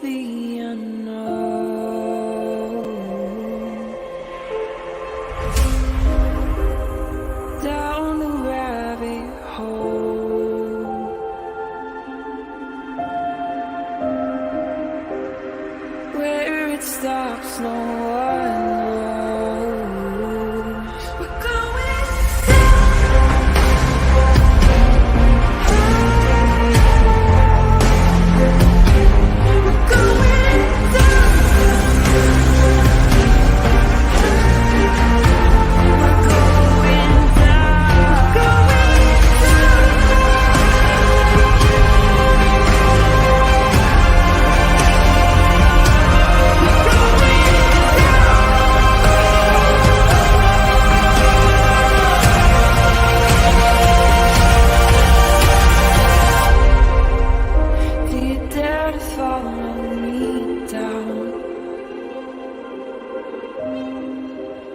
the unknown, down the rabbit hole, where it stops no one knows. We're going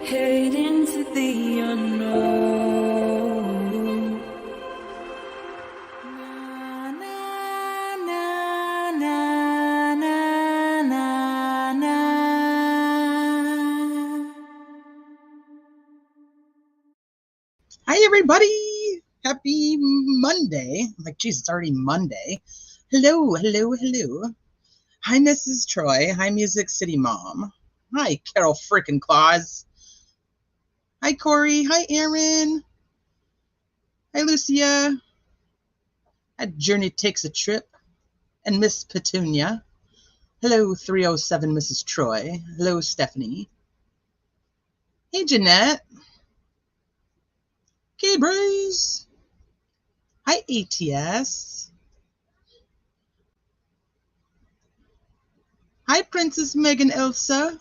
head into the unknown. Na, na, na, na, na, na, na. Hi, everybody. Happy Monday. I'm like, geez, it's already Monday. Hello, hello, hello. Hi, Mrs. Troy. Hi, Music City Mom. Hi, Carol frickin' Claus. Hi, Corey. Hi, Aaron. Hi, Lucia. Hi, Journey Takes a Trip. And Miss Petunia. Hello, 307 Mrs. Troy. Hello, Stephanie. Hey, Jeanette. K-Breeze. Hi, ATS. Hi, Princess Megan Elsa.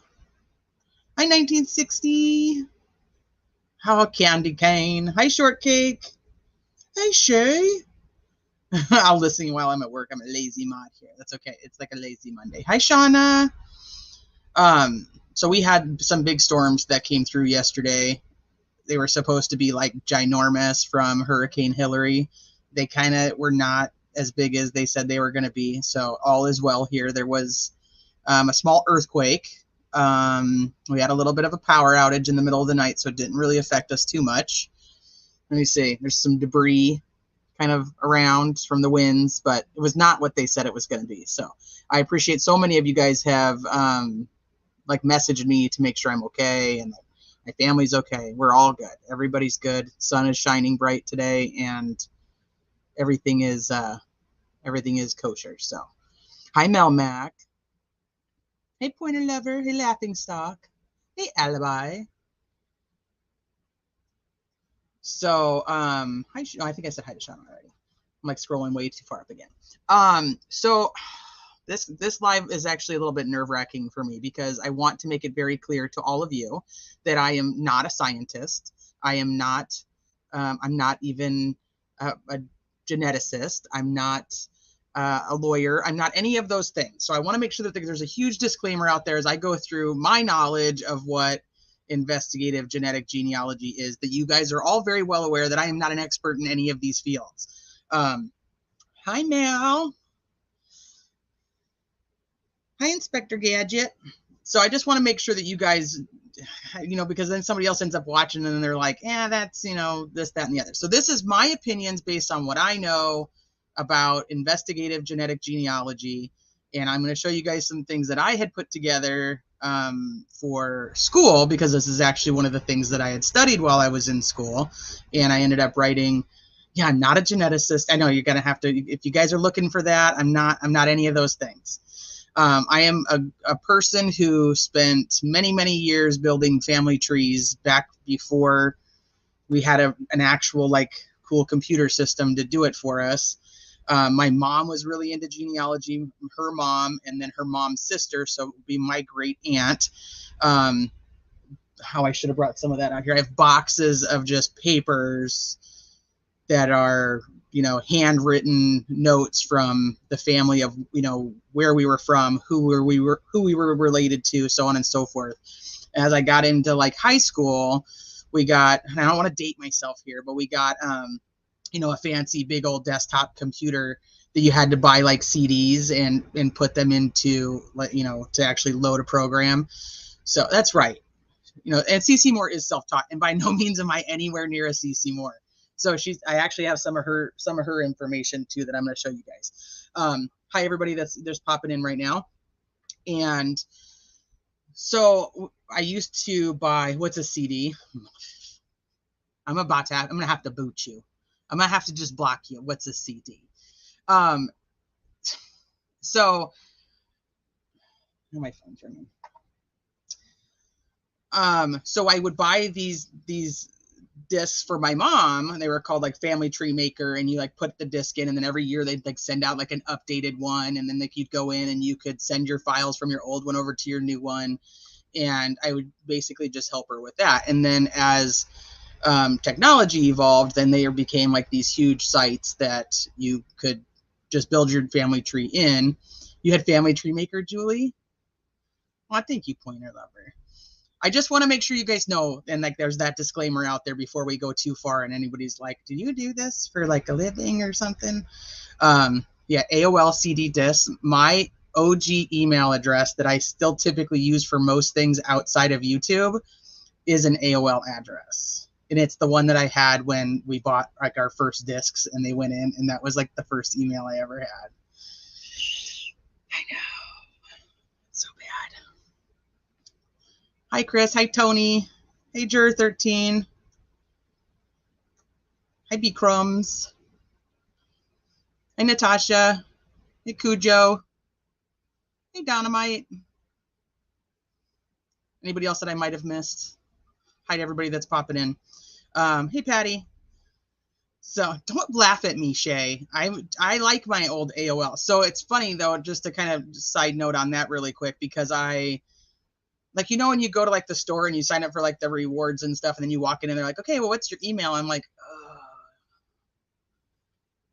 Hi, 1960. How Candy Cane. Hi, Shortcake. Hey, Shay. I'll listen while I'm at work. I'm a lazy mod here. That's okay. It's like a lazy Monday. Hi, Shauna. So we had some big storms that came through yesterday. They were supposed to be like ginormous from Hurricane Hillary. They kind of were not as big as they said they were going to be. So all is well here. There was a small earthquake. We had a little bit of a power outage in the middle of the night, so it didn't really affect us too much. Let me see. There's some debris kind of around from the winds, but it was not what they said it was going to be. So I appreciate so many of you guys have like messaged me to make sure I'm okay and my family's okay. We're all good. Everybody's good. Sun is shining bright today, and everything is kosher. So hi, Mel Mac. Hey, Pointer Lover. Hey, Laughing Stock. Hey, Alibi. So, hi, I think I said hi to Sean already. I'm like scrolling way too far up again. So this live is actually a little bit nerve-wracking for me because I want to make it very clear to all of you that I am not a scientist. I am not, I'm not even a geneticist. I'm not a lawyer. I'm not any of those things. So I want to make sure that there's a huge disclaimer out there as I go through my knowledge of what investigative genetic genealogy is, that you guys are all very well aware that I am not an expert in any of these fields. Hi, Mel. Hi, Inspector Gadget. So I just want to make sure that you guys, because then somebody else ends up watching and they're like, that's, this, that, and the other. So this is my opinions based on what I know about investigative genetic genealogy. And I'm going to show you guys some things that I had put together for school, because this is actually one of the things that I had studied while I was in school. And I ended up writing, I'm not a geneticist. I know you're going to have to, if you guys are looking for that, I'm not any of those things. I am a person who spent many, many years building family trees back before we had an actual cool computer system to do it for us. My mom was really into genealogy, her mom, and then her mom's sister. So it would be my great aunt. How I should have brought some of that out here. I have boxes of just papers that are, handwritten notes from the family of, where we were from, who we were related to, so on and so forth. As I got into high school, we got, and I don't want to date myself here, but we got, a fancy big old desktop computer that you had to buy like CDs and put them into, like, you know, to actually load a program. So that's right. You know, and CC Moore is self-taught, and by no means am I anywhere near a CC Moore. So I actually have some of her information too that I'm going to show you guys. Hi everybody that's popping in right now. And so I used to buy, what's a CD? I'm going to have to boot you. I'm going to have to just block you. What's a CD? So my phone's ringing. So I would buy these discs for my mom. They were called like Family Tree Maker, and you like put the disc in, and then every year they'd like send out like an updated one, and then like you'd go in and you could send your files from your old one over to your new one, and I would basically just help her with that. And then as technology evolved, then they became like these huge sites that you could just build your family tree in. You had Family Tree Maker, Julie? Well, thank you, Pointer Lover. I just want to make sure you guys know, and like there's that disclaimer out there before we go too far and anybody's like, do you do this for like a living or something? Yeah, AOL CD disc. My OG email address that I still typically use for most things outside of YouTube is an AOL address. And it's the one that I had when we bought like our first discs and they went in, and that was like the first email I ever had. I know. So bad. Hi, Chris. Hi, Tony. Hey, Jur13. Hi, B Crumbs. Hi, Natasha. Hey, Cujo. Hey, Dynamite. Anybody else that I might have missed? Hi to everybody that's popping in. Hey, Patty. So don't laugh at me, Shay. I like my old AOL. So it's funny, though, just to kind of side note on that really quick, because like, you know, when you go to like the store and you sign up for like the rewards and stuff, and then you walk in and they're like, okay, well, what's your email? I'm like,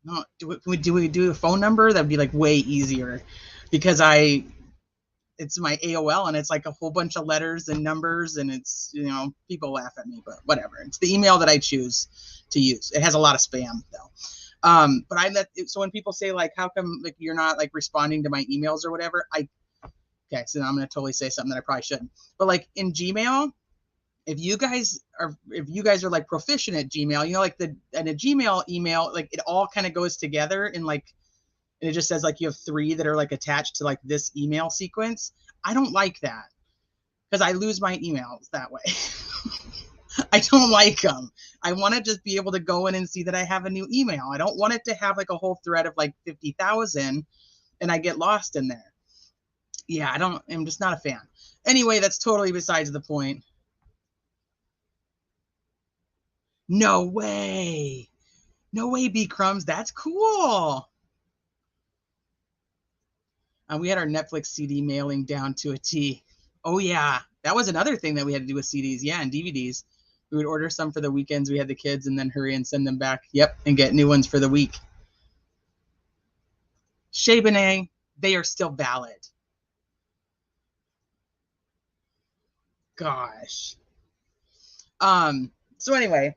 no, do we do a phone number? That'd be like way easier, because it's my AOL and it's like a whole bunch of letters and numbers, and it's, you know, people laugh at me, but whatever. It's the email that I choose to use. It has a lot of spam though. But so when people say like, how come like you're not like responding to my emails or whatever, okay, so now I'm going to totally say something that I probably shouldn't. But like in Gmail, if you guys are like proficient at Gmail, you know, like in a Gmail email, like it all kind of goes together, and like, and it just says like you have 3 that are like attached to like this email sequence. I don't like that, because I lose my emails that way. I don't like them. I want to just be able to go in and see that I have a new email. I don't want it to have like a whole thread of like 50,000 and I get lost in there. Yeah, I'm just not a fan. Anyway, that's totally besides the point. No way. No way, B Crumbs. That's cool. We had our Netflix CD mailing down to a T. Oh, yeah. That was another thing that we had to do with CDs. Yeah, and DVDs. We would order some for the weekends. We had the kids, and then hurry and send them back. Yep, and get new ones for the week. Chez Benet, they are still valid. Gosh. So anyway,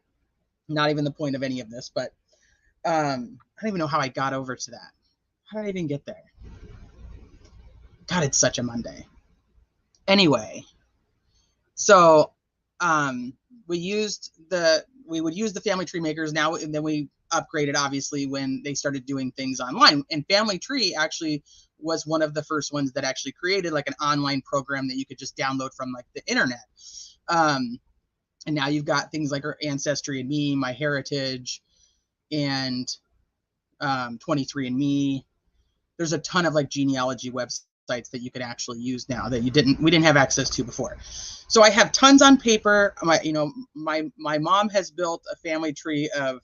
not even the point of any of this, but I don't even know how I got over to that. How did I even get there? God, it's such a Monday. Anyway, so we would use the Family Tree Makers now, and then we upgraded obviously when they started doing things online. And Family Tree actually was one of the first ones that actually created like an online program that you could just download from like the internet. And now you've got things like our Ancestry and Me, My Heritage, and 23andMe. There's a ton of like genealogy websites that you could actually use now that we didn't have access to before. So I have tons on paper. My mom has built a family tree of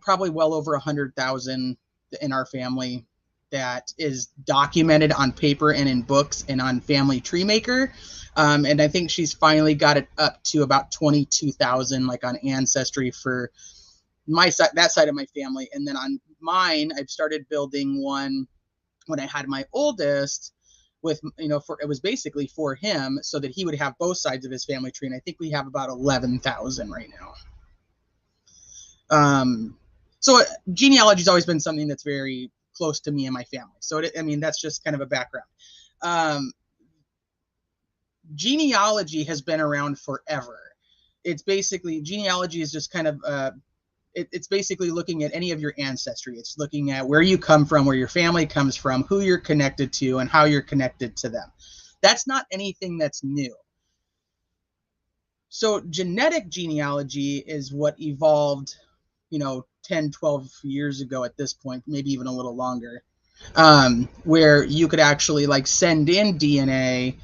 probably well over 100,000 in our family that is documented on paper and in books and on Family Tree Maker. And I think she's finally got it up to about 22,000 like on Ancestry for my side, that side of my family. And then on mine, I've started building one when I had my oldest with, it was basically for him so that he would have both sides of his family tree. And I think we have about 11,000 right now. So genealogy has always been something that's very close to me and my family. So, I mean, that's just kind of a background. Genealogy has been around forever. It's basically, genealogy is just kind of, it's basically looking at any of your ancestry. It's looking at where you come from, where your family comes from, who you're connected to, and how you're connected to them. That's not anything that's new. So genetic genealogy is what evolved, 10, 12 years ago at this point, maybe even a little longer, where you could actually like send in DNA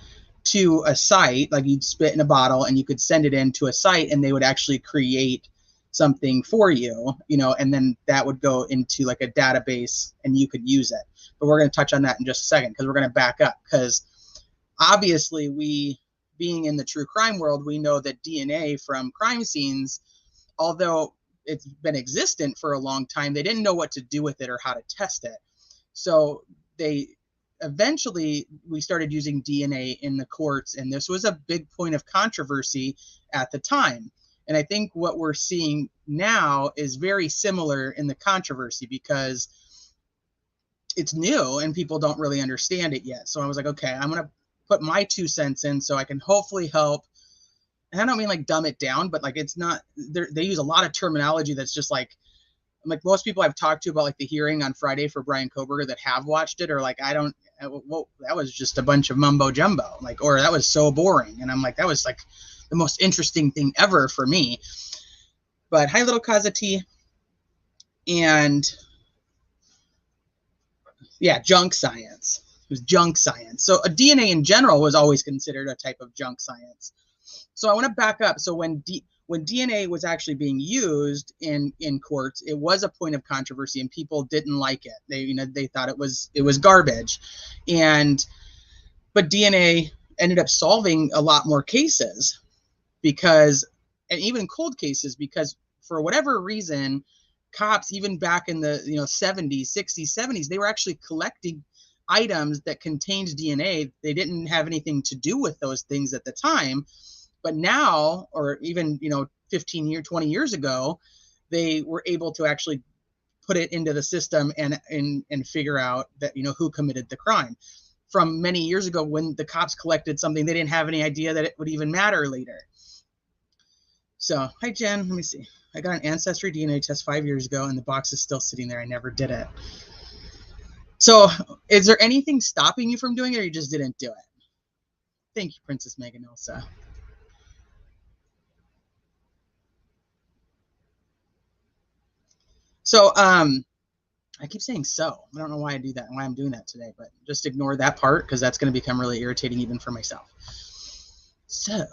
to a site, like you'd spit in a bottle and you could send it in to a site and they would actually create something for you, and then that would go into like a database and you could use it. But we're going to touch on that in just a second because we're going to back up, because obviously we, being in the true crime world, we know that DNA from crime scenes, although it's been existent for a long time, they didn't know what to do with it or how to test it. So they eventually, we started using DNA in the courts, and this was a big point of controversy at the time. And I think what we're seeing now is very similar in the controversy because it's new and people don't really understand it yet. So I was like, okay, I'm going to put my 2 cents in so I can hopefully help. And I don't mean like dumb it down, but like it's not, they use a lot of terminology that's just like most people I've talked to about like the hearing on Friday for Brian Koberger that have watched it are like, well, that was just a bunch of mumbo jumbo, like, or that was so boring. And I'm like, that was like the most interesting thing ever for me. But hi, little Kazati. And yeah, junk science. It was junk science. So a DNA in general was always considered a type of junk science. So I want to back up. So when DNA was actually being used in courts, it was a point of controversy and people didn't like it. They thought it was garbage. But DNA ended up solving a lot more cases and even cold cases, because for whatever reason, cops, even back in the 70s, 60s, 70s, they were actually collecting items that contained DNA. They didn't have anything to do with those things at the time. But now, or even 15 years, 20 years ago, they were able to actually put it into the system and figure out that who committed the crime. From many years ago, when the cops collected something, they didn't have any idea that it would even matter later. So, hi Jen, let me see. I got an ancestry DNA test 5 years ago, and the box is still sitting there. I never did it. So, is there anything stopping you from doing it, or you just didn't do it? Thank you, Princess Megan Elsa. So, I keep saying so. I don't know why I do that and why I'm doing that today, but just ignore that part because that's going to become really irritating even for myself. So,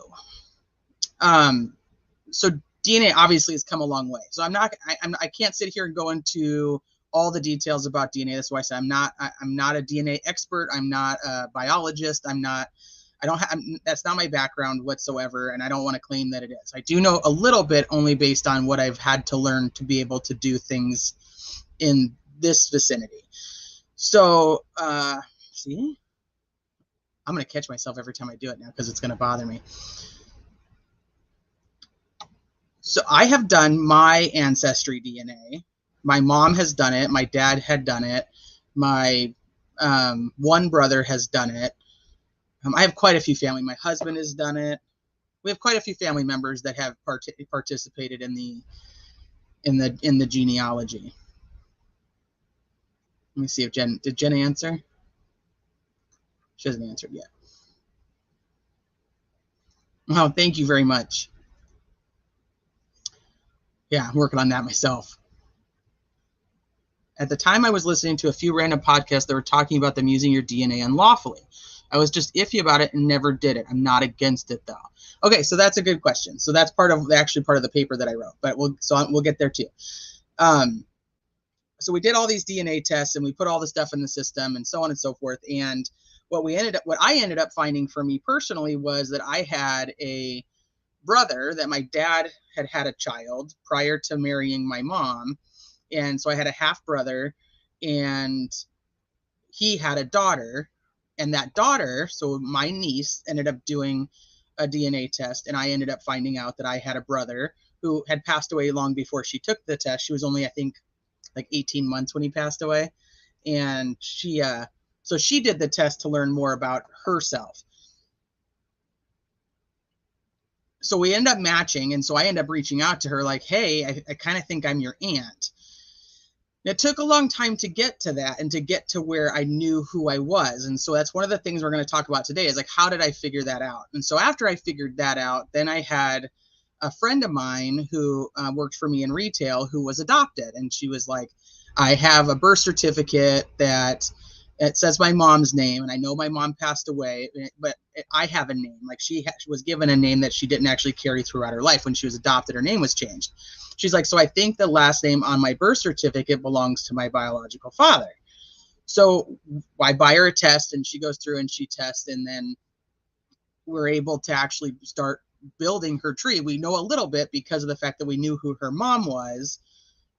so DNA obviously has come a long way. So I can't sit here and go into all the details about DNA. That's why I say I'm not a DNA expert. I'm not a biologist. That's not my background whatsoever, and I don't want to claim that it is. I do know a little bit, only based on what I've had to learn to be able to do things in this vicinity. So, see, I'm going to catch myself every time I do it now because it's going to bother me. So I have done my ancestry DNA. My mom has done it. My dad had done it. My one brother has done it. I have quite a few family. My husband has done it. We have quite a few family members that have participated in the genealogy. Let me see if did Jen answer? She hasn't answered yet. Oh, thank you very much. Yeah, I'm working on that myself. At the time, I was listening to a few random podcasts that were talking about them using your DNA unlawfully. I was just iffy about it and never did it. I'm not against it though. Okay, so that's a good question. So that's part of the paper that I wrote, but we'll get there too. So we did all these DNA tests and we put all the stuff in the system and so on and so forth. And what I ended up finding for me personally was that I had a brother, that my dad had a child prior to marrying my mom. And so I had a half brother, and he had a daughter, and that daughter, so my niece, ended up doing a DNA test, and I ended up finding out that I had a brother who had passed away long before she took the test. She was only, I think, like 18 months when he passed away. And so she did the test to learn more about herself. So we end up matching. And so I end up reaching out to her like, hey, I kind of think I'm your aunt. It took a long time to get to that and to get to where I knew who I was. And so that's one of the things we're going to talk about today is like, how did I figure that out? And so after I figured that out, then I had a friend of mine who worked for me in retail who was adopted. And she was like, I have a birth certificate that it says my mom's name, and I know my mom passed away, but I have a name. Like she was given a name that she didn't actually carry throughout her life. When she was adopted, her name was changed. She's like, so I think the last name on my birth certificate belongs to my biological father. So I buy her a test, and she goes through and she tests, and then we're able to actually start building her tree. We know a little bit because of the fact that we knew who her mom was,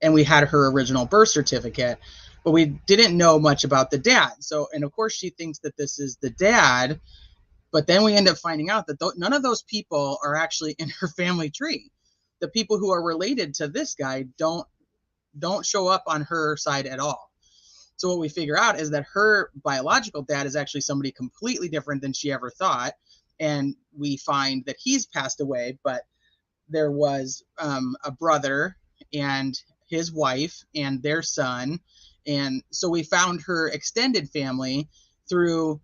and we had her original birth certificate, but we didn't know much about the dad. So, and of course she thinks that this is the dad, but then we end up finding out that none of those people are actually in her family tree. The people who are related to this guy don't show up on her side at all. So what we figure out is that her biological dad is actually somebody completely different than she ever thought. And we find that he's passed away, but there was a brother and his wife and their son. And so we found her extended family through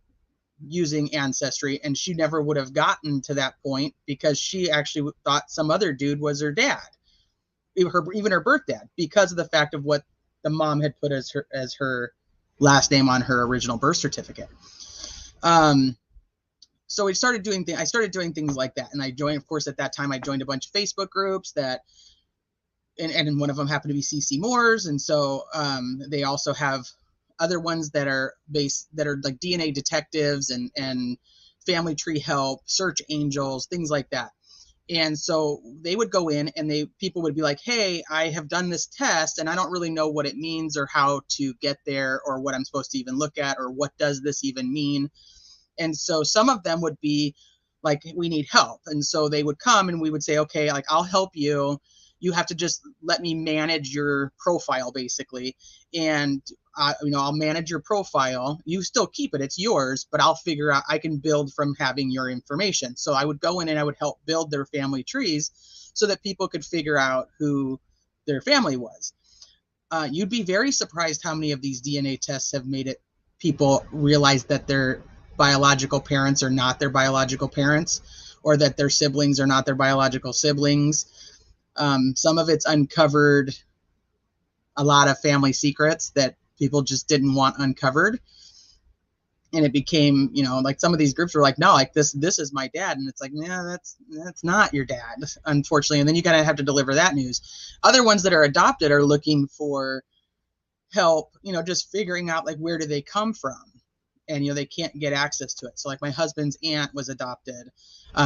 using Ancestry, and she never would have gotten to that point because she actually thought some other dude was her dad, even her birth dad, because of the fact of what the mom had put as her last name on her original birth certificate. So I started doing things like that, and I joined, of course, at that time I joined a bunch of Facebook groups that, and one of them happened to be CC Moore's, and so they also have other ones that are like DNA detectives and family tree help, search angels, things like that. And so they would go in and people would be like, hey, I have done this test and I don't really know what it means or how to get there or what I'm supposed to even look at or what does this even mean. And so some of them would be like, we need help. And so they would come and we would say, okay, like I'll help you. You have to just let me manage your profile basically. And I'll manage your profile. You still keep it, it's yours, but I'll figure out, I can build from having your information. So I would go in and I would help build their family trees so that people could figure out who their family was. You'd be very surprised how many of these DNA tests have made it people realize that their biological parents are not their biological parents, or that their siblings are not their biological siblings. Some of it's uncovered a lot of family secrets that people just didn't want uncovered. And it became, like some of these groups were like, no, like this is my dad. And it's like, yeah, that's not your dad, unfortunately. And then you kind of have to deliver that news. Other ones that are adopted are looking for help, just figuring out like, where do they come from? And, they can't get access to it. So like my husband's aunt was adopted.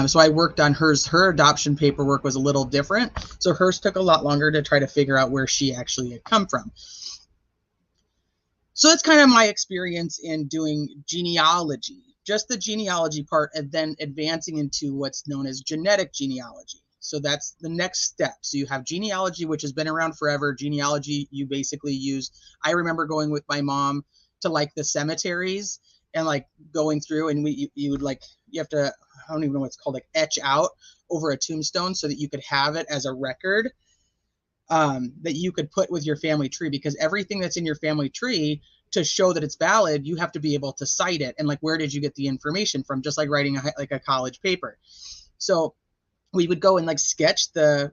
So I worked on hers. Her adoption paperwork was a little different. So hers took a lot longer to try to figure out where she actually had come from. So that's kind of my experience in doing genealogy, just the genealogy part, and then advancing into what's known as genetic genealogy. So that's the next step. So you have genealogy, which has been around forever. Genealogy, you basically use, I remember going with my mom to like the cemeteries and like going through, and you would like, you have to, I don't even know what it's called, like etch out over a tombstone so that you could have it as a record that you could put with your family tree, because everything that's in your family tree, to show that it's valid, you have to be able to cite it. And like, where did you get the information from? Just like writing a college paper. So we would go and like sketch the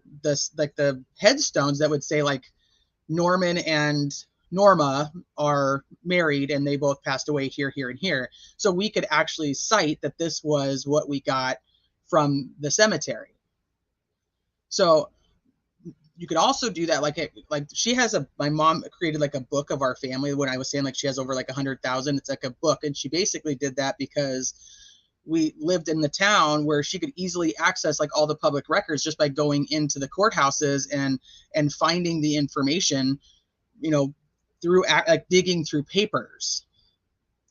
headstones that would say like Norman and Norma are married and they both passed away here, here, and here. So we could actually cite that this was what we got from the cemetery. So you could also do that. Like she has my mom created like a book of our family. When I was saying like she has over like 100,000, it's like a book. And she basically did that because we lived in the town where she could easily access like all the public records just by going into the courthouses and finding the information, through like digging through papers.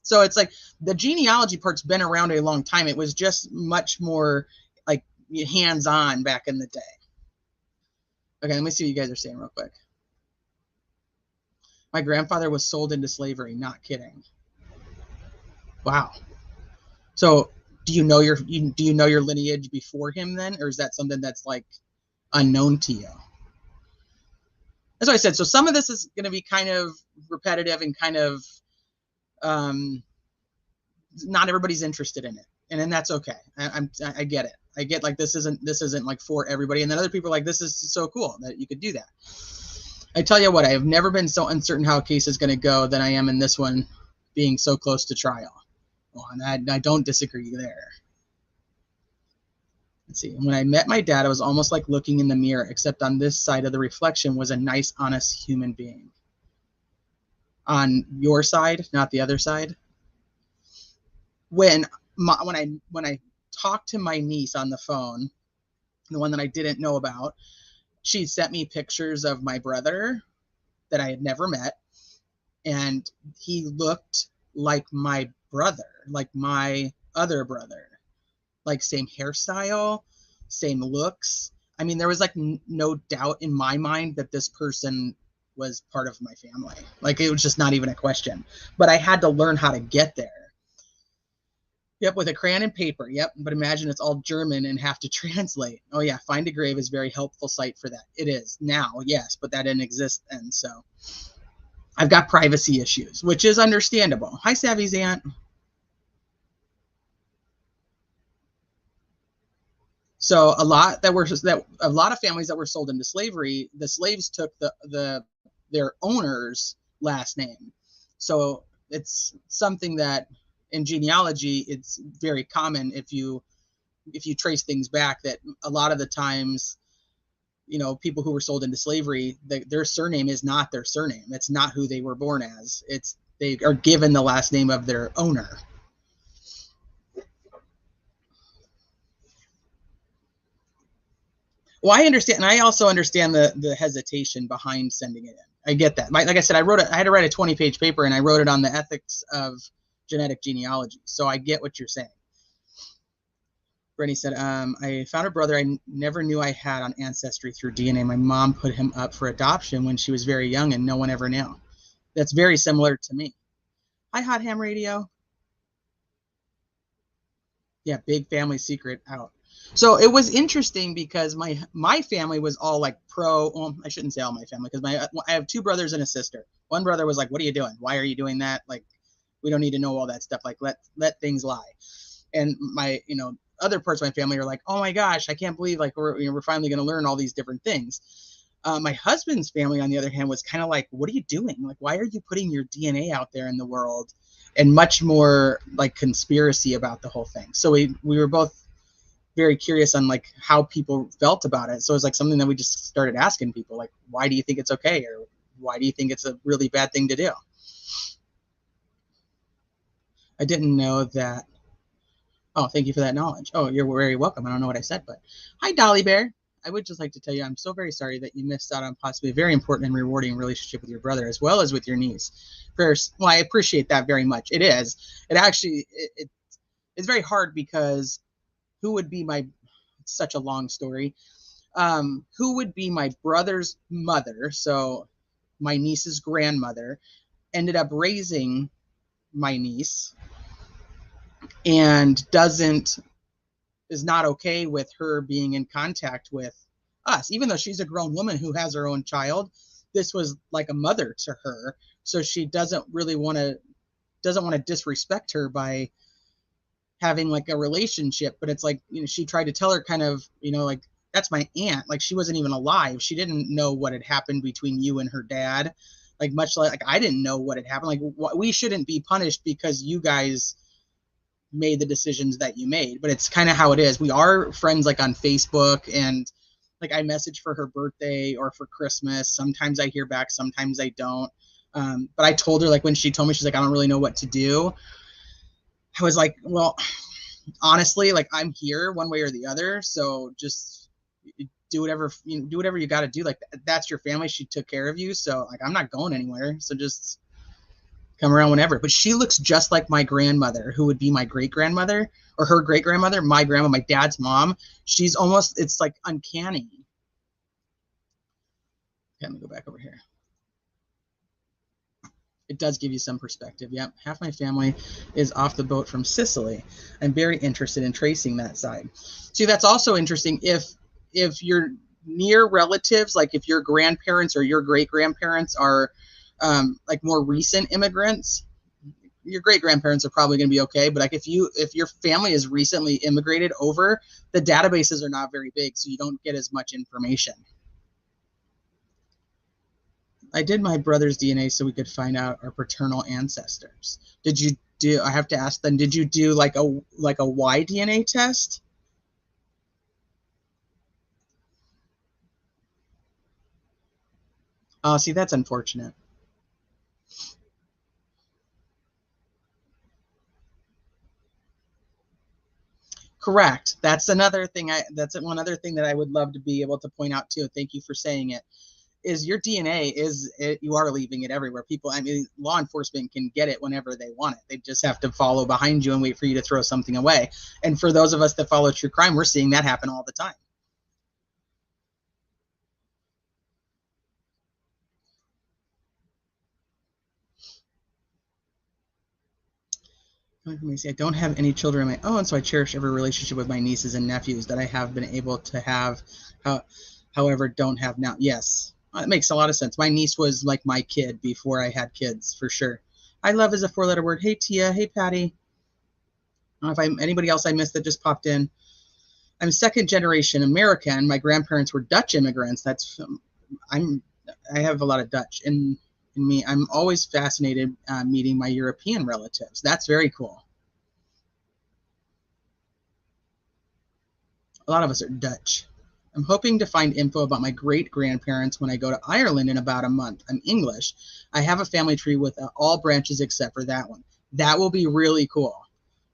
So it's like the genealogy part's been around a long time. It was just much more like hands-on back in the day. Okay, let me see what you guys are saying real quick. My grandfather was sold into slavery. Not kidding. Wow. So do you know your lineage before him then, or is that something that's like unknown to you? That's what I said. So some of this is going to be kind of repetitive and kind of not everybody's interested in it, and then that's okay. I get it. I get like this isn't like for everybody, and then other people are like, this is so cool that you could do that. I tell you what, I have never been so uncertain how a case is going to go than I am in this one, being so close to trial. Well, and I don't disagree there. Let's see. When I met my dad, it was almost like looking in the mirror, except on this side of the reflection was a nice, honest human being. On your side, not the other side. When I talked to my niece on the phone, the one that I didn't know about, she sent me pictures of my brother that I had never met, and he looked like my brother, like my other brother, like same hairstyle, same looks. I mean, there was like no doubt in my mind that this person was part of my family. Like, it was just not even a question. But I had to learn how to get there. Yep, with a crayon and paper. Yep, but imagine it's all German and have to translate. Oh yeah, Find a Grave is a very helpful site for that. It is now, yes, but that didn't exist then. So I've got privacy issues, which is understandable. Hi, Savvy's aunt. So a lot of families that were sold into slavery, the slaves took their owner's last name. So it's something that in genealogy, it's very common if you trace things back, that a lot of the times, people who were sold into slavery, their surname is not their surname. It's not who they were born as. They are given the last name of their owner. Well, I understand, and I also understand the hesitation behind sending it in. I get that. Like I said, I had to write a 20-page paper, and I wrote it on the ethics of genetic genealogy. So I get what you're saying. Brittany said, I found a brother I never knew I had on Ancestry through DNA. My mom put him up for adoption when she was very young, and no one ever knew. That's very similar to me. Hi, Hot Ham Radio. Yeah, big family secret out. So it was interesting because my family was all like pro. Well, I shouldn't say all my family, because I have two brothers and a sister. One brother was like, "What are you doing? Why are you doing that? Like, we don't need to know all that stuff. Like, let things lie." And my other parts of my family are like, "Oh my gosh, I can't believe like we're finally going to learn all these different things." My husband's family, on the other hand, was kind of like, "What are you doing? Like, why are you putting your DNA out there in the world?" And much more like conspiracy about the whole thing. So we were both very curious on like how people felt about it. So it was like something that we just started asking people, like, why do you think it's okay? Or why do you think it's a really bad thing to do? I didn't know that. Oh, thank you for that knowledge. Oh, you're very welcome. I don't know what I said, but hi, Dolly Bear. I would just like to tell you, I'm so very sorry that you missed out on possibly a very important and rewarding relationship with your brother, as well as with your niece. First, well, I appreciate that very much. It is. It actually, it's very hard because who would be my, it's such a long story. Who would be my brother's mother? So my niece's grandmother ended up raising my niece and is not okay with her being in contact with us, even though she's a grown woman who has her own child. This was like a mother to her, so she doesn't want to disrespect her by having like a relationship. But it's like, she tried to tell her kind of, like, that's my aunt. Like, she wasn't even alive. She didn't know what had happened between you and her dad. Like, much like I didn't know what had happened. Like, we shouldn't be punished because you guys made the decisions that you made. But it's kind of how it is. We are friends like on Facebook, and like I message for her birthday or for Christmas. Sometimes I hear back, sometimes I don't. But I told her, like, when she told me, she's like, I don't really know what to do. I was like, well, honestly, like, I'm here one way or the other. So just do whatever you got to do. Like, that's your family. She took care of you. So like, I'm not going anywhere. So just come around whenever. But she looks just like my grandmother, who would be my great grandmother, or her great grandmother, my grandma, my dad's mom. She's almost, it's like uncanny. Okay, let me go back over here. It does give you some perspective. Yep. Half my family is off the boat from Sicily. I'm very interested in tracing that side. See, that's also interesting. If your near relatives, like if your grandparents or your great grandparents are like more recent immigrants, your great grandparents are probably going to be okay. But like if your family is recently immigrated over, the databases are not very big, so you don't get as much information. I did my brother's DNA so we could find out our paternal ancestors. Did you do? I have to ask them. Did you do like a Y DNA test? Oh, see, that's unfortunate. Correct. That's another thing. That's one other thing that I would love to be able to point out too. Thank you for saying it. Is your DNA you are leaving it everywhere. People, I mean, law enforcement can get it whenever they want it. They just have to follow behind you and wait for you to throw something away. And for those of us that follow true crime, we're seeing that happen all the time. I don't have any children of my own, so I cherish every relationship with my nieces and nephews that I have been able to have, however, don't have now. Yes, it makes a lot of sense. My niece was like my kid before I had kids, for sure. I love is a four-letter word. Hey, Tia. Hey, Patty. I don't know if I'm anybody else I missed that just popped in. I'm second generation American. My grandparents were Dutch immigrants. I have a lot of Dutch in me. I'm always fascinated meeting my European relatives. That's very cool. A lot of us are Dutch. I'm hoping to find info about my great grandparents when I go to Ireland in about a month. I'm English. I have a family tree with all branches except for that one. That will be really cool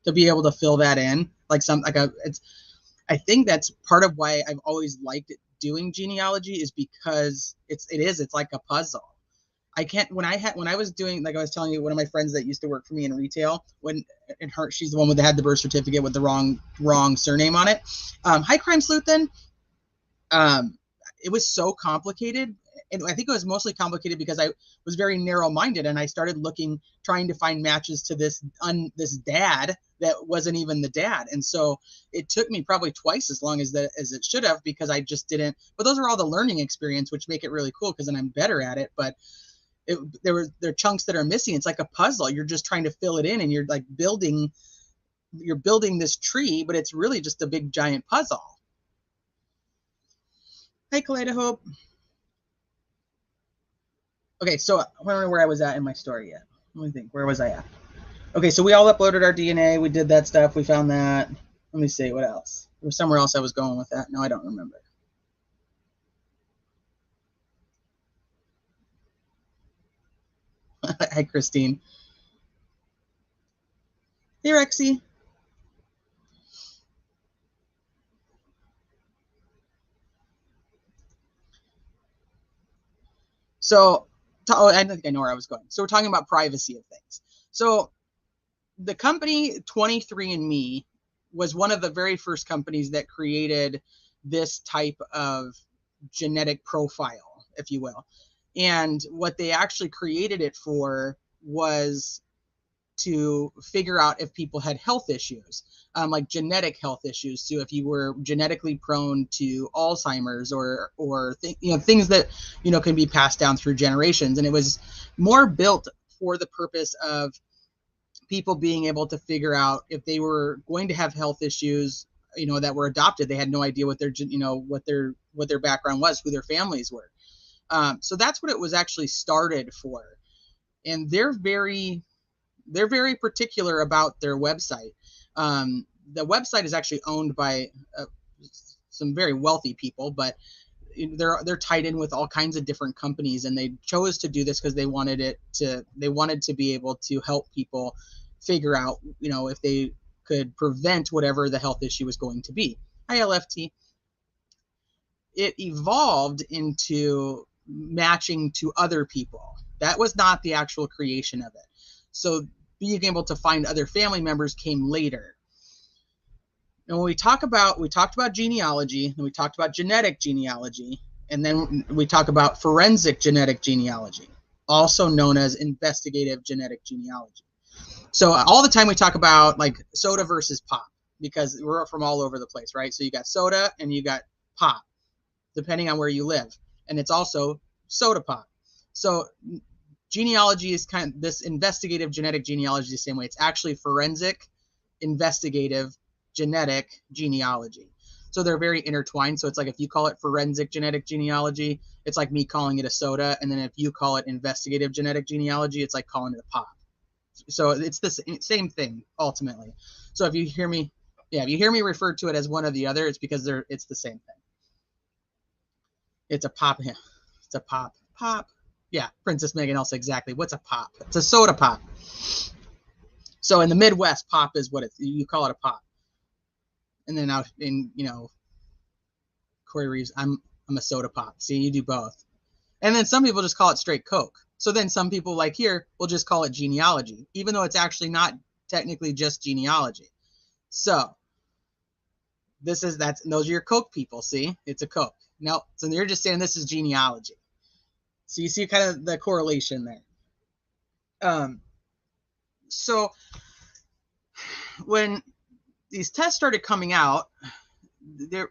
to be able to fill that in. I think that's part of why I've always liked doing genealogy is because it's like a puzzle. I can't when I was doing, like I was telling you, one of my friends that used to work for me in retail, she's the one that had the birth certificate with the wrong surname on it. Hi, Crime Sleuthin. It was so complicated, and I think it was mostly complicated because I was very narrow-minded, and I started trying to find matches to this dad that wasn't even the dad, and so it took me probably twice as long as it should have, because I just didn't. But those are all the learning experience, which make it really cool because then I'm better at it. But there are chunks that are missing. It's like a puzzle. You're just trying to fill it in, and you're like building this tree, but it's really just a big giant puzzle. Hey, Kaleidohope. Okay, so I don't know where I was at in my story yet. Let me think. Where was I at? Okay, so we all uploaded our DNA. We did that stuff. We found that. Let me see. What else? There was somewhere else I was going with that. No, I don't remember. Hi, Christine. Hey, Rexy. So, I think I know where I was going. So we're talking about privacy of things. So the company 23andMe was one of the very first companies that created this type of genetic profile, if you will. And what they actually created it for was to figure out if people had health issues, like genetic health issues. So if you were genetically prone to Alzheimer's or things that can be passed down through generations. And it was more built for the purpose of people being able to figure out if they were going to have health issues, that were adopted. They had no idea what their background was, who their families were. So that's what it was actually started for. And they're very particular about their website. The website is actually owned by some very wealthy people, but they're tied in with all kinds of different companies, and they chose to do this because they wanted to be able to help people figure out, if they could prevent whatever the health issue was going to be. Hi, LFT. It evolved into matching to other people. That was not the actual creation of it. So being able to find other family members came later. And when we talked about genealogy, and we talked about genetic genealogy, and then we talk about forensic genetic genealogy. also known as investigative genetic genealogy. So all the time we talk about like soda versus pop, because we're from all over the place, right? So you got soda and you got pop, depending on where you live. And it's also soda pop. So genealogy is kind of this investigative genetic genealogy the same way. It's actually forensic, investigative, genetic genealogy. So they're very intertwined. So it's like if you call it forensic genetic genealogy, it's like me calling it a soda. And then if you call it investigative genetic genealogy, it's like calling it a pop. So it's the same thing ultimately. So if you hear me, if you hear me refer to it as one or the other, it's because it's the same thing. It's a pop. Yeah, it's a pop. Pop. Yeah, Princess Megan also exactly. What's a pop? It's a soda pop. So in the Midwest, pop is what you call it a pop. And then out in Corey Reeves, I'm a soda pop. See, you do both. And then some people just call it straight Coke. So then some people like here will just call it genealogy, even though it's actually not technically just genealogy. So those are your Coke people. See, it's a Coke. No, so you're just saying this is genealogy. So you see kind of the correlation there. So when these tests started coming out, there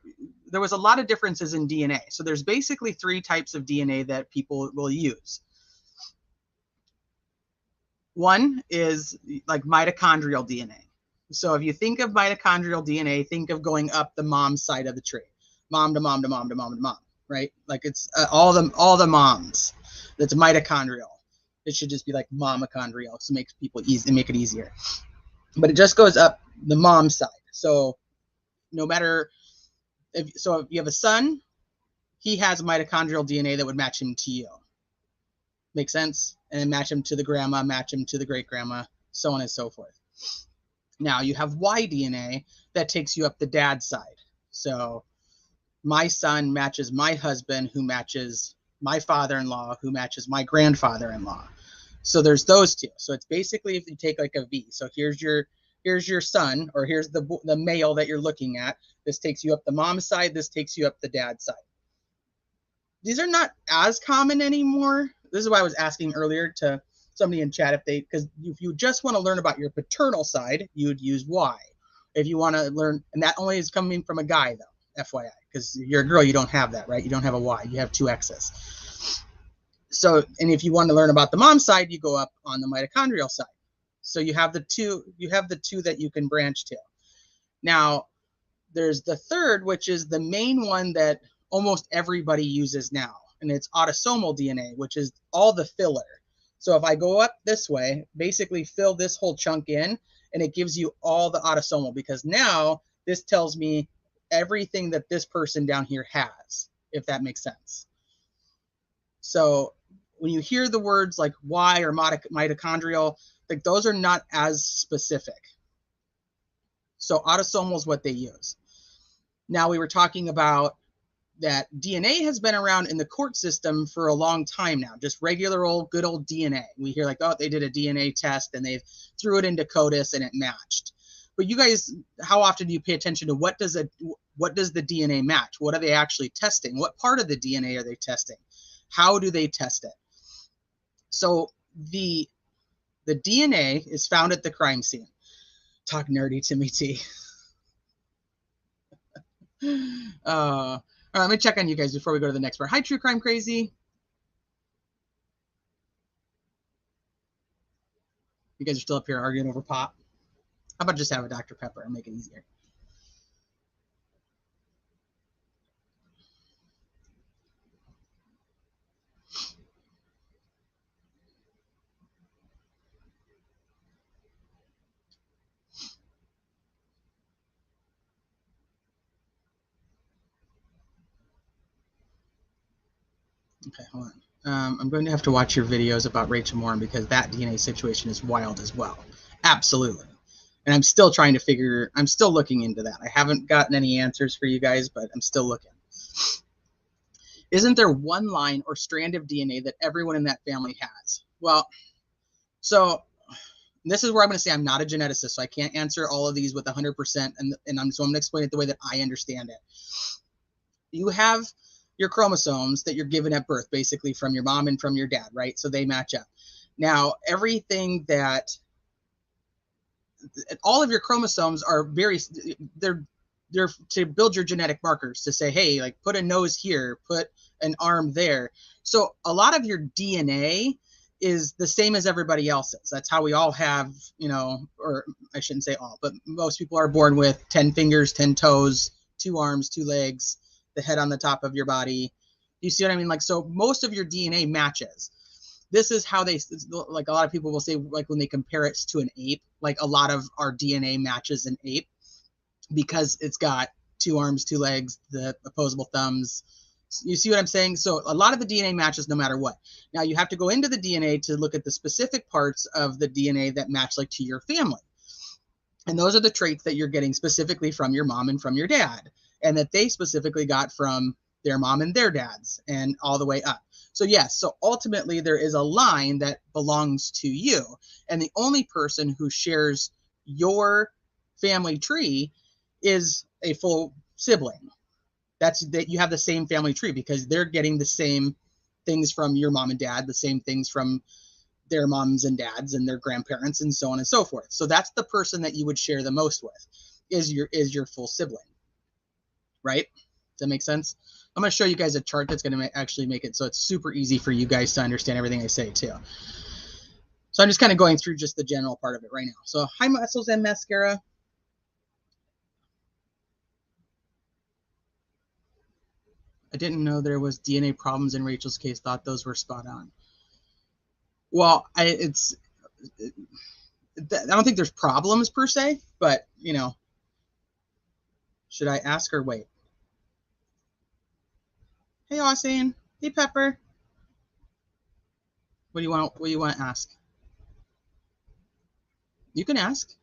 was a lot of differences in DNA. So there's basically 3 types of DNA that people will use. One is like mitochondrial DNA. So if you think of mitochondrial DNA, think of going up the mom side of the tree, mom to mom to mom to mom to mom, right? Like it's all the moms. That's mitochondrial. It should just be like momochondrial, so it makes people easy, make it easier. But it just goes up the mom side. So no matter if you have a son, he has mitochondrial DNA that would match him to you. Make sense? And then match him to the grandma, match him to the great grandma, so on and so forth. Now you have Y DNA that takes you up the dad side. So my son matches my husband, who matches my father-in-law, who matches my grandfather-in-law. So there's those 2. So it's basically if you take like a V. So here's your son, or here's the male that you're looking at. This takes you up the mom side. This takes you up the dad side. These are not as common anymore. This is why I was asking earlier to somebody in chat because if you just want to learn about your paternal side, you would use Y. If you want to learn, and that only is coming from a guy though, FYI, because you're a girl, you don't have that, right? You don't have a Y, you have 2 X's. So, and if you want to learn about the mom side, you go up on the mitochondrial side. So you have the two that you can branch to. Now, there's the third, which is the main one that almost everybody uses now, and it's autosomal DNA, which is all the filler. So if I go up this way, basically fill this whole chunk in, and it gives you all the autosomal, because now this tells me everything that this person down here has, if that makes sense. So when you hear the words like Y or mitochondrial, like those are not as specific. So autosomal is what they use. Now we were talking about that DNA has been around in the court system for a long time now, just regular old good old DNA. We hear like, oh, they did a DNA test and they threw it into CODIS and it matched. But you guys, how often do you pay attention to what does the DNA match? What are they actually testing? What part of the DNA are they testing? How do they test it? So the DNA is found at the crime scene. Talk nerdy to me, T. All right, let me check on you guys before we go to the next part. Hi, True Crime Crazy. You guys are still up here arguing over pop. How about just have a Dr. Pepper and make it easier? Okay, hold on. I'm going to have to watch your videos about Rachel Moore because that DNA situation is wild as well. Absolutely. And I'm still trying to I'm still looking into that. I haven't gotten any answers for you guys, but I'm still looking. Isn't there one line or strand of DNA that everyone in that family has? Well, so this is where I'm going to say I'm not a geneticist, so I can't answer all of these with 100%, so I'm going to explain it the way that I understand it. You have your chromosomes that you're given at birth, basically from your mom and from your dad, right? So they match up. Now, everything that, all of your chromosomes are they're to build your genetic markers to say, hey, like put a nose here, put an arm there. So a lot of your DNA is the same as everybody else's. That's how we all have, you know, or I shouldn't say all, but most people are born with 10 fingers, 10 toes, 2 arms, 2 legs, the head on the top of your body. You see what I mean? Like, so most of your DNA matches. This is how they, like a lot of people will say, like when they compare it to an ape, like a lot of our DNA matches an ape because it's got 2 arms, 2 legs, the opposable thumbs. You see what I'm saying? So a lot of the DNA matches no matter what. Now you have to go into the DNA to look at the specific parts of the DNA that match like to your family. And those are the traits that you're getting specifically from your mom and from your dad, and that they specifically got from their mom and their dads and all the way up. So yes, so ultimately there is a line that belongs to you. And the only person who shares your family tree is a full sibling. That's that you have the same family tree because they're getting the same things from your mom and dad, the same things from their moms and dads and their grandparents and so on and so forth. So that's the person that you would share the most with is your full sibling, right? Does that make sense? I'm going to show you guys a chart that's going to actually make it so it's super easy for you guys to understand everything I say too. So I'm just kind of going through just the general part of it right now. So high muscles and mascara. I didn't know there was DNA problems in Rachel's case. Thought those were spot on. Well, I don't think there's problems per se, but you know, should I ask or wait? Hey, Austin. Hey, Pepper. What do you want? What do you want to ask? You can ask.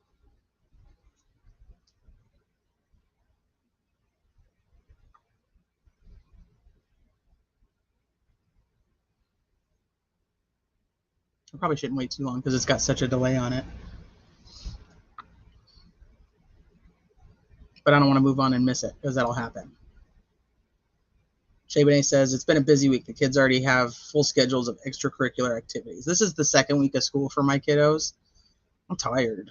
I probably shouldn't wait too long because it's got such a delay on it. But I don't want to move on and miss it because that'll happen. Shaybane says, it's been a busy week. The kids already have full schedules of extracurricular activities. This is the second week of school for my kiddos. I'm tired.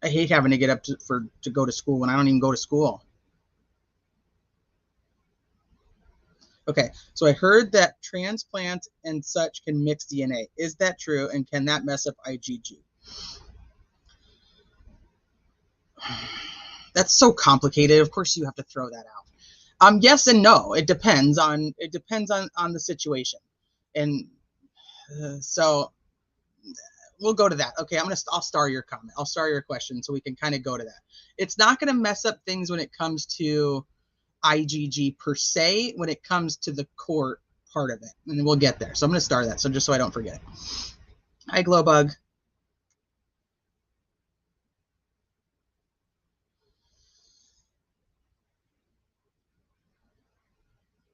I hate having to get up to go to school when I don't even go to school. Okay, so I heard that transplants and such can mix DNA. Is that true? And can that mess up IgG? That's so complicated. Of course, you have to throw that out. Yes and no. It depends on the situation, and so we'll go to that. Okay, I'll star your comment. I'll star your question so we can kind of go to that. It's not going to mess up things when it comes to IgG per se, when it comes to the core part of it, and then we'll get there. So I'm going to star that. So just so I don't forget it. Hi, Glowbug.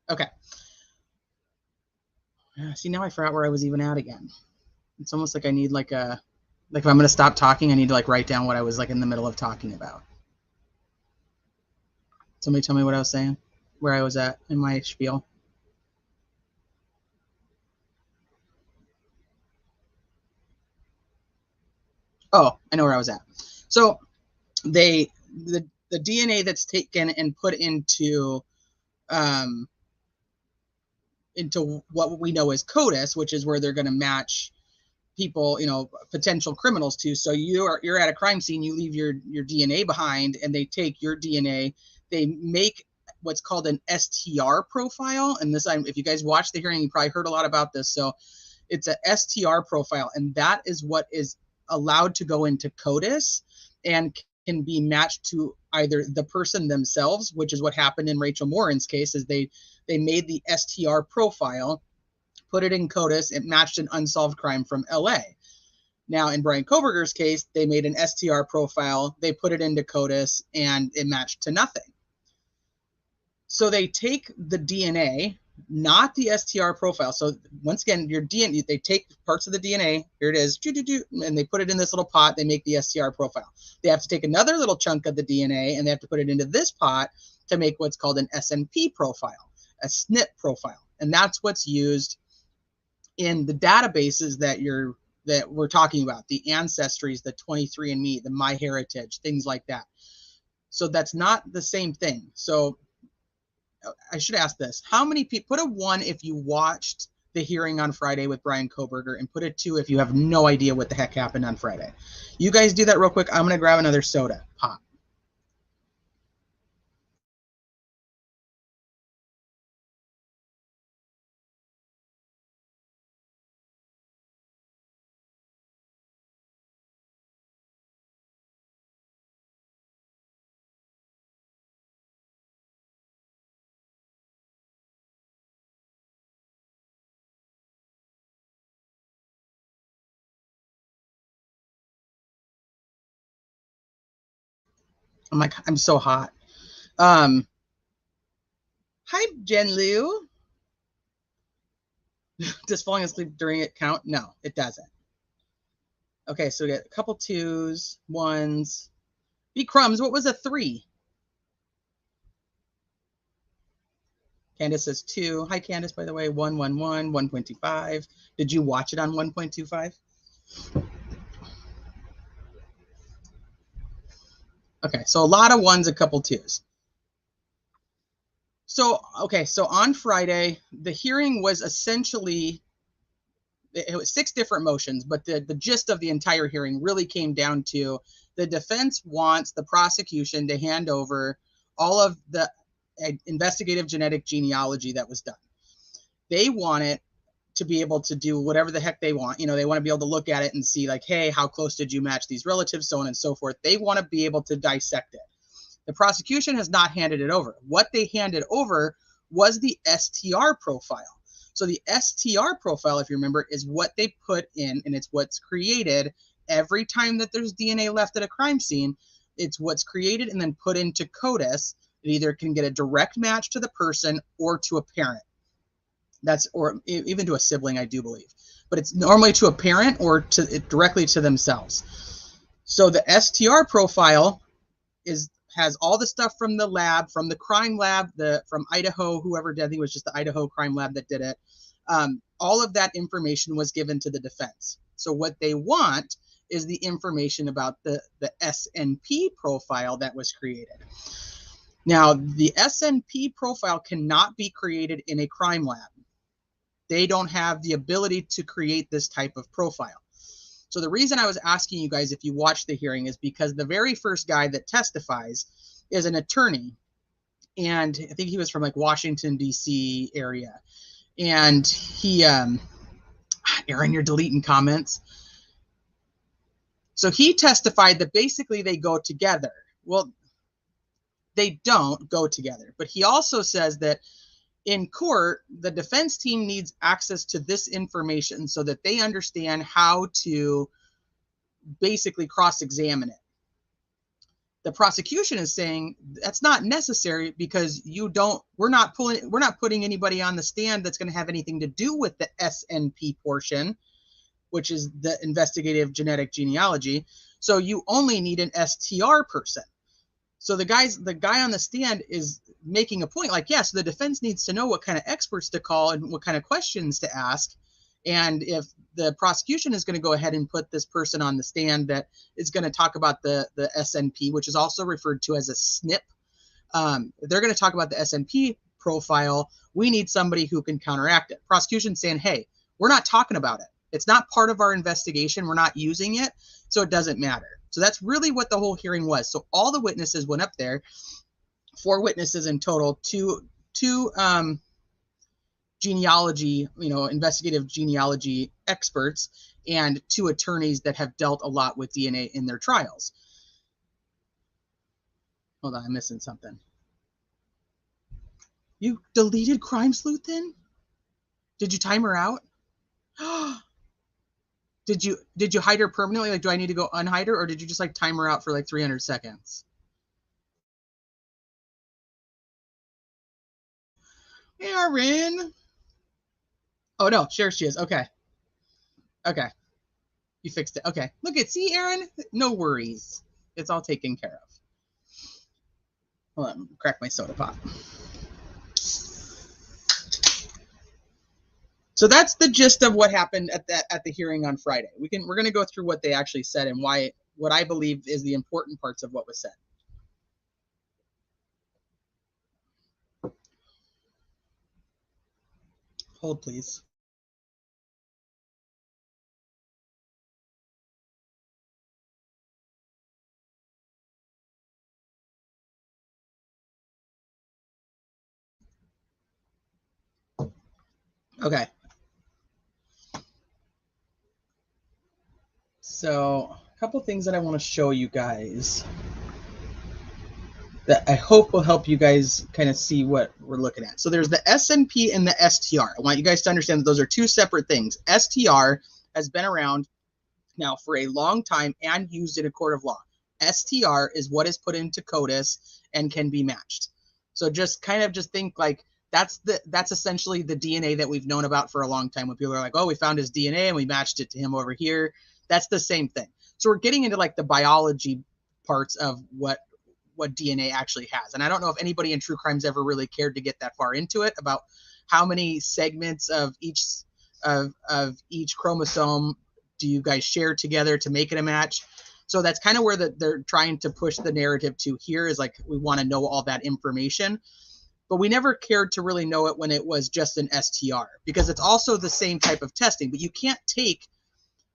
Okay. See, now I forgot where I was even at again. It's almost like I need like if I'm going to stop talking, I need to like write down what I was like in the middle of talking about. Somebody tell me what I was saying, where I was at in my spiel. Oh, I know where I was at. So the DNA that's taken and put into what we know as CODIS, which is where they're going to match people, you know, potential criminals to. So you're at a crime scene, you leave your DNA behind, and they take your DNA, they make what's called an STR profile. And this, if you guys watched the hearing, you probably heard a lot about this. So it's a STR profile, and that is what is allowed to go into CODIS and can be matched to either the person themselves, which is what happened in Rachel Morin's case, is they made the STR profile, put it in CODIS, it matched an unsolved crime from LA. Now, in Brian Koberger's case, they made an STR profile, they put it into CODIS, and it matched to nothing. So they take the DNA, not the STR profile. So once again, your DNA, they take parts of the DNA, here it is, and they put it in this little pot, they make the STR profile. They have to take another little chunk of the DNA, and they have to put it into this pot to make what's called an SNP profile. a SNP profile. And that's what's used in the databases that we're talking about, the Ancestries, the 23andMe, the MyHeritage, things like that. So that's not the same thing. So I should ask this. How many people, put a 1 if you watched the hearing on Friday with Brian Koberger, and put a 2 if you have no idea what the heck happened on Friday. You guys do that real quick. I'm going to grab another soda pop. I'm like, I'm so hot. Hi, Jen Liu. Does falling asleep during it count? No, it doesn't. Okay, so we got a couple 2s, 1s. B crumbs, what was a 3? Candace says 2. Hi, Candace, by the way. 111, 1.25. Did you watch it on 1.25? Okay, so a lot of 1s, a couple 2s. So, okay, so on Friday, the hearing was essentially, it was 6 different motions, but the gist of the entire hearing really came down to the defense wants the prosecution to hand over all of the investigative genetic genealogy that was done. They want it to be able to do whatever the heck they want. You know, they want to be able to look at it and see like, hey, how close did you match these relatives, so on and so forth. They want to be able to dissect it. The prosecution has not handed it over. What they handed over was the STR profile. So the STR profile, if you remember, is what they put in, and it's what's created every time that there's DNA left at a crime scene. It's what's created and then put into CODIS. It either can get a direct match to the person or to a parent. Or even to a sibling, I do believe. But it's normally to a parent or directly to themselves. So the STR profile has all the stuff from the lab, from the crime lab, from Idaho, whoever did, I think it was just the Idaho crime lab that did it. All of that information was given to the defense. So what they want is the information about the SNP profile that was created. Now, the SNP profile cannot be created in a crime lab. They don't have the ability to create this type of profile. So the reason I was asking you guys if you watched the hearing is because the very first guy that testifies is an attorney. And I think he was from like Washington, D.C. area. And he, Aaron, you're deleting comments. So he testified that basically they go together. Well, they don't go together. But he also says that in court, the defense team needs access to this information so that they understand how to basically cross-examine it. The prosecution is saying that's not necessary because we're not putting anybody on the stand that's going to have anything to do with the SNP portion, which is the investigative genetic genealogy. So you only need an STR person. So the guy on the stand is making a point like, yes, the defense needs to know what kind of experts to call and what kind of questions to ask. And if the prosecution is going to go ahead and put this person on the stand that is going to talk about the SNP, which is also referred to as a SNP, they're going to talk about the SNP profile. We need somebody who can counteract it. Prosecution saying, hey, we're not talking about it. It's not part of our investigation. We're not using it, so it doesn't matter. So that's really what the whole hearing was. So all the witnesses went up there, 4 witnesses in total, two genealogy, investigative genealogy experts, and 2 attorneys that have dealt a lot with DNA in their trials. Hold on, I'm missing something. You deleted Crime Sleuth then? Did you time her out? Did you hide her permanently? Like, do I need to go unhide her, or did you just like time her out for like 300 seconds? Aaron. Oh no, sure she is. Okay. You fixed it. Okay. See, Aaron? No worries. It's all taken care of. Hold on, crack my soda pop. So that's the gist of what happened at the hearing on Friday. We're going to go through what they actually said and what I believe is the important parts of what was said. Hold, please. Okay. So a couple things that I want to show you guys that I hope will help you guys kind of see what we're looking at. So there's the SNP and the STR. I want you guys to understand that those are two separate things. STR has been around now for a long time and used in a court of law. STR is what is put into CODIS and can be matched. So just think like that's essentially the DNA that we've known about for a long time. When people are like, oh, we found his DNA and we matched it to him over here. That's the same thing. So we're getting into like the biology parts of what DNA actually has. And I don't know if anybody in true crime's ever really cared to get that far into it about how many segments of each chromosome do you guys share together to make it a match. So that's kind of where they're trying to push the narrative to here is like, we want to know all that information, but we never cared to really know it when it was just an STR, because it's also the same type of testing, but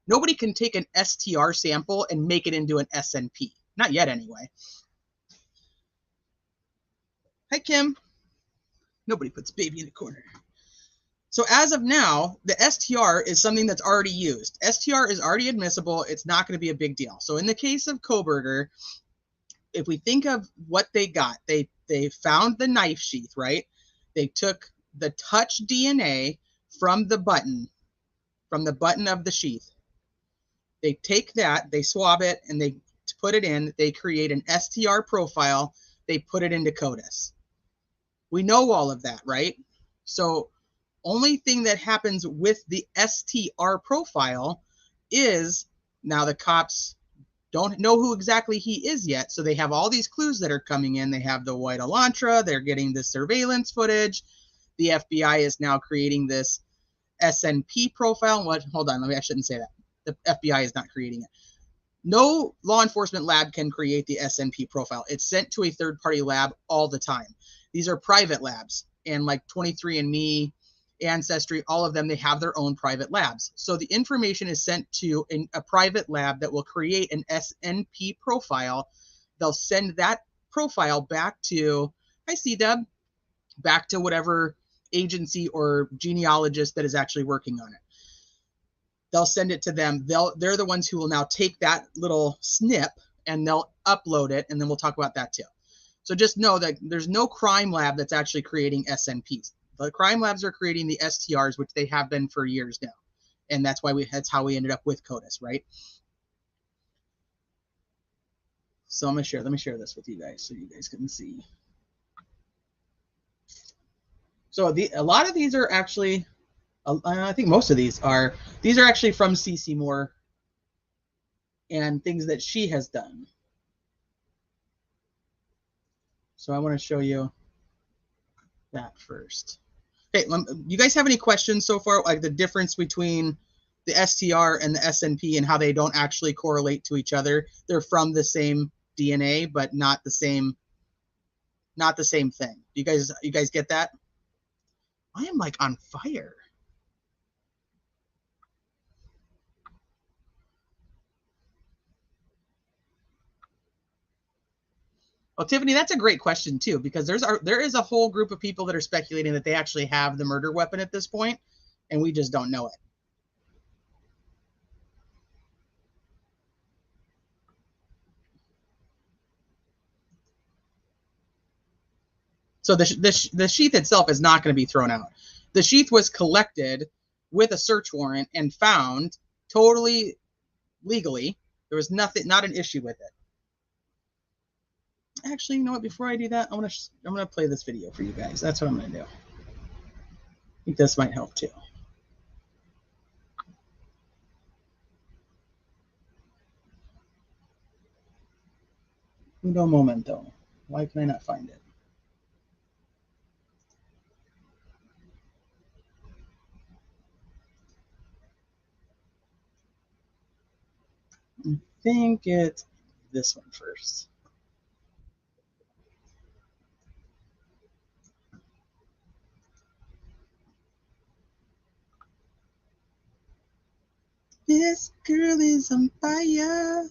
nobody can take an STR sample and make it into an SNP. Not yet anyway. Hi, Kim. Nobody puts baby in the corner. So as of now, the STR is something that's already used. STR is already admissible. It's not going to be a big deal. So in the case of Koberger, if we think of what they got, they found the knife sheath, right? They took the touch DNA from the button of the sheath. They take that, they swab it, and they put it in. They create an STR profile. They put it into CODIS. We know all of that, right? So only thing that happens with the STR profile is now the cops don't know who exactly he is yet. So they have all these clues that are coming in. They have the white Elantra. They're getting the surveillance footage. The FBI is now creating this SNP profile. Hold on, I shouldn't say that. The FBI is not creating it. No law enforcement lab can create the SNP profile. It's sent to a third-party lab all the time. These are private labs, and like 23andMe, Ancestry, all of them, they have their own private labs. So the information is sent to a private lab that will create an SNP profile. They'll send that profile back to, I see Deb, back to whatever agency or genealogist that is actually working on it. They'll send it to them. They're the ones who will now take that little snip and they'll upload it, and then we'll talk about that too. So just know that there's no crime lab that's actually creating SNPs. The crime labs are creating the STRs, which they have been for years now. And that's how we ended up with CODIS, right? So let me share this with you guys so you guys can see. So a lot of these are actually, I think most of these are actually from CeCe Moore and things that she has done. So I want to show you that first. Okay, you guys have any questions so far, like the difference between the STR and the SNP and how they don't actually correlate to each other? They're from the same DNA, but not the same thing. You guys get that? I am like on fire. Well, Tiffany, that's a great question too, because there is a whole group of people that are speculating that they actually have the murder weapon at this point, and we just don't know it. So the sheath itself is not going to be thrown out. The sheath was collected with a search warrant and found totally legally. There was not an issue with it. Actually, you know what? Before I do that, I'm gonna play this video for you guys. That's what I'm gonna do. I think this might help too. Uno momento. Why can I not find it? think it's this one first. This girl is on fire.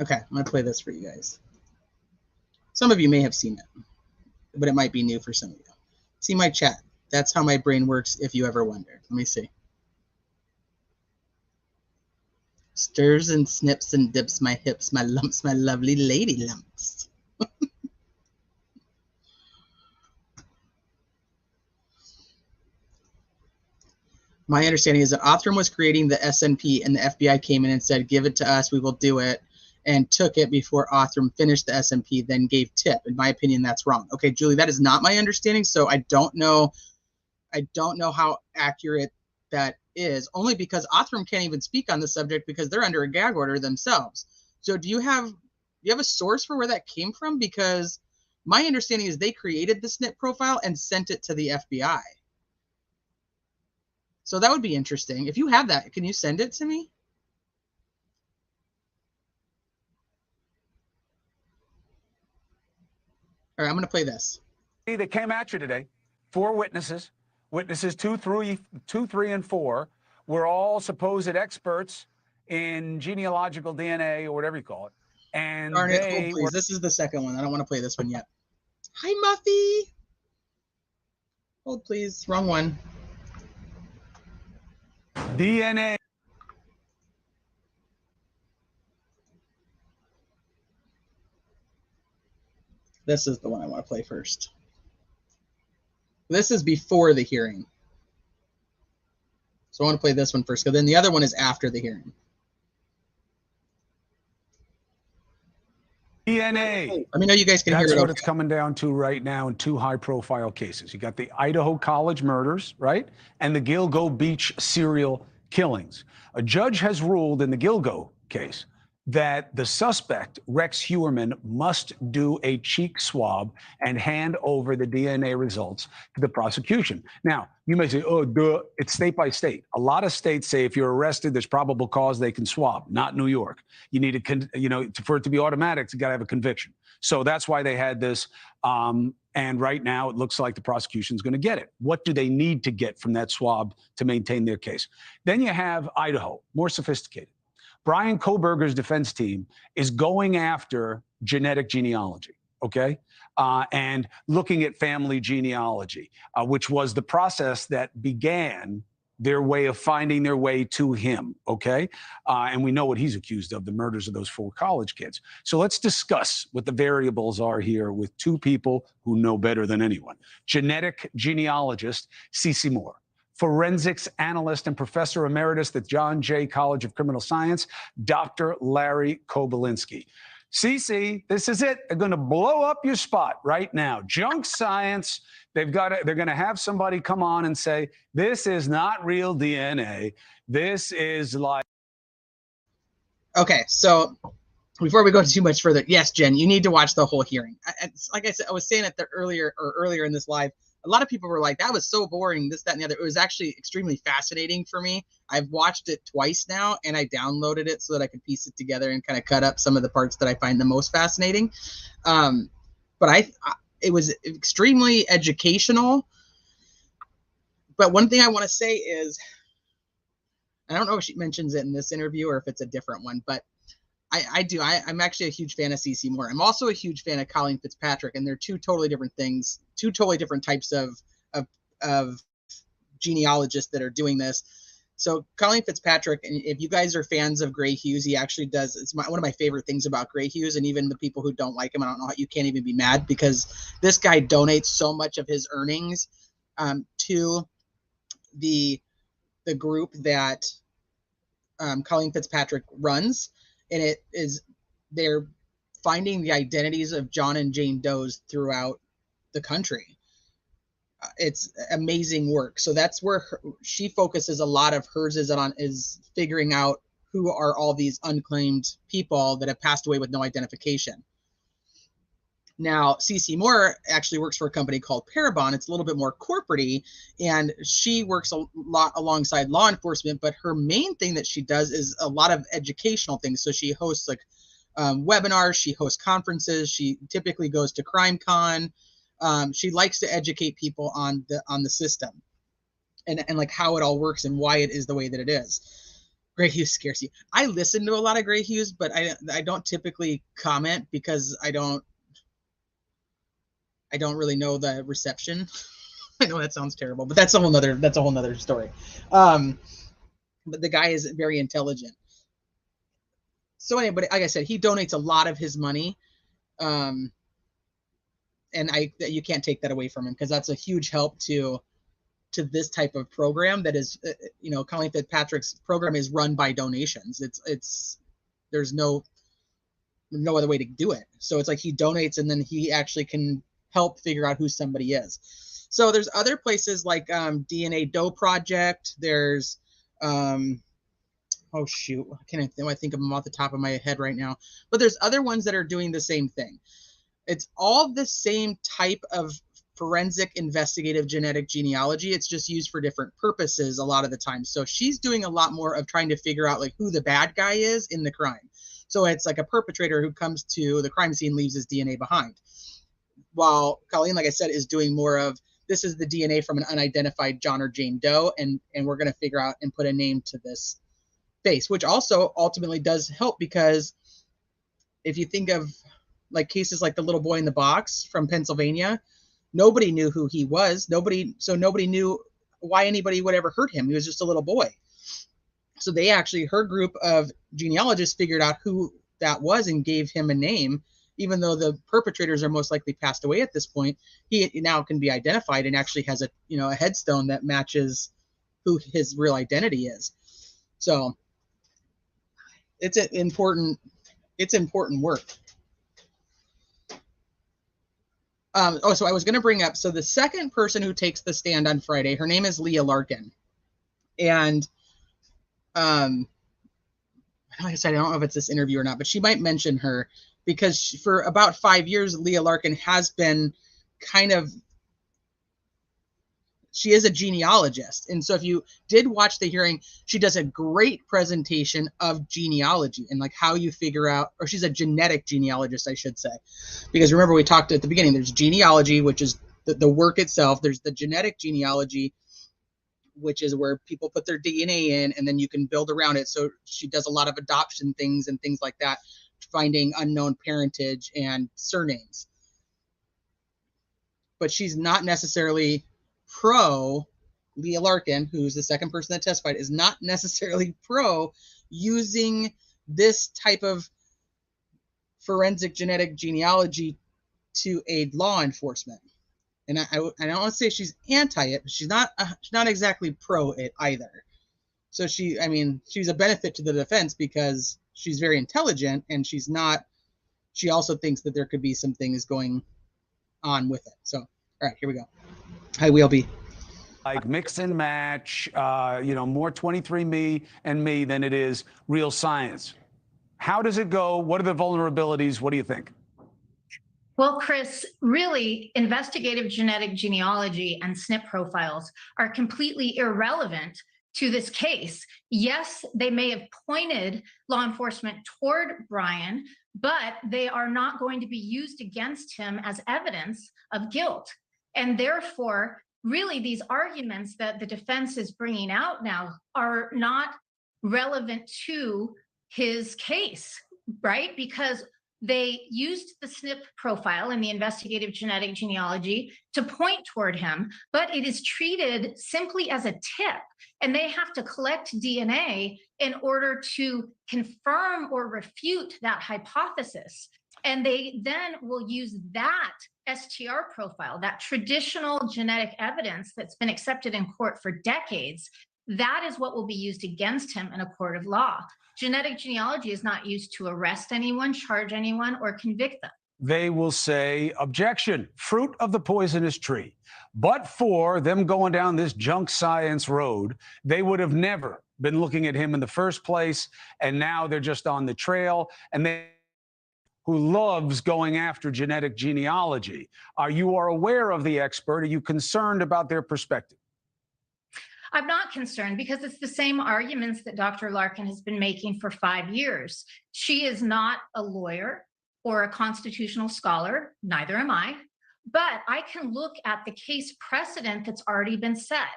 Okay, I'm going to play this for you guys. Some of you may have seen it, but it might be new for some of you. See my chat. That's how my brain works if you ever wondered. Let me see. Stirs and snips and dips my hips, my lumps, my lovely lady lumps. My understanding is that Othram was creating the SNP and the FBI came in and said, give it to us, we will do it, and took it before Othram finished the SNP, then gave tip. In my opinion, that's wrong. Okay, Julie, that is not my understanding, so I don't know how accurate that is, only because Othram can't even speak on the subject because they're under a gag order themselves. So do you have a source for where that came from? Because my understanding is they created the SNP profile and sent it to the FBI. So that would be interesting. If you have that, can you send it to me? All right, I'm going to play this. That came at you today. 4 witnesses. Witnesses 2, 3, and 4 were all supposed experts in genealogical DNA or whatever you call it. And Darn it, hold please. This is the second one. I don't want to play this one yet. Hi, Muffy. Hold please. Wrong one. DNA. This is the one I want to play first. This is before the hearing. So I want to play this one first, because then the other one is after the hearing. DNA. Let me know you guys can hear it. That's what it's coming down to right now in 2 high-profile cases. You got the Idaho college murders, right, and the Gilgo Beach serial killings. A judge has ruled in the Gilgo case that the suspect, Rex Hewerman, must do a cheek swab and hand over the DNA results to the prosecution. Now, you may say, oh, duh, it's state by state. A lot of states say if you're arrested, there's probable cause, they can swab. Not New York. You need to, for it to be automatic, you got to have a conviction. So that's why they had this. And right now, it looks like the prosecution's going to get it. What do they need to get from that swab to maintain their case? Then you have Idaho, more sophisticated. Brian Koberger's defense team is going after genetic genealogy, okay? And looking at family genealogy, which was the process that began their way of finding their way to him, okay? And we know what he's accused of, the murders of those 4 college kids. So let's discuss what the variables are here with 2 people who know better than anyone. Genetic genealogist, Cece Moore. Forensics analyst and professor emeritus at John Jay College of Criminal Science, Dr. Larry Kobylinski. Cece, this is it. They're going to blow up your spot right now. Junk science. They're going to have somebody come on and say, this is not real DNA. This is like. Okay, so before we go too much further, yes, Jen, you need to watch the whole hearing. Like I said, I was saying it earlier in this live. A lot of people were like, that was so boring, this, that, and the other. It was actually extremely fascinating for me. I've watched it twice now, and I downloaded it so that I could piece it together and kind of cut up some of the parts that I find the most fascinating. But it was extremely educational. But one thing I want to say is, I don't know if she mentions it in this interview or if it's a different one, but I'm actually a huge fan of Cece Moore. I'm also a huge fan of Colleen Fitzpatrick, and they're 2 totally different things, 2 totally different types of genealogists that are doing this. So Colleen Fitzpatrick, and if you guys are fans of Gray Hughes, he actually does. It's one of my favorite things about Gray Hughes, and even the people who don't like him, I don't know how you can't even be mad, because this guy donates so much of his earnings to the group that Colleen Fitzpatrick runs. And they're finding the identities of John and Jane Does throughout the country. It's amazing work. So that's where she focuses a lot of hers is figuring out who are all these unclaimed people that have passed away with no identification. Now, CC Moore actually works for a company called Parabon. It's a little bit more corporate-y, and she works a lot alongside law enforcement, but her main thing that she does is a lot of educational things. So she hosts like webinars, she hosts conferences, she typically goes to CrimeCon. She likes to educate people on the system and like how it all works and why it is the way that it is. Gray Hughes scares you. I listen to a lot of Gray Hughes, but I don't typically comment because I don't really know the reception. I know that sounds terrible, but that's a whole nother story. But the guy is very intelligent. So anyway, but like I said, he donates a lot of his money. And you can't take that away from him, because that's a huge help to this type of program that is, Colleen Fitzpatrick's program is run by donations. There's no other way to do it. So it's like he donates and then he actually can help figure out who somebody is. So there's other places like DNA Doe Project. There's oh shoot, I think of them off the top of my head right now. But there's other ones that are doing the same thing. It's all the same type of forensic investigative genetic genealogy. It's just used for different purposes a lot of the time. So she's doing a lot more of trying to figure out like who the bad guy is in the crime. So it's like a perpetrator who comes to the crime scene, leaves his DNA behind. While Colleen, like I said, is doing more of, this is the DNA from an unidentified John or Jane Doe, and we're going to figure out and put a name to this face, which also ultimately does help, because if you think of like cases like the little boy in the box from Pennsylvania, nobody knew who he was. Nobody knew why anybody would ever hurt him. He was just a little boy. So her group of genealogists figured out who that was and gave him a name, even though the perpetrators are most likely passed away at this point. He now can be identified and actually has a headstone that matches who his real identity is. So it's important work. So I was going to bring up, so the second person who takes the stand on Friday, her name is Leah Larkin. And like I said, I don't know if it's this interview or not, but she might mention her, because for about 5 years, Leah Larkin has been she is a genealogist. And so if you did watch the hearing, she does a great presentation of genealogy and like how you figure out, or she's a genetic genealogist, I should say. Because remember, we talked at the beginning, there's genealogy, which is the work itself. There's the genetic genealogy, which is where people put their DNA in and then you can build around it. So she does a lot of adoption things and things like that, finding unknown parentage and surnames. But she's not necessarily Leah Larkin, who's the second person that testified, is not necessarily using this type of forensic genetic genealogy to aid law enforcement. And I don't want to say she's anti it, but she's not exactly pro it either. So she's a benefit to the defense because she's very intelligent, and she also thinks that there could be some things going on with it. So, all right, here we go. Hi, Wheelby. Like mix and match, more 23andMe and me than it is real science. How does it go? What are the vulnerabilities? What do you think? Well, Chris, really, investigative genetic genealogy and SNP profiles are completely irrelevant to this case. Yes, they may have pointed law enforcement toward Brian, but they are not going to be used against him as evidence of guilt. And therefore, really, these arguments that the defense is bringing out now are not relevant to his case, right? Because they used the SNP profile in the investigative genetic genealogy to point toward him, but it is treated simply as a tip, and they have to collect DNA in order to confirm or refute that hypothesis. And they then will use that STR profile, that traditional genetic evidence that's been accepted in court for decades. That is what will be used against him in a court of law. Genetic genealogy is not used to arrest anyone, charge anyone, or convict them. They will say, objection, fruit of the poisonous tree. But for them going down this junk science road, they would have never been looking at him in the first place. And now they're just on the trail. And they who loves going after genetic genealogy. You are aware of the expert. Are you concerned about their perspective? I'm not concerned because it's the same arguments that Dr. Larkin has been making for 5 years. She is not a lawyer or a constitutional scholar, neither am I, but I can look at the case precedent that's already been set.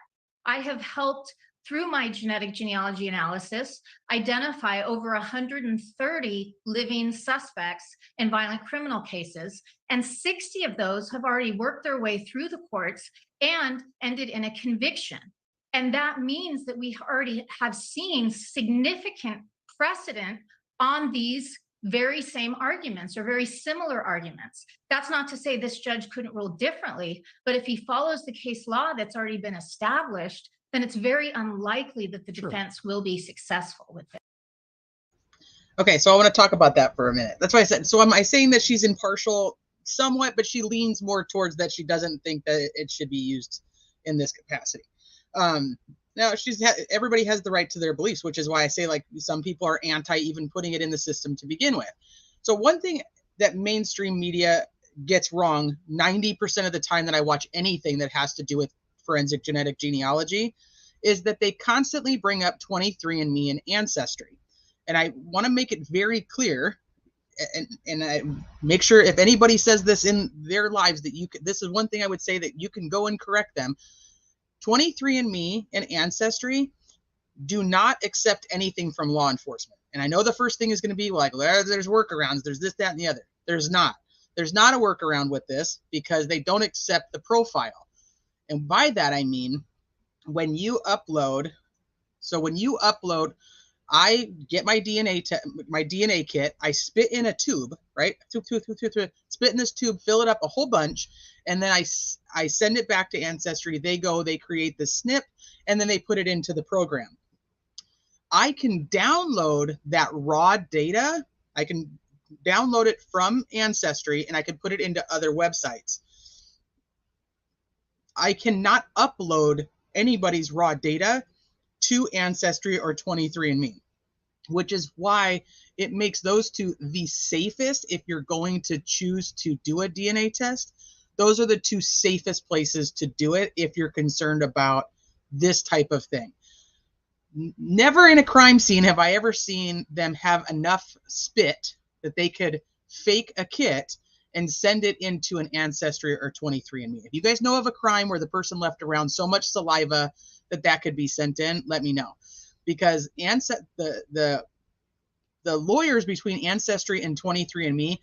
I have helped, through my genetic genealogy analysis, identify over 130 living suspects in violent criminal cases, and 60 of those have already worked their way through the courts and ended in a conviction. And that means that we already have seen significant precedent on these very same arguments or very similar arguments. That's not to say this judge couldn't rule differently, but if he follows the case law that's already been established, then it's very unlikely that the defense will be successful with it. Okay, so I want to talk about that for a minute. That's why I said, so am I saying that she's impartial somewhat, but she leans more towards that she doesn't think that it should be used in this capacity. Now everybody has the right to their beliefs, which is why I say, like, some people are anti even putting it in the system to begin with. So one thing that mainstream media gets wrong 90% of the time that I watch anything that has to do with forensic genetic genealogy is that they constantly bring up 23andMe and Ancestry. And I want to make it very clear, and I make sure if anybody says this in their lives that this is one thing I would say that you can go and correct them. 23andMe and Ancestry do not accept anything from law enforcement. And I know the first thing is going to be like, well, there's workarounds, there's this, that, and the other. There's not a workaround with this because they don't accept the profile. And by that, I mean, when you upload, I get my DNA kit, I spit in a tube, right? Spit in this tube, fill it up a whole bunch, and then I send it back to Ancestry. They create the SNP, and then they put it into the program. I can download that raw data. I can download it from Ancestry, and I can put it into other websites. I cannot upload anybody's raw data to Ancestry or 23andMe, which is why it makes those two the safest if you're going to choose to do a DNA test. Those are the two safest places to do it if you're concerned about this type of thing. Never in a crime scene have I ever seen them have enough spit that they could fake a kit and send it into an Ancestry or 23andMe. If you guys know of a crime where the person left around so much saliva that could be sent in, let me know. Because the lawyers between Ancestry and 23andMe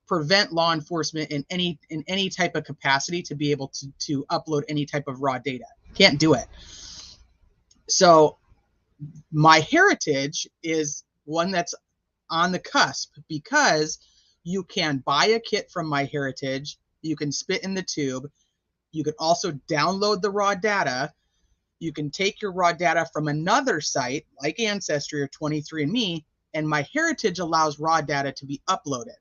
prevent law enforcement in any type of capacity to be able to upload any type of raw data. Can't do it. So MyHeritage is one that's on the cusp because you can buy a kit from MyHeritage, you can spit in the tube, you can also download the raw data, you can take your raw data from another site like Ancestry or 23andMe, and MyHeritage allows raw data to be uploaded.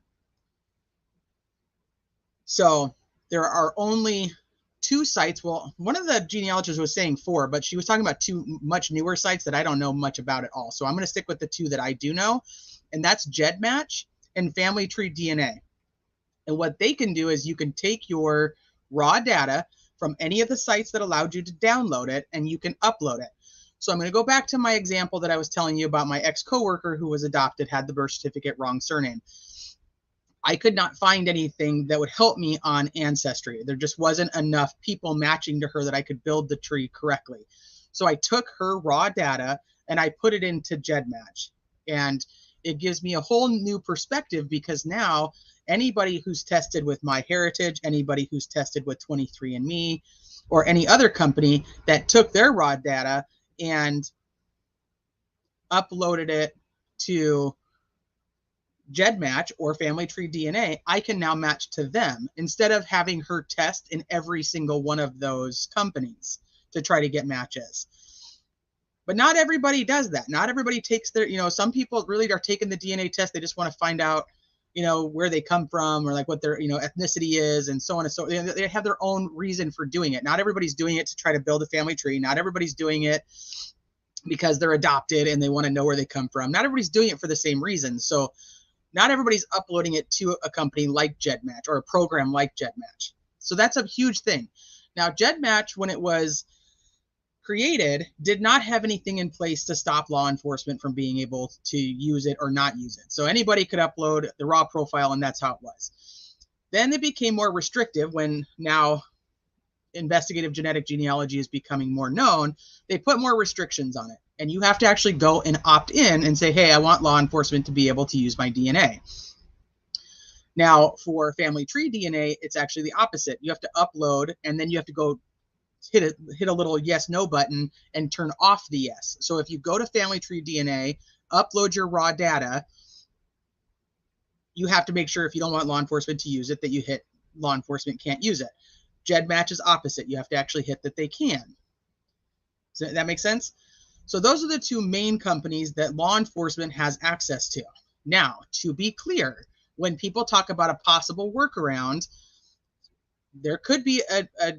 So there are only 2 sites. Well, one of the genealogists was saying 4, but she was talking about 2 much newer sites that I don't know much about at all. So I'm going to stick with the 2 that I do know, and that's GEDmatch and Family Tree DNA. And what they can do is you can take your raw data from any of the sites that allowed you to download it, and you can upload it. So I'm going to go back to my example that I was telling you about my ex-coworker who was adopted, had the birth certificate, wrong surname. I could not find anything that would help me on Ancestry. There just wasn't enough people matching to her that I could build the tree correctly. So I took her raw data and I put it into GEDmatch. And it gives me a whole new perspective because now anybody who's tested with MyHeritage, anybody who's tested with 23andMe, or any other company that took their raw data and uploaded it to GEDmatch or Family Tree DNA, I can now match to them instead of having her test in every single one of those companies to try to get matches. But not everybody does that. Not everybody takes their, some people really are taking the DNA test. They just want to find out, where they come from or like what their, ethnicity is and so on and so on. They have their own reason for doing it. Not everybody's doing it to try to build a family tree. Not everybody's doing it because they're adopted and they want to know where they come from. Not everybody's doing it for the same reason. So not everybody's uploading it to a company like GEDmatch or a program like GEDmatch. So that's a huge thing. Now, GEDmatch, when it was created, did not have anything in place to stop law enforcement from being able to use it or not use it. So anybody could upload the raw profile, and that's how it was. Then it became more restrictive when now investigative genetic genealogy is becoming more known. They put more restrictions on it. And you have to actually go and opt in and say, hey, I want law enforcement to be able to use my DNA. Now, for family tree DNA, it's actually the opposite. You have to upload, and then you have to go hit a little yes/no button and turn off the yes. So if you go to family tree DNA, upload your raw data, you have to make sure if you don't want law enforcement to use it that you hit law enforcement can't use it. GEDmatch is opposite. You have to actually hit that they can. Does that make sense? So those are the two main companies that law enforcement has access to. Now, to be clear, when people talk about a possible workaround, there could be a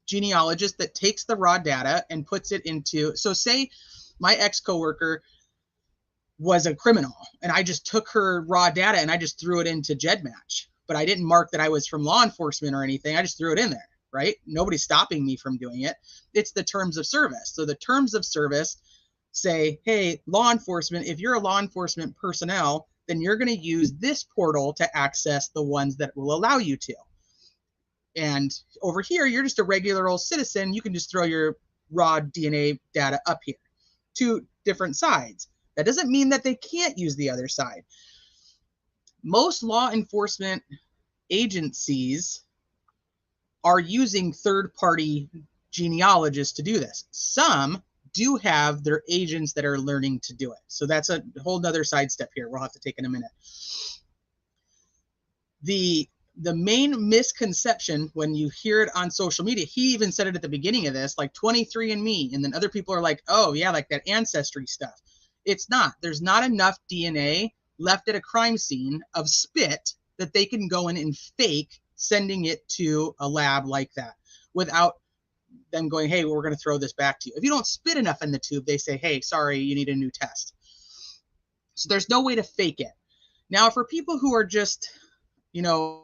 genealogist that takes the raw data and puts it into, so say my ex-coworker was a criminal and I just took her raw data and I just threw it into GEDmatch, but I didn't mark that I was from law enforcement or anything. I just threw it in there, right? Nobody's stopping me from doing it. It's the terms of service. So the terms of service say, hey, law enforcement, if you're a law enforcement personnel, then you're going to use this portal to access the ones that will allow you to. And over here, you're just a regular old citizen. You can just throw your raw DNA data up here. Two different sides. That doesn't mean that they can't use the other side. Most law enforcement agencies are using third-party genealogists to do this. Some do have their agents that are learning to do it. So that's a whole nother sidestep here. We'll have to take in a minute. The main misconception when you hear it on social media, he even said it at the beginning of this, like 23andMe, and then other people are like, oh yeah, like that ancestry stuff. It's not. There's not enough DNA left at a crime scene of spit that they can go in and fake sending it to a lab like that without them going, hey, well, we're going to throw this back to you. If you don't spit enough in the tube, they say, hey, sorry, you need a new test. So there's no way to fake it. Now, for people who are just, you know,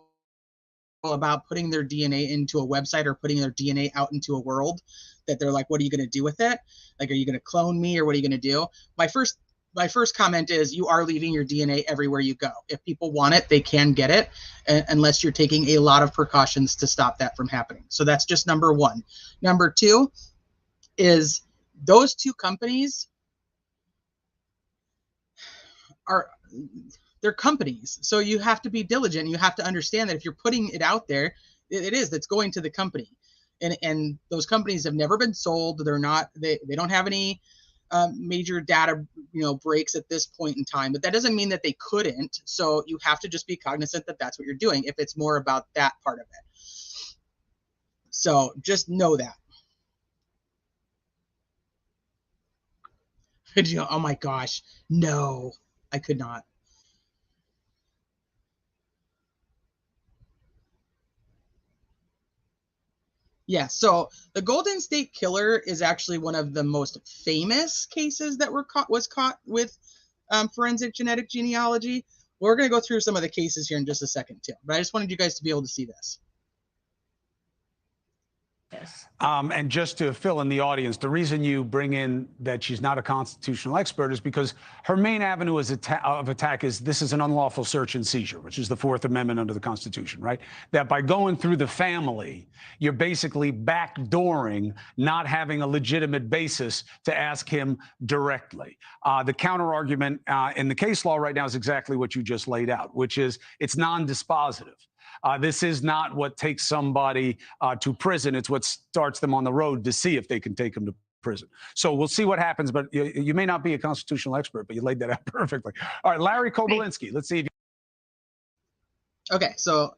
about putting their DNA into a website or putting their DNA out into a world that they're like, what are you going to do with it? Like, are you going to clone me or what are you going to do? My first comment is you are leaving your DNA everywhere you go. If people want it, they can get it, unless you're taking a lot of precautions to stop that from happening. So that's just number one. Number two is those two companies they're companies. So you have to be diligent. You have to understand that if you're putting it out there, that's going to the company. And those companies have never been sold. They don't have any major data, breaks at this point in time, but that doesn't mean that they couldn't. So you have to just be cognizant that that's what you're doing if it's more about that part of it. So just know that. Oh my gosh, no, I could not. Yeah, so the Golden State Killer is actually one of the most famous cases that was caught with forensic genetic genealogy. We're going to go through some of the cases here in just a second too, but I just wanted you guys to be able to see this. Yes. And just to fill in the audience, the reason you bring in that she's not a constitutional expert is because her main avenue of attack is this is an unlawful search and seizure, which is the Fourth Amendment under the Constitution, right? That by going through the family, you're basically backdooring not having a legitimate basis to ask him directly. The counter argument in the case law right now is exactly what you just laid out, which is it's non-dispositive. This is not what takes somebody to prison. It's what starts them on the road to see if they can take them to prison. So we'll see what happens, but you may not be a constitutional expert, but you laid that out perfectly. All right, Larry Kobolinsky, let's see if you... Okay, so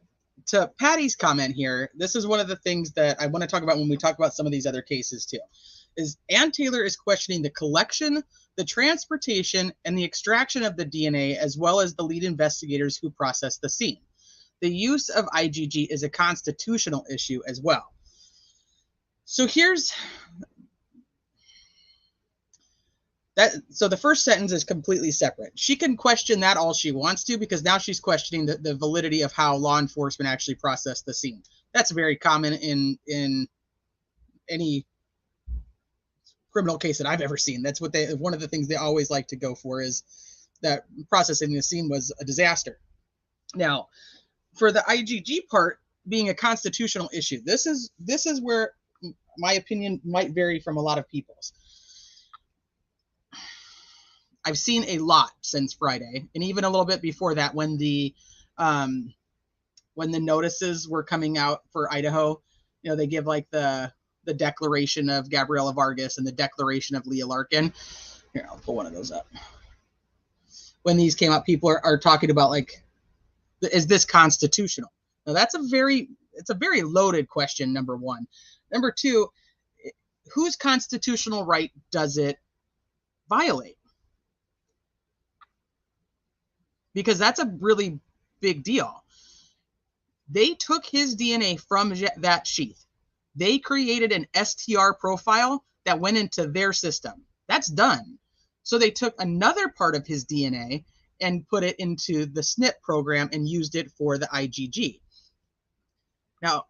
to Patty's comment here, this is one of the things that I want to talk about when we talk about some of these other cases too, is Ann Taylor is questioning the collection, the transportation, and the extraction of the DNA, as well as the lead investigators who processed the scene. The use of IgG is a constitutional issue as well. So here's So the first sentence is completely separate. She can question that all she wants to, because now she's questioning the validity of how law enforcement actually processed the scene. That's very common in any criminal case that I've ever seen. That's what one of the things they always like to go for, is that processing the scene was a disaster. Now, for the IGG part being a constitutional issue, this is where my opinion might vary from a lot of people's. I've seen a lot since Friday, and even a little bit before that, when the notices were coming out for Idaho. You know, they give like the declaration of Gabriela Vargas and the declaration of Leah Larkin. Here, I'll pull one of those up. When these came up, people are talking about, like, is this constitutional? Now, it's a very loaded question, number one. Number two, whose constitutional right does it violate? Because that's a really big deal. They took his DNA from that sheath. They created an STR profile that went into their system. That's done. So they took another part of his DNA and put it into the SNP program and used it for the IGG. Now,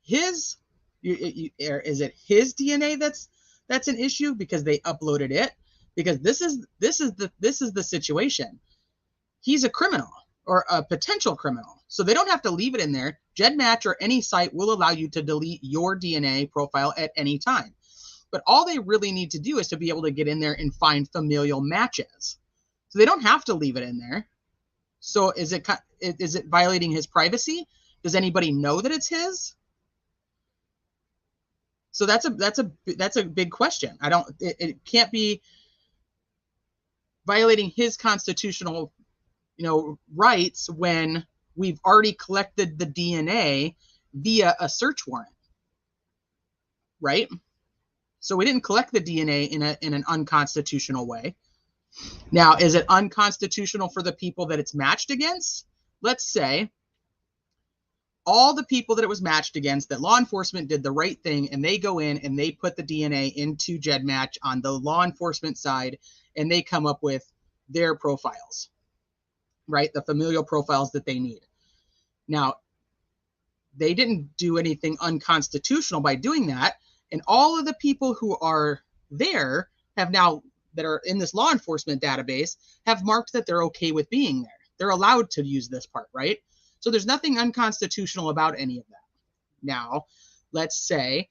is it his DNA that's an issue because they uploaded it? Because this is the situation. He's a criminal, or a potential criminal. So they don't have to leave it in there. GEDmatch or any site will allow you to delete your DNA profile at any time. But all they really need to do is to be able to get in there and find familial matches. So they don't have to leave it in there. So is it violating his privacy? Does anybody know that it's his? So that's a big question. It can't be violating his constitutional, rights when we've already collected the DNA via a search warrant, right? So we didn't collect the DNA in an unconstitutional way. Now, is it unconstitutional for the people that it's matched against? Let's say all the people that it was matched against, that law enforcement did the right thing, and they go in and they put the DNA into GEDmatch on the law enforcement side, and they come up with their profiles, right? The familial profiles that they need. Now, they didn't do anything unconstitutional by doing that. And all of the people who are there that are in this law enforcement database have marked that they're okay with being there. They're allowed to use this part, right? So there's nothing unconstitutional about any of that. Now, let's say,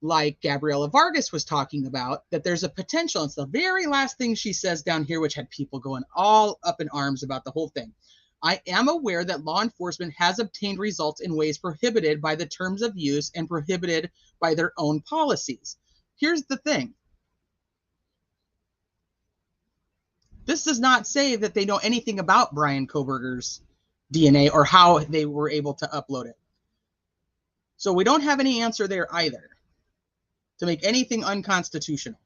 like Gabriela Vargas was talking about, that there's a potential. It's the very last thing she says down here, which had people going all up in arms about the whole thing. I am aware that law enforcement has obtained results in ways prohibited by the terms of use and prohibited by their own policies. Here's the thing. This does not say that they know anything about Brian Kohberger's DNA or how they were able to upload it. So we don't have any answer there either to make anything unconstitutional.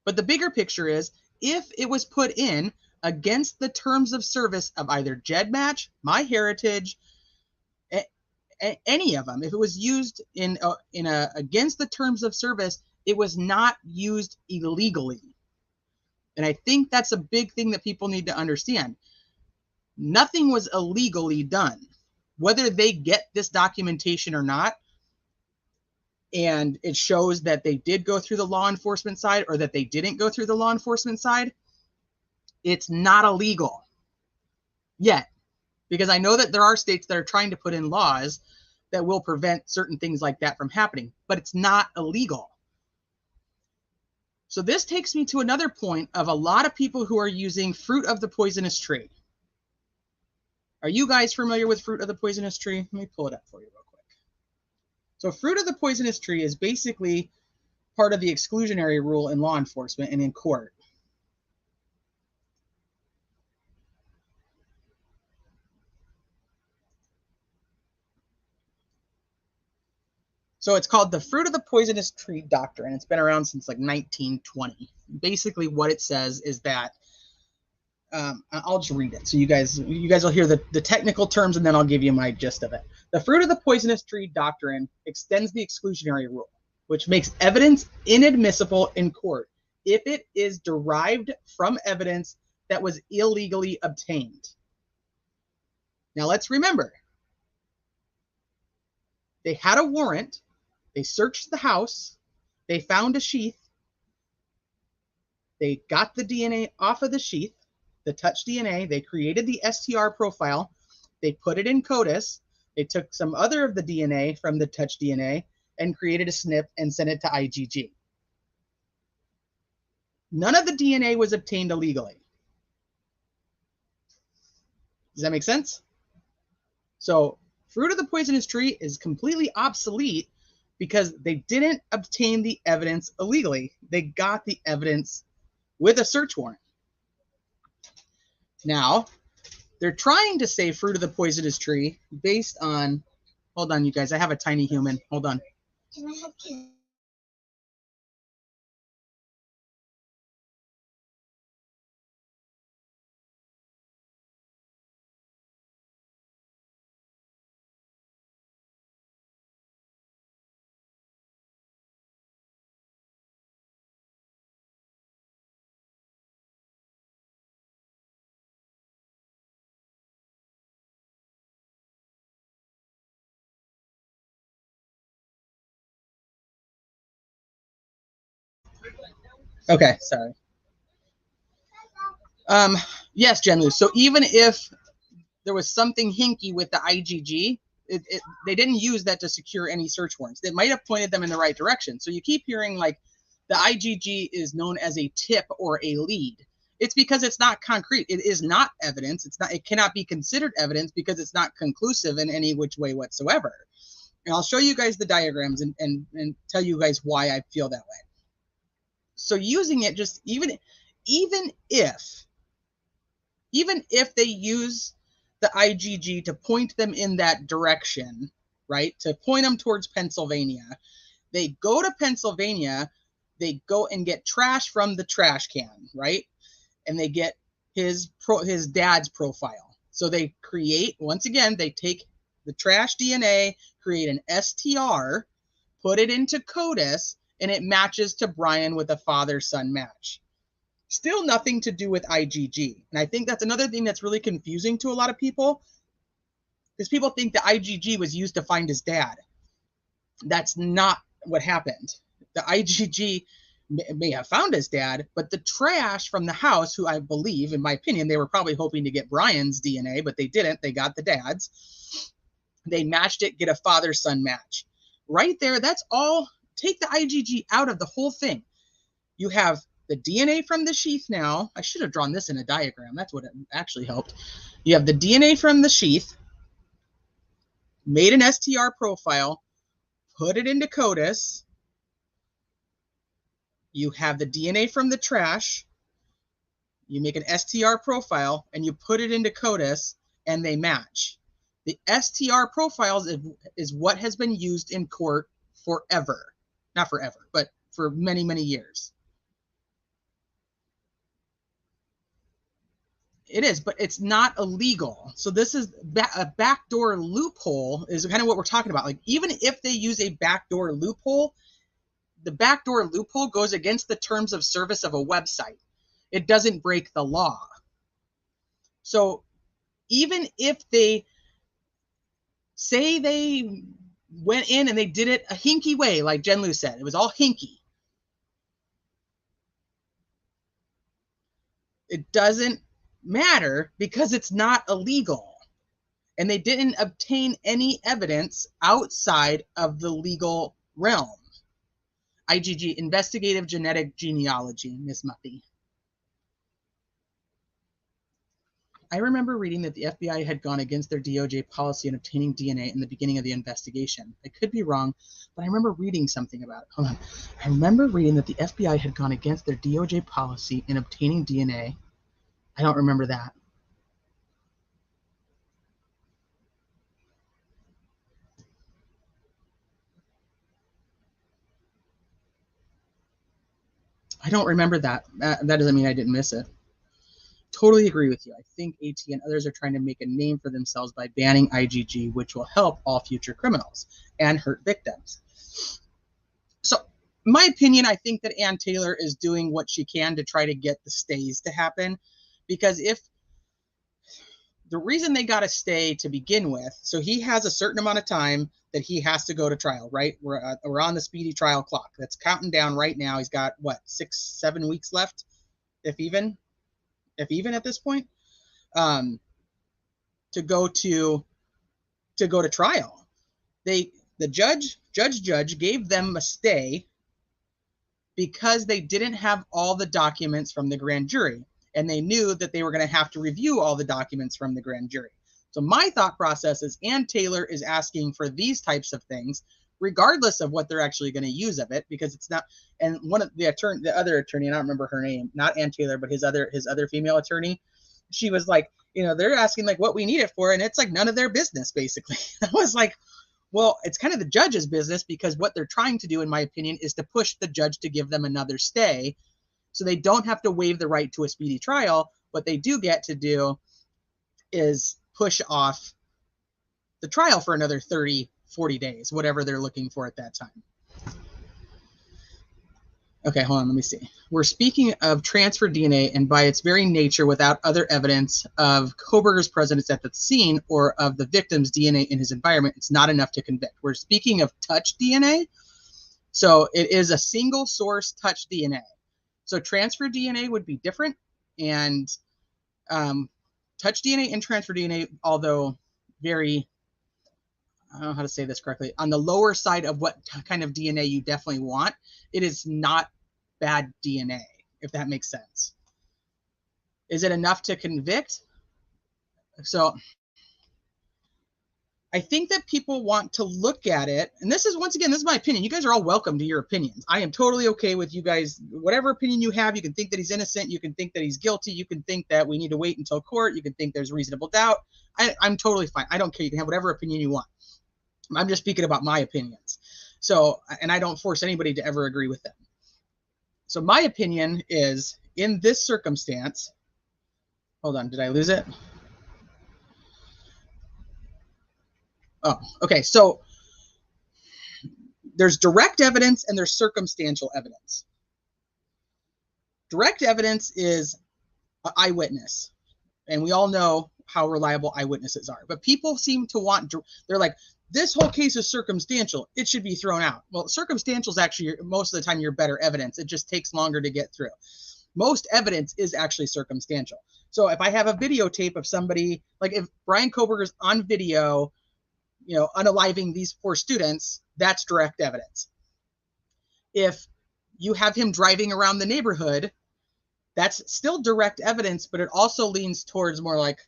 But the bigger picture is, if it was put in against the terms of service of either GEDmatch, MyHeritage, any of them, if it was used in against the terms of service, it was not used illegally. And I think that's a big thing that people need to understand. Nothing was illegally done. Whether they get this documentation or not, and it shows that they did go through the law enforcement side or that they didn't go through the law enforcement side, it's not illegal yet. Because I know that there are states that are trying to put in laws that will prevent certain things like that from happening, but it's not illegal. So this takes me to another point of a lot of people who are using fruit of the poisonous tree. Are you guys familiar with fruit of the poisonous tree? Let me pull it up for you real quick. So fruit of the poisonous tree is basically part of the exclusionary rule in law enforcement and in court. So it's called the fruit of the poisonous tree doctrine. It's been around since like 1920. Basically what it says is that, I'll just read it. So you guys will hear the technical terms, and then I'll give you my gist of it. The fruit of the poisonous tree doctrine extends the exclusionary rule, which makes evidence inadmissible in court if it is derived from evidence that was illegally obtained. Now let's remember, they had a warrant, they searched the house, they found a sheath, they got the DNA off of the sheath, the touch DNA, they created the STR profile, they put it in CODIS, they took some other of the DNA from the touch DNA and created a SNP and sent it to IGG. None of the DNA was obtained illegally. Does that make sense? So fruit of the poisonous tree is completely obsolete because they didn't obtain the evidence illegally. They got the evidence with a search warrant. Now, they're trying to say fruit of the poisonous tree based on, hold on, you guys, I have a tiny human. Hold on. Can I have kids? Okay, sorry. Yes, Jen Lu. So even if there was something hinky with the IGG, they didn't use that to secure any search warrants. They might have pointed them in the right direction. So you keep hearing like the IGG is known as a tip or a lead. It's because it's not concrete. It is not evidence. It's not. It cannot be considered evidence because it's not conclusive in any which way whatsoever. And I'll show you guys the diagrams and tell you guys why I feel that way. So using it, just even if they use the IGG to point them in that direction, right, to point them towards Pennsylvania, they go to Pennsylvania, they go and get trash from the trash can, right, and they get his dad's profile. So they create, once again, they take the trash DNA, create an STR, put it into CODIS, and it matches to Brian with a father-son match. Still nothing to do with IGG. And I think that's another thing that's really confusing to a lot of people, because people think the IGG was used to find his dad. That's not what happened. The IGG may have found his dad, but the trash from the house, who I believe, in my opinion, they were probably hoping to get Brian's DNA, but they didn't. They got the dad's. They matched it, get a father-son match. Right there, that's all. Take the IGG out of the whole thing. You have the DNA from the sheath now. I should have drawn this in a diagram. That's what it actually helped. You have the DNA from the sheath, made an STR profile, put it into CODIS. You have the DNA from the trash. You make an STR profile, and you put it into CODIS, and they match. The STR profiles is what has been used in court forever. Not forever, but for many, many years. It is, but it's not illegal. So this is a backdoor loophole is kind of what we're talking about. Like, even if they use a backdoor loophole, the backdoor loophole goes against the terms of service of a website. It doesn't break the law. So even if they say they went in and they did it a hinky way, like Jen Lu said, it was all hinky. It doesn't matter because it's not illegal. And they didn't obtain any evidence outside of the legal realm. IGG, Investigative Genetic Genealogy, Miss Muffy. I remember reading that the FBI had gone against their DOJ policy in obtaining DNA in the beginning of the investigation. I could be wrong, but I remember reading something about it. Hold on. I remember reading that the FBI had gone against their DOJ policy in obtaining DNA. I don't remember that. I don't remember that. That doesn't mean I didn't miss it. Totally agree with you. I think AT and others are trying to make a name for themselves by banning IGG, which will help all future criminals and hurt victims. So my opinion, I think that Ann Taylor is doing what she can to try to get the stays to happen, because if the reason they got a stay to begin with, so he has a certain amount of time that he has to go to trial, right? We're on the speedy trial clock. That's counting down right now. He's got what, 6-7 weeks left, if even at this point, to go to trial. The judge gave them a stay because they didn't have all the documents from the grand jury, and they knew that they were going to have to review all the documents from the grand jury. So my thought process is Ann Taylor is asking for these types of things, regardless of what they're actually going to use of it, because it's not. And one of the other attorney, and I don't remember her name, not Ann Taylor, but his other female attorney, she was like, they're asking like what we need it for, and it's like none of their business, basically. I was like, well, it's kind of the judge's business, because what they're trying to do, in my opinion, is to push the judge to give them another stay so they don't have to waive the right to a speedy trial. What they do get to do is push off the trial for another 30, 40 days, whatever they're looking for at that time. Okay, hold on, let me see. We're speaking of transfer DNA, and by its very nature, without other evidence of Koberger's presence at the scene or of the victim's DNA in his environment, it's not enough to convict. We're speaking of touch DNA. So it is a single source touch DNA. So transfer DNA would be different, and touch DNA and transfer DNA, although very, I don't know how to say this correctly, on the lower side of what kind of DNA you definitely want, it is not bad DNA, if that makes sense. Is it enough to convict? So I think that people want to look at it, and this is, once again, this is my opinion. You guys are all welcome to your opinions. I am totally okay with you guys, whatever opinion you have. You can think that he's innocent. You can think that he's guilty. You can think that we need to wait until court. You can think there's reasonable doubt. I'm totally fine. I don't care. You can have whatever opinion you want. I'm just speaking about my opinions. So, and I don't force anybody to ever agree with them. So my opinion is, in this circumstance, hold on, did I lose it? Oh, okay. So there's direct evidence and there's circumstantial evidence. Direct evidence is an eyewitness, and we all know how reliable eyewitnesses are. But people seem to want, they're like, this whole case is circumstantial, it should be thrown out. Well, circumstantial is actually, most of the time, your better evidence. It just takes longer to get through. Most evidence is actually circumstantial. So if I have a videotape of somebody, like if Brian Koberger's on video, unaliving these 4 students, that's direct evidence. If you have him driving around the neighborhood, that's still direct evidence, but it also leans towards more like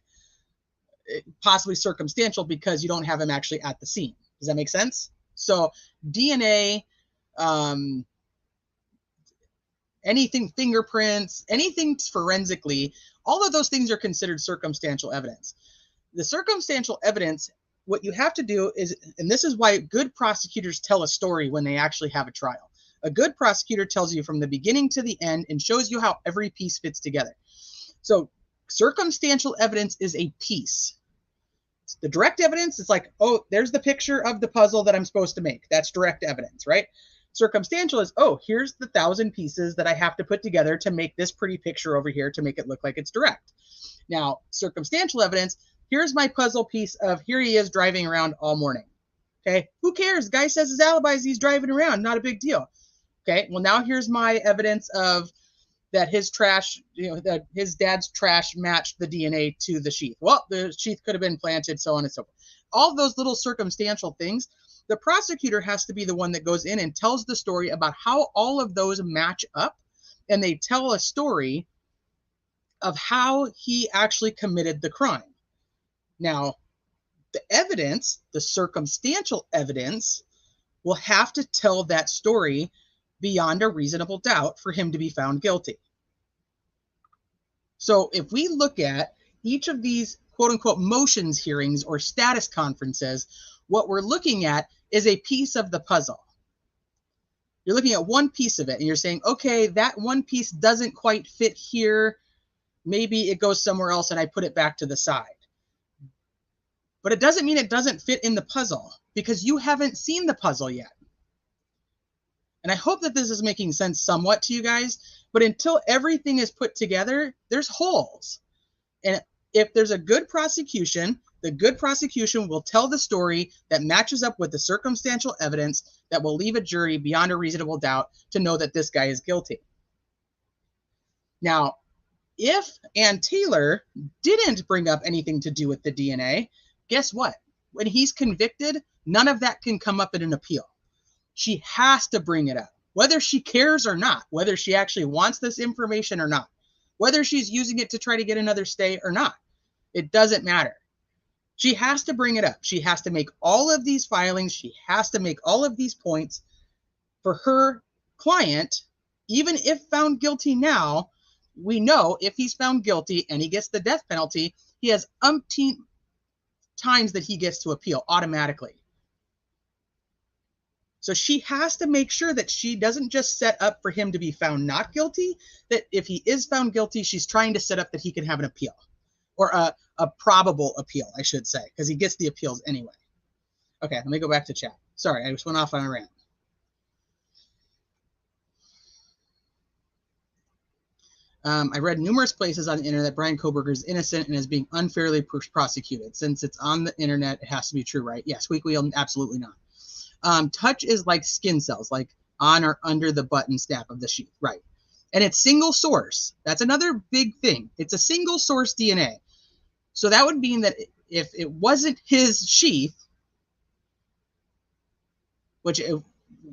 possibly circumstantial, because you don't have him actually at the scene. Does that make sense? So DNA, anything, fingerprints, anything forensically, all of those things are considered circumstantial evidence. The circumstantial evidence, what you have to do is, and this is why good prosecutors tell a story when they actually have a trial. A good prosecutor tells you from the beginning to the end and shows you how every piece fits together. So circumstantial evidence is a piece. The direct evidence is like, oh, there's the picture of the puzzle that I'm supposed to make. That's direct evidence, right? Circumstantial is, oh, here's the 1,000 pieces that I have to put together to make this pretty picture over here to make it look like it's direct. Now, circumstantial evidence, here's my puzzle piece of, here he is driving around all morning. Okay, who cares? The guy says his alibi is he's driving around, not a big deal. Okay, well, now here's my evidence of that his trash, that his dad's trash matched the DNA to the sheath. Well, the sheath could have been planted, so on and so forth. All those little circumstantial things, the prosecutor has to be the one that goes in and tells the story about how all of those match up, and they tell a story of how he actually committed the crime. Now, the evidence, the circumstantial evidence, will have to tell that story beyond a reasonable doubt for him to be found guilty. So if we look at each of these quote unquote motions hearings or status conferences, what we're looking at is a piece of the puzzle. You're looking at one piece of it and you're saying, okay, that one piece doesn't quite fit here. Maybe it goes somewhere else and I put it back to the side. But it doesn't mean it doesn't fit in the puzzle, because you haven't seen the puzzle yet. And I hope that this is making sense somewhat to you guys, but until everything is put together, there's holes. And if there's a good prosecution, the good prosecution will tell the story that matches up with the circumstantial evidence that will leave a jury beyond a reasonable doubt to know that this guy is guilty. Now, if Ann Taylor didn't bring up anything to do with the DNA, guess what? When he's convicted, none of that can come up in an appeal. She has to bring it up, whether she cares or not, whether she actually wants this information or not, whether she's using it to try to get another stay or not. It doesn't matter. She has to bring it up. She has to make all of these filings. She has to make all of these points for her client. Even if found guilty now, we know if he's found guilty and he gets the death penalty, he has umpteen times that he gets to appeal automatically. So she has to make sure that she doesn't just set up for him to be found not guilty, that if he is found guilty, she's trying to set up that he can have an appeal, or a probable appeal, I should say, because he gets the appeals anyway. Okay, let me go back to chat. Sorry, I just went off on a rant. I read numerous places on the internet that Bryan Kohberger is innocent and is being unfairly prosecuted. Since it's on the internet, it has to be true, right? Yes, Squeak Wheel, absolutely not. Touch is like skin cells, like on or under the button snap of the sheath, right? And it's single source. That's another big thing. It's a single source DNA. So that would mean that if it wasn't his sheath, which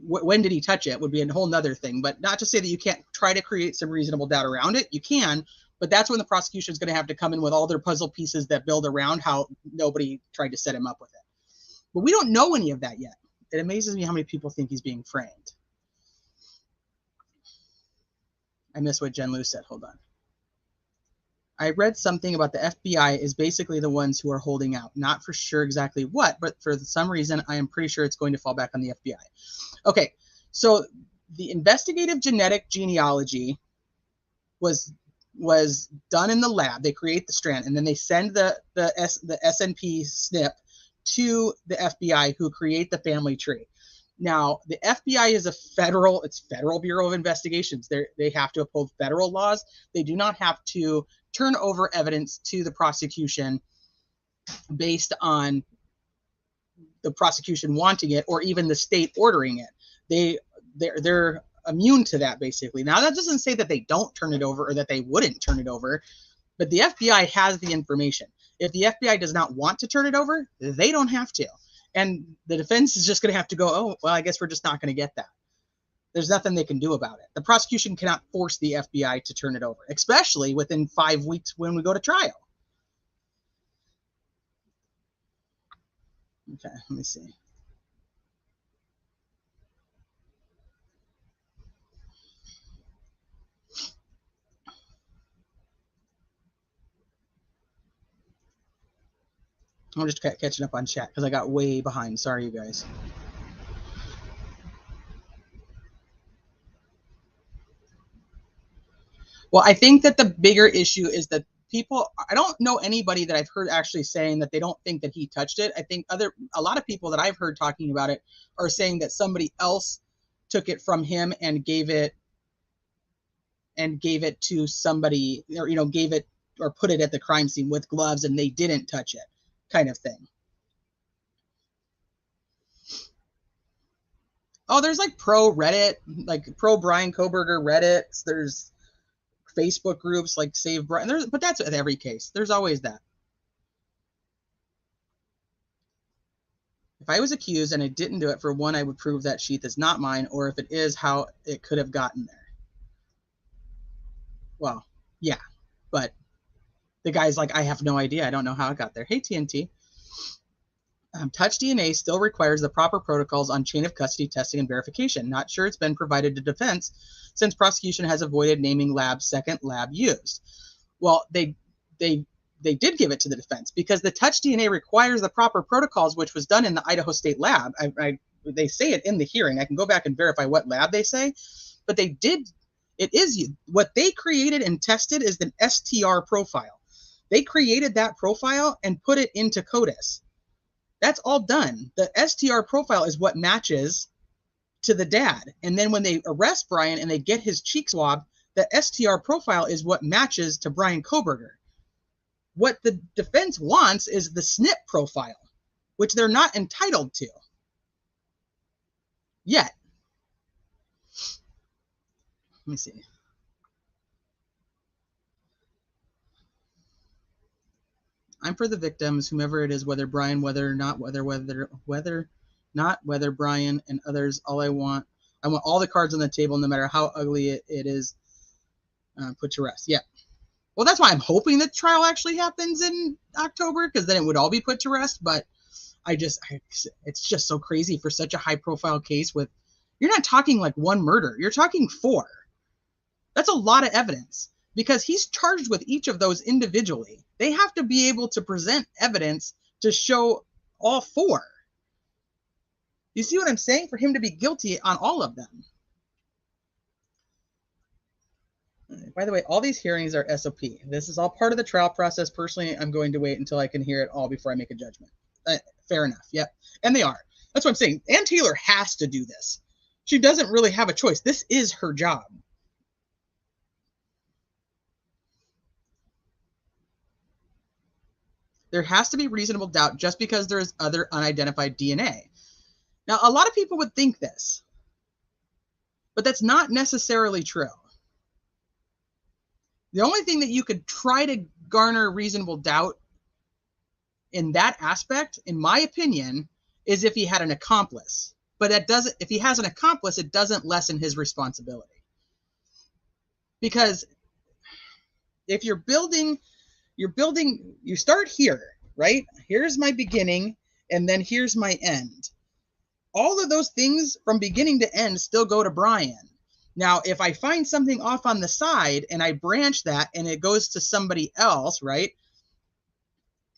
when did he touch it would be a whole nother thing, but not to say that you can't try to create some reasonable doubt around it. You can, but that's when the prosecution is going to have to come in with all their puzzle pieces that build around how nobody tried to set him up with it. But we don't know any of that yet. It amazes me how many people think he's being framed. I missed what Jen Lou said. Hold on. I read something about the FBI is basically the ones who are holding out. Not for sure exactly what, but for some reason, I am pretty sure it's going to fall back on the FBI. Okay, so the investigative genetic genealogy was done in the lab. They create the strand, and then they send the SNP SNP to the FBI, who create the family tree. Now, the FBI is Federal Bureau of Investigations. They have to uphold federal laws. They do not have to turn over evidence to the prosecution based on the prosecution wanting it or even the state ordering it. They're immune to that, basically. Now, that doesn't say that they don't turn it over or that they wouldn't turn it over, but the FBI has the information. If the FBI does not want to turn it over, they don't have to. And the defense is just going to have to go, oh, well, I guess we're just not going to get that. There's nothing they can do about it. The prosecution cannot force the FBI to turn it over, especially within 5 weeks when we go to trial. Okay, let me see. I'm just catching up on chat because I got way behind. Sorry, you guys. Well, I think that the bigger issue is that I don't know anybody that I've heard actually saying that they don't think that he touched it. I think a lot of people that I've heard talking about it are saying that somebody else took it from him and gave it to somebody, or, gave it or put it at the crime scene with gloves and they didn't touch it, kind of thing. Oh, there's like pro Reddit, like pro Bryan Kohberger Reddits. There's Facebook groups like Save Brian, but that's with every case. There's always that. If I was accused and I didn't do it, for one, I would prove that sheath is not mine, or if it is, how it could have gotten there. Well, yeah, but the guy's like, I have no idea. I don't know how it got there. Hey, TNT. Touch DNA still requires the proper protocols on chain of custody testing and verification. Not sure it's been provided to defense since prosecution has avoided naming lab's second lab used. Well, they did give it to the defense because the touch DNA requires the proper protocols, which was done in the Idaho State lab. They say it in the hearing. I can go back and verify what lab they say, but they did. It is what they created and tested is the STR profile. They created that profile and put it into CODIS. That's all done. The STR profile is what matches to the dad. And then when they arrest Brian and they get his cheek swab, the STR profile is what matches to Brian Kohberger. What the defense wants is the SNP profile, which they're not entitled to yet. Let me see. I'm for the victims, whomever it is, whether Brian, whether Brian and others. I want all the cards on the table, no matter how ugly it is, put to rest. Yeah. Well, that's why I'm hoping the trial actually happens in October, because then it would all be put to rest. But it's just so crazy for such a high profile case with, you're not talking like one murder. You're talking 4. That's a lot of evidence, because he's charged with each of those individually. They have to be able to present evidence to show all 4. You see what I'm saying? For him to be guilty on all of them. By the way, all these hearings are SOP. This is all part of the trial process. Personally, I'm going to wait until I can hear it all before I make a judgment. Fair enough. Yep. And they are. That's what I'm saying. Ann Taylor has to do this. She doesn't really have a choice. This is her job. There has to be reasonable doubt just because there is other unidentified DNA. Now, a lot of people would think this, but that's not necessarily true. The only thing that you could try to garner reasonable doubt in that aspect, in my opinion, is if he had an accomplice. But that doesn't, if he has an accomplice, it doesn't lessen his responsibility. Because if you're building, you start here, right? Here's my beginning, and then here's my end. All of those things from beginning to end still go to Brian. Now, if I find something off on the side and I branch that and it goes to somebody else, right?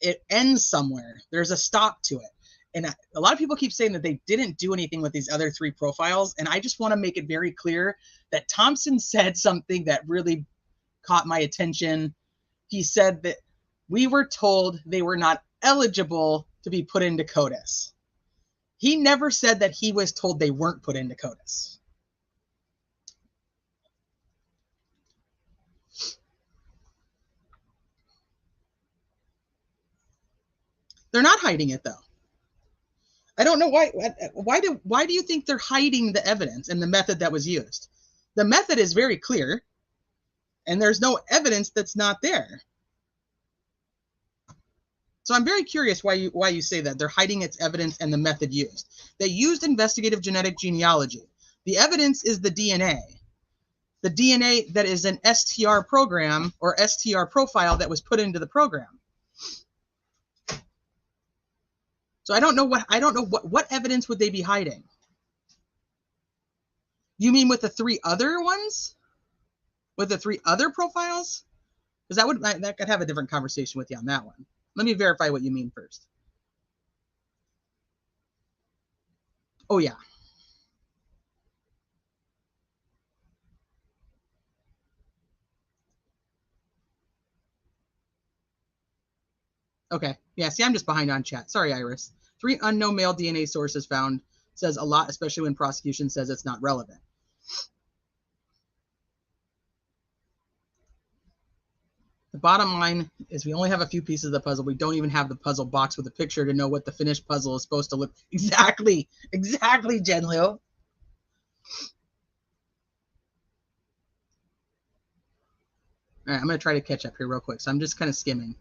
It ends somewhere. There's a stop to it. And a lot of people keep saying that they didn't do anything with these other 3 profiles. And I just want to make it very clear that Thompson said something that really caught my attention. He said that we were told they were not eligible to be put into CODIS. He never said that he was told they weren't put into CODIS. They're not hiding it, though. I don't know why. Why do you think they're hiding the evidence and the method that was used? The method is very clear, and there's no evidence that's not there. So I'm very curious why you say that. They're hiding its evidence and the method used. They used investigative genetic genealogy. The evidence is the DNA. The DNA that is an STR program or STR profile that was put into the program. So I don't know what evidence would they be hiding? You mean with the 3 other ones? With the 3 other profiles? Because that could have a different conversation with you on that one. Let me verify what you mean first. Oh, yeah. Okay. Yeah, see, I'm just behind on chat. Sorry, Iris. 3 unknown male DNA sources found says a lot, especially when prosecution says it's not relevant. The bottom line is we only have a few pieces of the puzzle. We don't even have the puzzle box with a picture to know what the finished puzzle is supposed to look. Exactly, Jen Liu. All right, I'm going to try to catch up here real quick. So I'm just kind of skimming.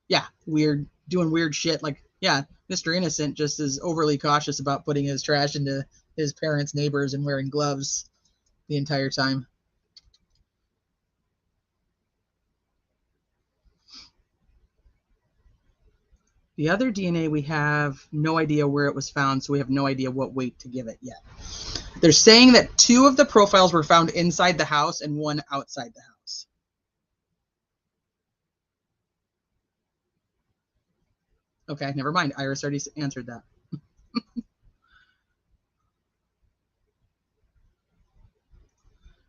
Yeah, doing weird shit. Like, yeah, Mr. Innocent just is overly cautious about putting his trash into his parents' neighbors and wearing gloves the entire time. The other DNA, we have no idea where it was found, so we have no idea what weight to give it yet. They're saying that 2 of the profiles were found inside the house and 1 outside the house. Okay, never mind. Iris already answered that.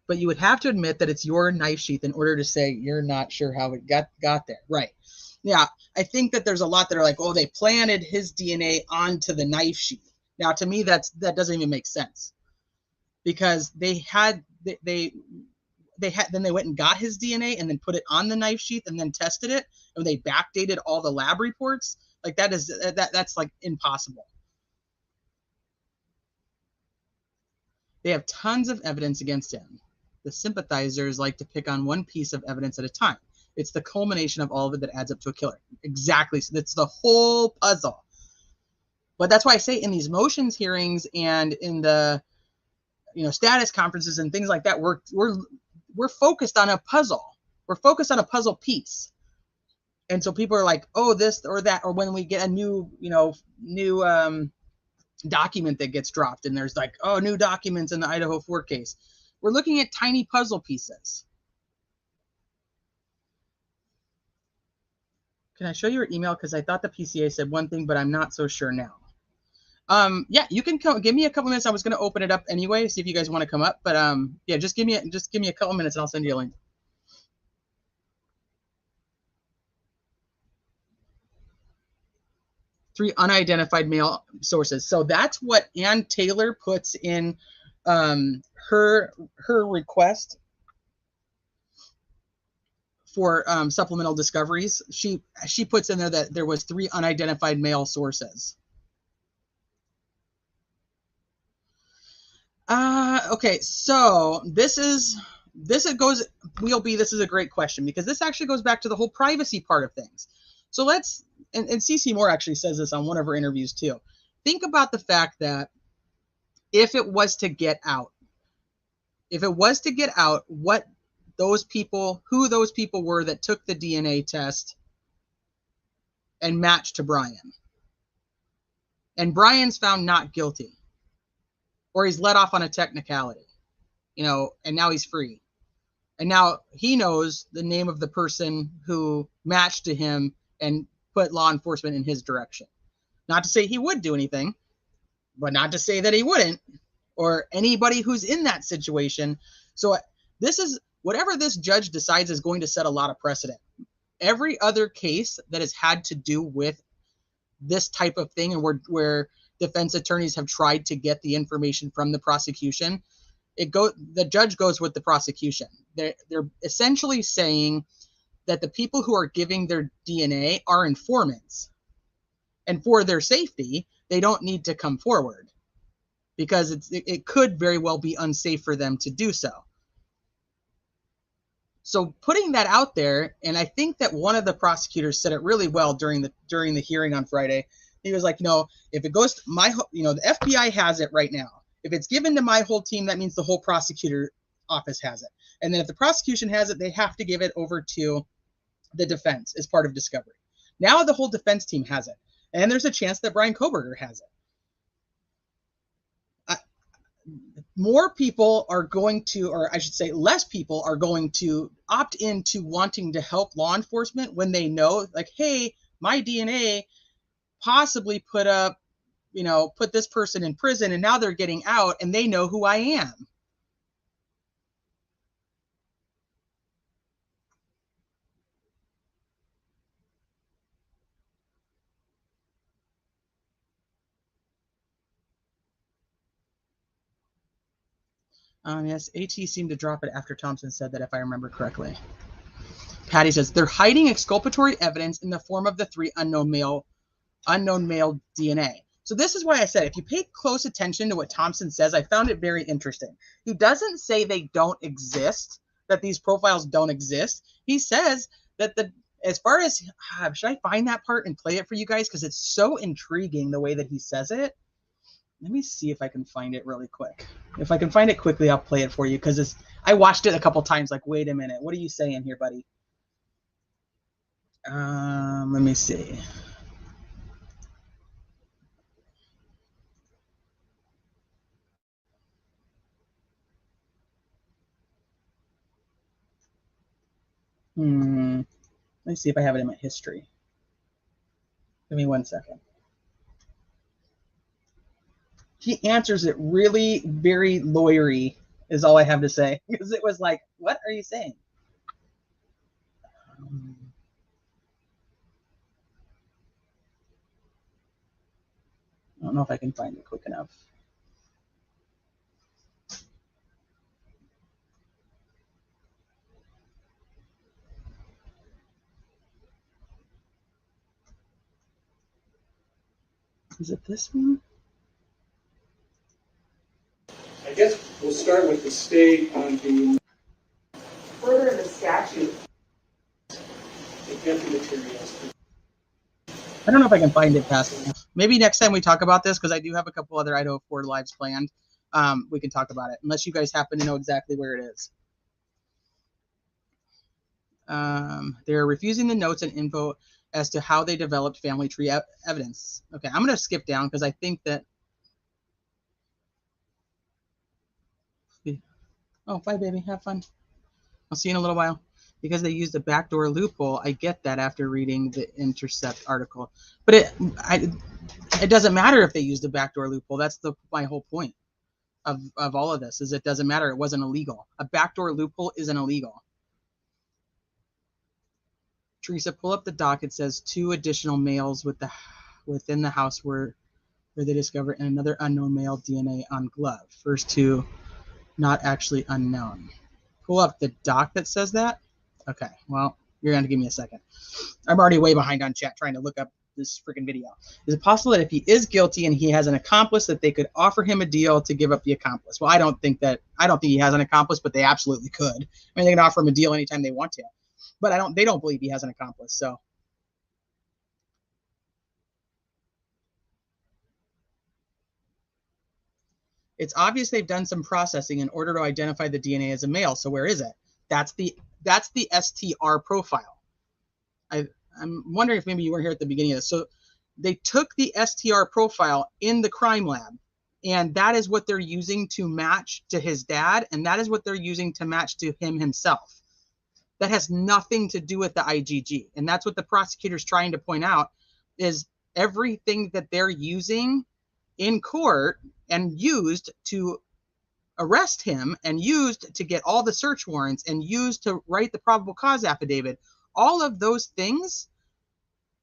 But you would have to admit that it's your knife sheath in order to say you're not sure how it got there. Right. Yeah, I think that there's a lot that are like, oh, they planted his DNA onto the knife sheath. Now, to me, that doesn't even make sense, because they then they went and got his DNA and then put it on the knife sheath and then tested it, and they backdated all the lab reports. Like that's like impossible. They have tons of evidence against him. The sympathizers like to pick on one piece of evidence at a time. It's the culmination of all of it that adds up to a killer. Exactly. So that's the whole puzzle. But that's why I say in these motions hearings and in the status conferences and things like that, we're focused on a puzzle. We're focused on a puzzle piece. And so people are like, oh, this or that, or when we get a new document that gets dropped and there's like, oh, new documents in the Idaho 4 case. We're looking at tiny puzzle pieces. Can I show you your email? Because I thought the PCA said one thing, but I'm not so sure now. Yeah, you can give me a couple minutes. I was going to open it up anyway, see if you guys want to come up. But yeah, just give me a couple minutes and I'll send you a link. Three unidentified male sources. So that's what Ann Taylor puts in her request for supplemental discoveries. She puts in there that there was 3 unidentified male sources. Okay, so this is a great question, because this actually goes back to the whole privacy part of things. So let's, and CeCe Moore actually says this on one of her interviews too. Think about the fact that if it was to get out, what who those people were that took the DNA test and matched to Brian. And Brian's found not guilty, or he's let off on a technicality, and now he's free. And now he knows the name of the person who matched to him and put law enforcement in his direction. Not to say he would do anything, but not to say that he wouldn't, or anybody who's in that situation. So this is, whatever this judge decides is going to set a lot of precedent. Every other case that has had to do with this type of thing, and where defense attorneys have tried to get the information from the prosecution, the judge goes with the prosecution. They're essentially saying that the people who are giving their DNA are informants, and for their safety, they don't need to come forward, because it could very well be unsafe for them to do so. So putting that out there, and I think that one of the prosecutors said it really well during the hearing on Friday. He was like, if it goes to the FBI has it right now. If it's given to my whole team, that means the whole prosecutor office has it. And then if the prosecution has it, they have to give it over to the defense as part of discovery. Now the whole defense team has it. And there's a chance that Brian Koberger has it. More people are going to, or I should say less people are going to opt into wanting to help law enforcement when they know, like, hey, my DNA possibly put this person in prison, and now they're getting out and they know who I am. Yes, AT seemed to drop it after Thompson said that, if I remember correctly. Patty says they're hiding exculpatory evidence in the form of the 3 unknown male DNA. So this is why I said, if you pay close attention to what Thompson says, I found it very interesting. He doesn't say they don't exist, that these profiles don't exist. He says that as far as, should I find that part and play it for you guys? Because it's so intriguing the way that he says it. Let me see if I can find it really quick. If I can find it quickly, I'll play it for you, because I watched it a couple times, like, wait a minute, what are you saying here, buddy? Let me see. Let me see if I have it in my history. Give me 1 second. He answers it really very lawyery, is all I have to say. Because it was like, what are you saying? don't know if I can find it quick enough. Is it this one? I guess we'll start with the state on the Further in the statute, get the materials. I don't know if I can find it fast enough. Maybe next time we talk about this, because I do have a couple other Idaho 4 lives planned, we can talk about it, unless you guys happen to know exactly where it is. They're refusing the notes and info as to how they developed family tree evidence. Okay, I'm going to skip down because I think that... Oh, bye, baby. Have fun. I'll see you in a little while. Because they used a backdoor loophole, I get that after reading the Intercept article. But it doesn't matter if they used a backdoor loophole. That's my whole point of all of this, is it doesn't matter. It wasn't illegal. A backdoor loophole isn't illegal. Teresa, pull up the doc. It says 2 additional males within the house where they discovered another unknown male DNA on glove. First 2 not actually unknown. Pull up the doc that says that. Okay, well, you're going to give me a second. I'm already way behind on chat trying to look up this freaking video. Is it possible that if he is guilty and he has an accomplice, that they could offer him a deal to give up the accomplice? Well, I don't think he has an accomplice, but they absolutely could. I mean, they can offer him a deal anytime they want to. But they don't believe he has an accomplice, so. It's obvious they've done some processing in order to identify the DNA as a male. So where is it? That's the STR profile. I'm wondering if maybe you weren't here at the beginning of this. So they took the STR profile in the crime lab, and that is what they're using to match to his dad, and that is what they're using to match to him himself. That has nothing to do with the IgG. And that's what the prosecutor's trying to point out, is everything that they're using in court and used to arrest him and used to get all the search warrants and used to write the probable cause affidavit, all of those things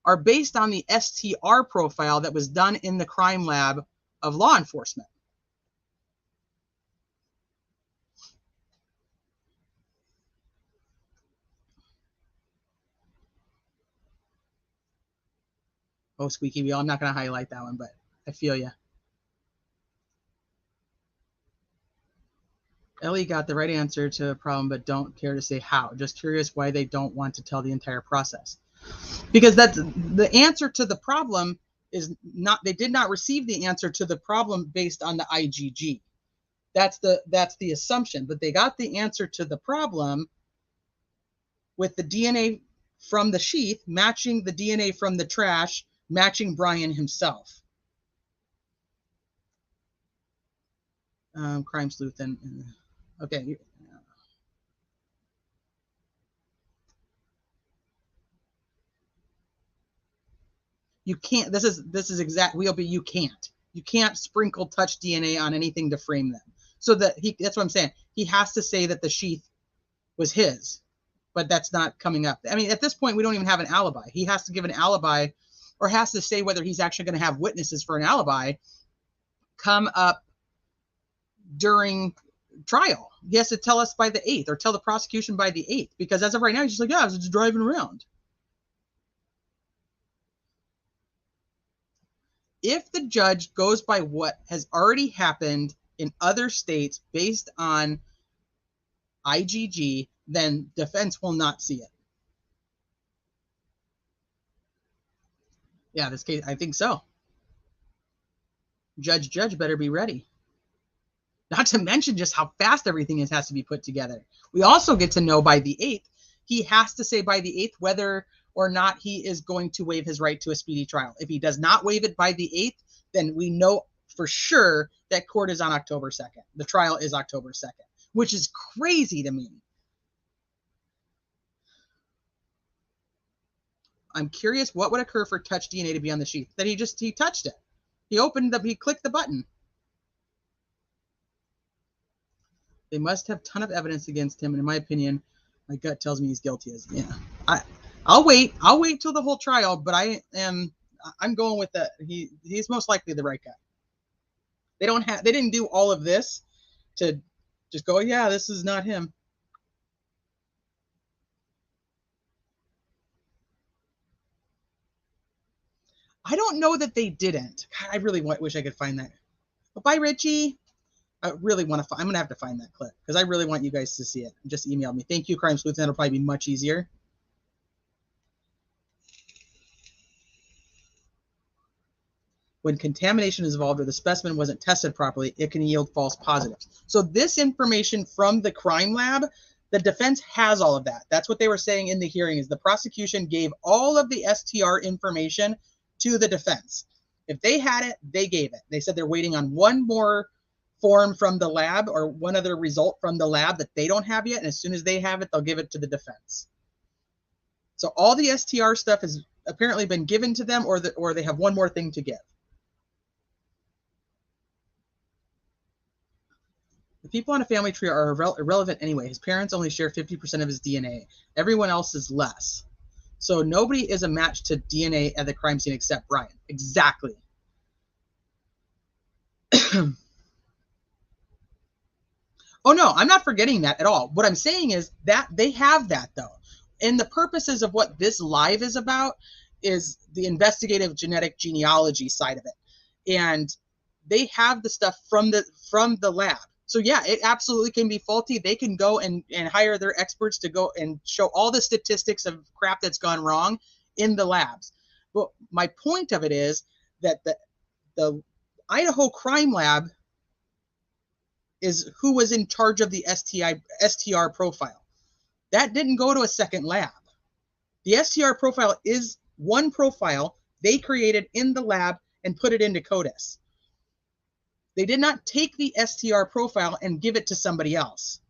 are based on the STR profile that was done in the crime lab of law enforcement. Oh, squeaky wheel. I'm not going to highlight that one, but I feel you. Ellie got the right answer to a problem, but don't care to say how. Just curious why they don't want to tell the entire process. Because that's the answer to the problem is not, they did not receive the answer to the problem based on the IgG. That's the assumption, but they got the answer to the problem with the DNA from the sheath matching the DNA from the trash, matching Brian himself. Crime sleuth and okay. You can't. This is exact. You can't sprinkle touch DNA on anything to frame them. So that's what I'm saying. He has to say that the sheath was his, but that's not coming up. I mean, at this point, we don't even have an alibi. He has to give an alibi, or has to say whether he's actually going to have witnesses for an alibi come up during trial. He has to tell us by the 8th, or tell the prosecution by the 8th, because as of right now, he's just like, yeah, I was just driving around. If the judge goes by what has already happened in other states based on IgG, then defense will not see it. Yeah, this case, I think so. Judge better be ready. Not to mention just how fast everything has to be put together. We also get to know by the 8th, he has to say by the 8th whether or not he is going to waive his right to a speedy trial. If he does not waive it by the 8th, then we know for sure that court is on October 2nd. The trial is October 2nd, which is crazy to me. I'm curious what would occur for touch DNA to be on the sheath. That he touched it. He clicked the button. They must have a ton of evidence against him, and in my opinion, my gut tells me he's guilty. Yeah, I'll wait till the whole trial, but I am I'm going with that. He's most likely the right guy. They didn't do all of this to just go, yeah, this is not him. I don't know that they didn't. God, I really wish I could find that. But bye, Richie. I really want to. I'm gonna have to find that clip because I really want you guys to see it. Just email me. Thank you, Crime Sleuth. That'll probably be much easier. When contamination is involved or the specimen wasn't tested properly, it can yield false positives. So this information from the crime lab, the defense has all of that. That's what they were saying in the hearing, is the prosecution gave all of the STR information to the defense. If they had it, they gave it. They said they're waiting on one more form from the lab or one other result from the lab that they don't have yet. And as soon as they have it, they'll give it to the defense. So all the STR stuff has apparently been given to them, or they have one more thing to give. The people on a family tree are irrelevant anyway. His parents only share 50% of his DNA. Everyone else is less. So nobody is a match to DNA at the crime scene except Brian. Exactly. Oh, no, I'm not forgetting that at all. What I'm saying is that they have that, though. And the purposes of what this live is about is the investigative genetic genealogy side of it. And they have the stuff from the lab. So yeah, it absolutely can be faulty. They can go and hire their experts to go and show all the statistics of crap that's gone wrong in the labs. But my point of it is that the Idaho crime lab is who was in charge of the STR profile. That didn't go to a second lab. The STR profile is one profile they created in the lab and put it into CODIS. They did not take the STR profile and give it to somebody else.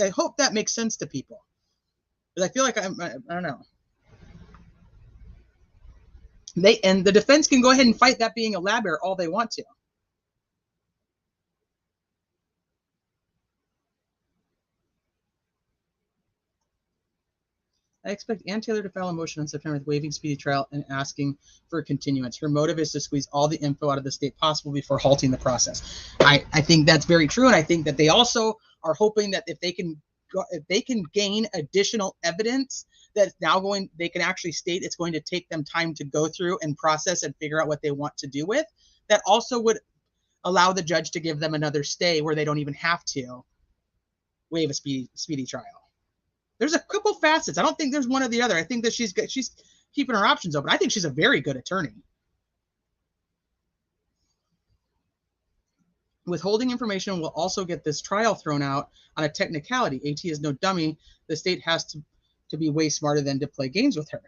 I hope that makes sense to people. Because I feel like I don't know. And the defense can go ahead and fight that being a lab error all they want to. I expect Ann Taylor to file a motion on September with waiving speedy trial and asking for a continuance. Her motive is to squeeze all the info out of the state possible before halting the process. I think that's very true, and I think that they also are hoping that if they can gain additional evidence that's now they can actually state it's going to take them time to go through and process and figure out what they want to do with. That also would allow the judge to give them another stay where they don't even have to waive a speedy trial. There's a couple facets. I don't think there's one or the other. I think that she's keeping her options open. I think she's a very good attorney. Withholding information will also get this trial thrown out on a technicality. AT is no dummy. The state has to be way smarter than to play games with her.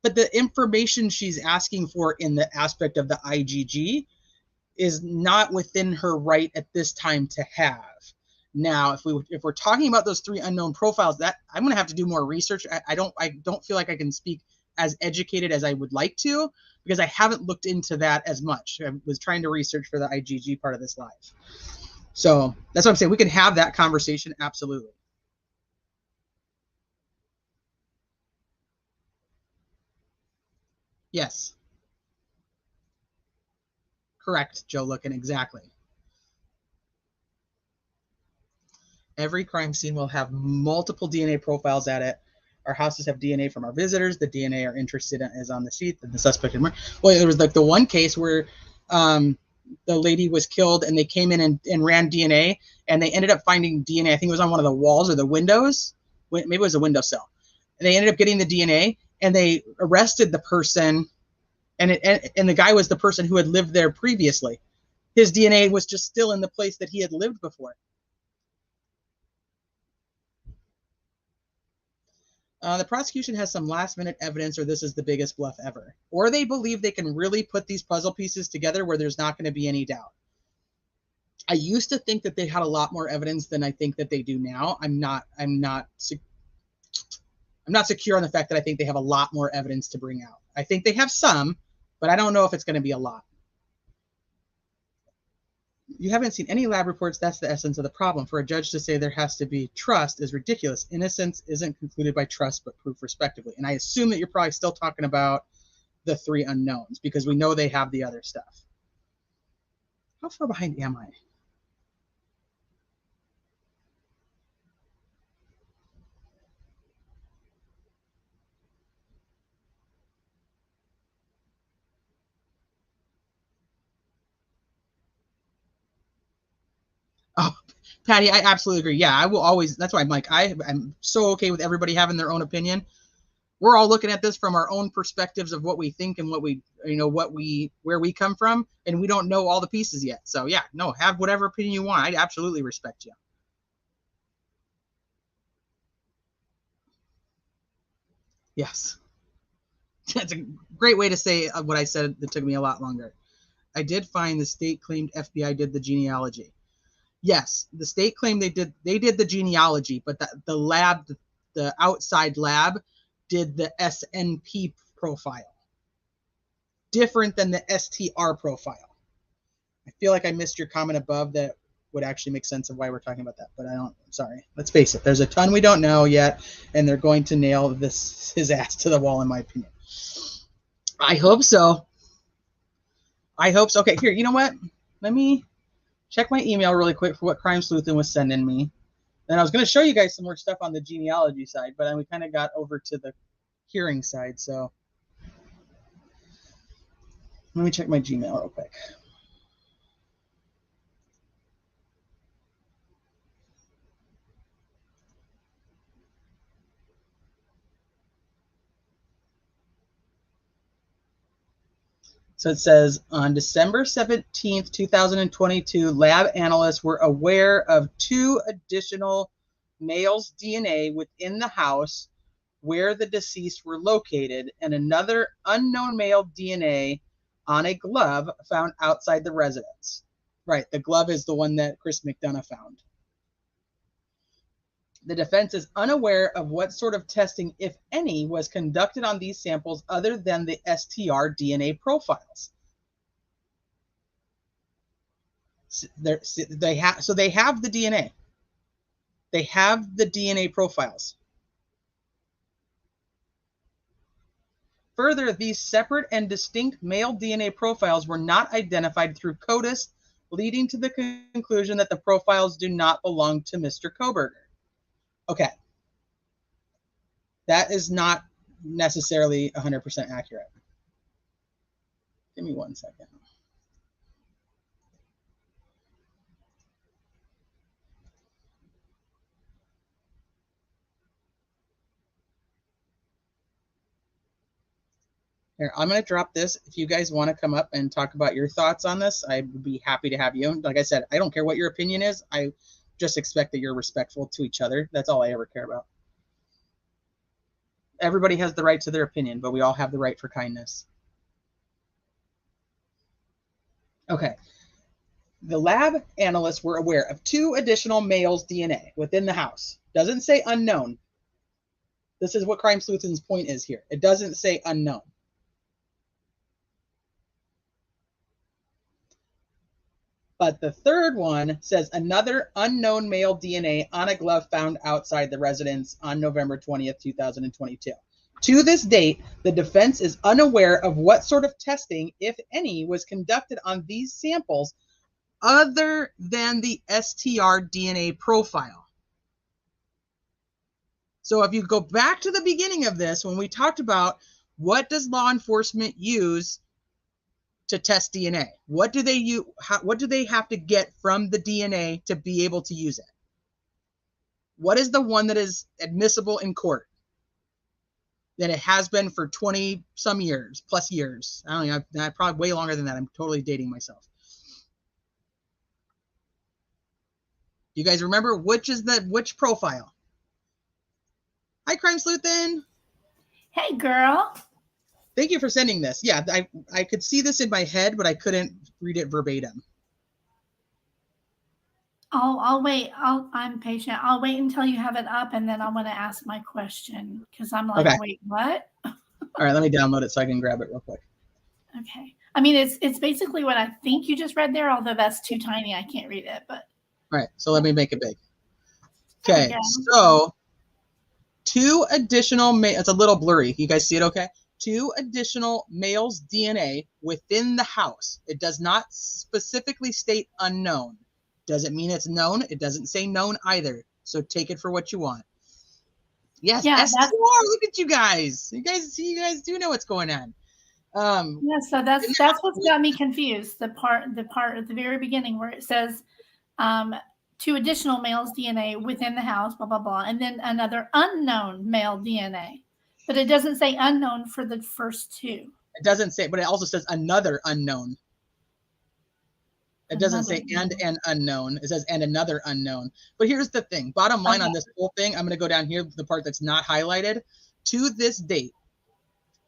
But the information she's asking for in the aspect of the IGG is not within her right at this time to have. Now, if we're talking about those 3 unknown profiles, that I'm going to have to do more research. I don't feel like I can speak as educated as I would like to because I haven't looked into that as much. I was trying to research for the IGG part of this live. So that's what I'm saying. We can have that conversation. Absolutely. Yes. Correct, Joe Lookin. Exactly. Every crime scene will have multiple DNA profiles at it. Our houses have DNA from our visitors. The DNA are interested in is on the sheet that the suspect had. Well, there was like the one case where the lady was killed and they came in and ran DNA and they ended up finding DNA. I think it was on one of the walls or the windows. Maybe it was a windowsill. And they ended up getting the DNA and they arrested the person. And the guy was the person who had lived there previously. His DNA was just still in the place that he had lived before. The prosecution has some last-minute evidence, or this is the biggest bluff ever. Or they believe they can really put these puzzle pieces together where there's not going to be any doubt. I used to think that they had a lot more evidence than I think that they do now. I'm not secure on the fact that I think they have a lot more evidence to bring out. I think they have some, but I don't know if it's going to be a lot. You haven't seen any lab reports. That's the essence of the problem. For a judge to say there has to be trust is ridiculous. Innocence isn't concluded by trust, but proof respectively. And I assume that you're probably still talking about the 3 unknowns because we know they have the other stuff. How far behind am I? Oh, Patty, I absolutely agree. Yeah, I will always. That's why I'm like, I'm so okay with everybody having their own opinion. We're all looking at this from our own perspectives of what we think and what we, where we come from, and we don't know all the pieces yet. So yeah, no, have whatever opinion you want. I absolutely respect you. Yes, that's a great way to say what I said. That took me a lot longer. I did find the state claimed FBI did the genealogy. Yes, the state claimed they did the genealogy, but the lab, the outside lab, did the SNP profile. Different than the STR profile. I feel like I missed your comment above that would actually make sense of why we're talking about that, but I don't. I'm sorry. Let's face it. There's a ton we don't know yet, and they're going to nail his ass to the wall, in my opinion. I hope so. I hope so. Okay, here. You know what? Let me check my email really quick for what Crime Sleuthin was sending me. And I was going to show you guys some more stuff on the genealogy side, but then we kind of got over to the hearing side. So let me check my Gmail real quick. So it says on December 17th, 2022, lab analysts were aware of 2 additional males' DNA within the house where the deceased were located, and another unknown male DNA on a glove found outside the residence. Right, the glove is the one that Chris McDonough found. The defense is unaware of what sort of testing, if any, was conducted on these samples other than the STR DNA profiles. They have the DNA. They have the DNA profiles. Further, these separate and distinct male DNA profiles were not identified through CODIS, leading to the conclusion that the profiles do not belong to Mr. Koberger. Okay. That is not necessarily 100% accurate. Give me 1 second. Here, I'm going to drop this. If you guys want to come up and talk about your thoughts on this, I would be happy to have you. Like I said, I don't care what your opinion is. I just expect that you're respectful to each other. That's all I ever care about. Everybody has the right to their opinion, but we all have the right for kindness. Okay. The lab analysts were aware of 2 additional males' DNA within the house. Doesn't say unknown. This is what Crime Sleuthin's point is here. It doesn't say unknown. But the third one says another unknown male DNA on a glove found outside the residence on November 20th, 2022. To this date, the defense is unaware of what sort of testing, if any, was conducted on these samples other than the STR DNA profile. So if you go back to the beginning of this, when we talked about what does law enforcement use to test DNA? What do they use? What do they have to get from the DNA to be able to use it? What is the one that is admissible in court? That it has been for 20 some years, plus years. I don't know, probably way longer than that. I'm totally dating myself. You guys remember which profile? Hi, Crime Sleuthin. Hey, girl. Thank you for sending this. Yeah, I could see this in my head, but I couldn't read it verbatim. I'll wait. I'm patient. I'll wait until you have it up, and then I want to ask my question because I'm like, okay. Wait, what? All right, let me download it so I can grab it real quick. Okay. I mean, it's basically what I think you just read there, although that's too tiny. I can't read it, but. All right, so let me make it big. Okay, so 2 additional, it's a little blurry. You guys see it okay? 2 additional males' DNA within the house. It does not specifically state unknown. Doesn't mean it's known. It doesn't say known either. So take it for what you want. Yes, Yeah, STR. Look at you guys. You guys do know what's going on. Yeah, so that's what's got me confused. The part at the very beginning where it says 2 additional males' DNA within the house, blah blah blah, and then another unknown male DNA, but it doesn't say unknown for the first 2. It doesn't say, but it also says another unknown. It doesn't say and an unknown. It says and another unknown. But here's the thing. Bottom line on this whole thing, I'm going to go down here, the part that's not highlighted. To this date,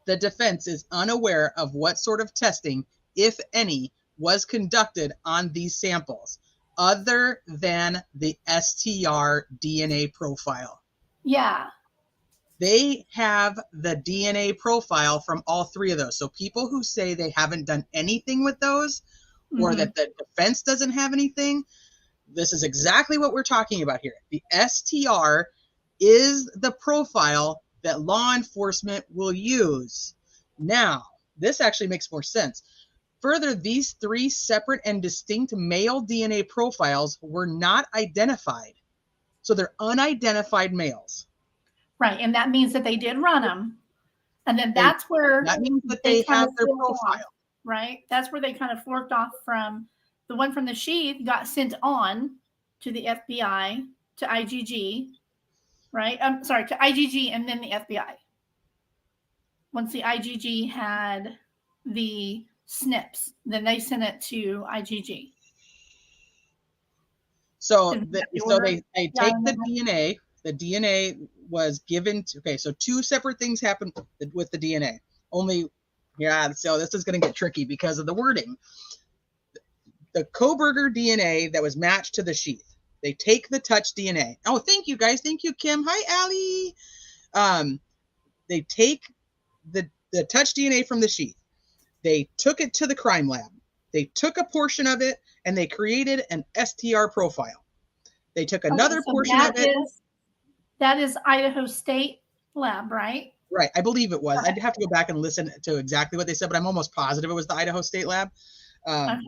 the defense is unaware of what sort of testing, if any, was conducted on these samples, other than the STR DNA profile. Yeah. They have the DNA profile from all 3 of those. So people who say they haven't done anything with those, or that the defense doesn't have anything, this is exactly what we're talking about here. The STR is the profile that law enforcement will use. Now, this actually makes more sense. Further, these 3 separate and distinct male DNA profiles were not identified. So they're unidentified males. Right, and that means that they did run them. And then that's where that means that they have their profile. Right? That's where they kind of forked off from. The one from the sheath got sent on to the FBI, to IGG, right? I'm sorry, to IGG and then the FBI. Once the IGG had the SNPs, then they sent it to IGG. So they take the DNA. The DNA was given to, okay, so 2 separate things happened with the DNA. So this is going to get tricky because of the wording. The Kohberger DNA that was matched to the sheath. They take the touch DNA. Oh, thank you guys. Thank you, Kim. Hi, Allie. They take the touch DNA from the sheath. They took it to the crime lab. They took a portion of it and they created an STR profile. They took another portion of it. That is Idaho State Lab, right? Right. I believe it was. I'd have to go back and listen to exactly what they said, but I'm almost positive it was the Idaho State Lab. I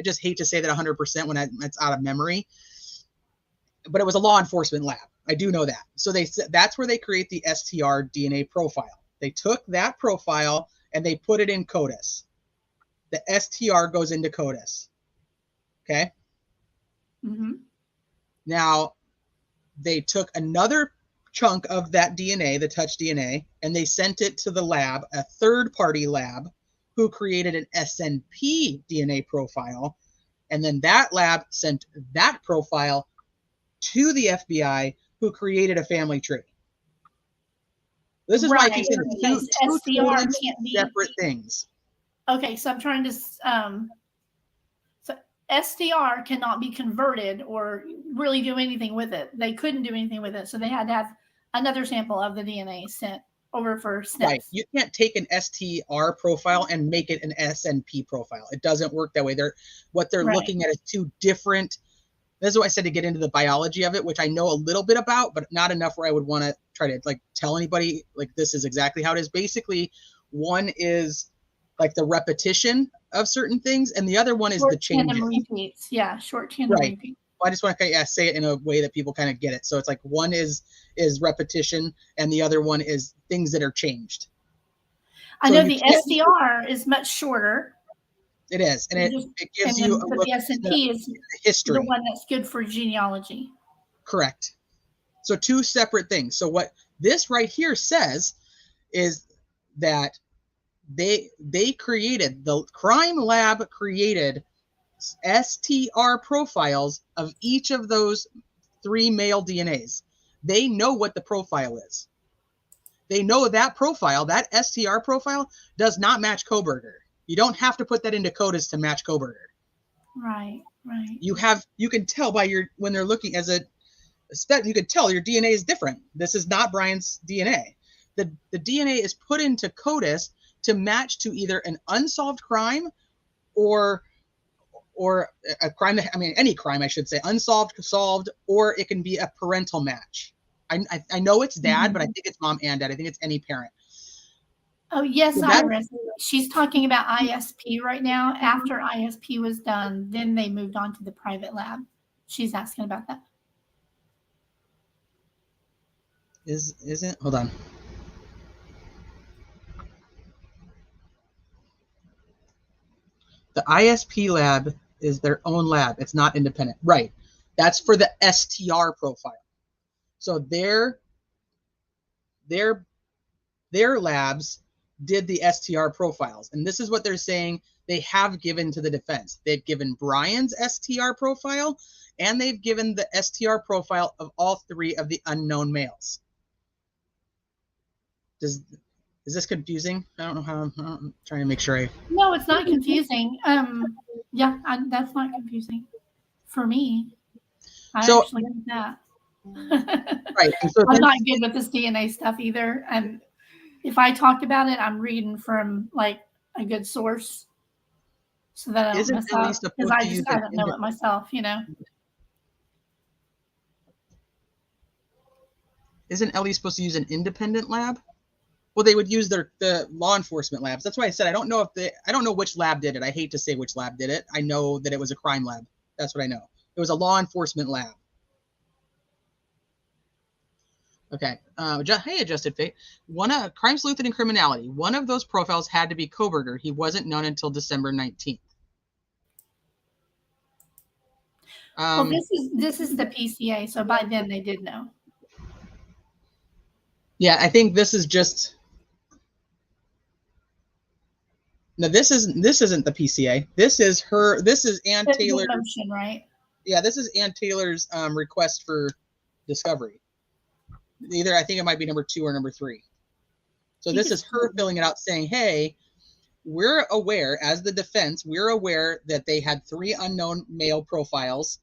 just hate to say that 100% when it's out of memory, but it was a law enforcement lab. I do know that. So that's where they create the STR DNA profile. They took that profile and they put it in CODIS. The STR goes into CODIS. Okay. Mm-hmm. Now, they took another chunk of that DNA, the touch DNA, and they sent it to the lab, a third-party lab, who created an SNP DNA profile, and then that lab sent that profile to the FBI, who created a family tree. This is why I keep saying two totally separate things. Okay, so I'm trying to. So STR cannot be converted or really do anything with it. They couldn't do anything with it, so they had to have another sample of the DNA sent over for SNPs. Right. You can't take an STR profile and make it an SNP profile. It doesn't work that way. What they're looking at is 2 different. This is why I said to get into the biology of it, which I know a little bit about, but not enough where I would want to try to tell anybody this is exactly how it is. Basically, one is the repetition of certain things, and the other one is the changes. Repeats. Yeah, short tandem repeats. I just want to say it in a way that people kind of get it. So it's one is repetition, and the other one is things that are changed. I know the STR is much shorter. It is, and it gives you a look at the SNP is history. The one that's good for genealogy. Correct. So 2 separate things. So what this right here says is that the crime lab created STR profiles of each of those 3 male DNAs. They know what the profile is. They know that profile, that STR profile, does not match Kohberger. You don't have to put that into CODIS to match Kohberger. Right. You can tell when they're looking you could tell your DNA is different. This is not Brian's DNA. The DNA is put into CODIS to match to either an unsolved crime or a crime, any crime, I should say, unsolved, solved, or it can be a parental match. I know it's dad, but I think it's mom and dad. I think it's any parent. Oh, yes, So that- Iris. She's talking about ISP right now. After ISP was done, then they moved on to the private lab. She's asking about that. Isn't, hold on. The ISP lab is their own lab. It's not independent. Right. That's for the STR profile. So their labs did the STR profiles. And this is what they're saying they have given to the defense. They've given Brian's STR profile, and they've given the STR profile of all three of the unknown males. Is this confusing? I don't know how. I'm trying to make sure I. No, it's not confusing. Yeah, that's not confusing for me. I So- actually get that. Right. And so I'm not good with this DNA stuff either. And if I talk about it, I'm reading from like a good source so that I don't Isn't mess Ellie up. supposed Because to I use just an don't know it myself, you know. Isn't Ellie supposed to use an independent lab? Well, they would use the law enforcement labs. That's why I said I don't know which lab did it. I hate to say which lab did it. I know that it was a crime lab. That's what I know. It was a law enforcement lab. Okay. Hey, Adjusted Fate. Crime Sleuth and Criminality. One of those profiles had to be Koberger. He wasn't known until December 19th. Well, this is the PCA, so by then they did know. Yeah, I think this is just. No, this isn't the PCA. This is her. This is Ann Taylor. Motion, right? Yeah, this is Ann Taylor's request for discovery. Either I think it might be number 2 or number 3. So this is her filling it out saying, hey, we're aware, as the defense, we're aware that they had 3 unknown male profiles.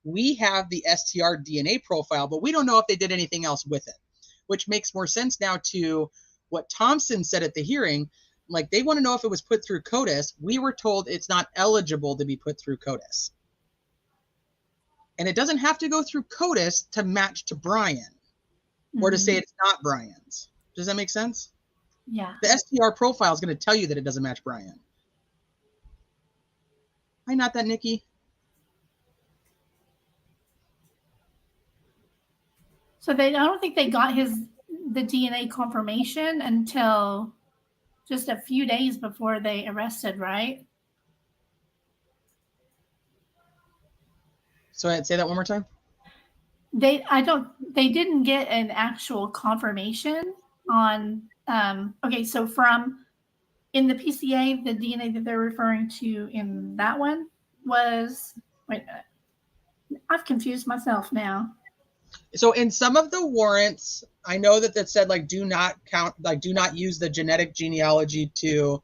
We have the STR DNA profile, but we don't know if they did anything else with it, which makes more sense now to what Thompson said at the hearing. Like, they want to know if it was put through CODIS. We were told it's not eligible to be put through CODIS. And it doesn't have to go through CODIS to match to Brian or to say it's not Brian's. Does that make sense? Yeah. The STR profile is going to tell you that it doesn't match Brian. Why not that, Nikki? So I don't think they got the DNA confirmation until just a few days before they arrested, right? So I'd say that one more time. They didn't get an actual confirmation on okay, so from in the PCA, the DNA that they're referring to in that one was, wait a minute, I've confused myself now. So in some of the warrants, I know that said like do not use the genetic genealogy to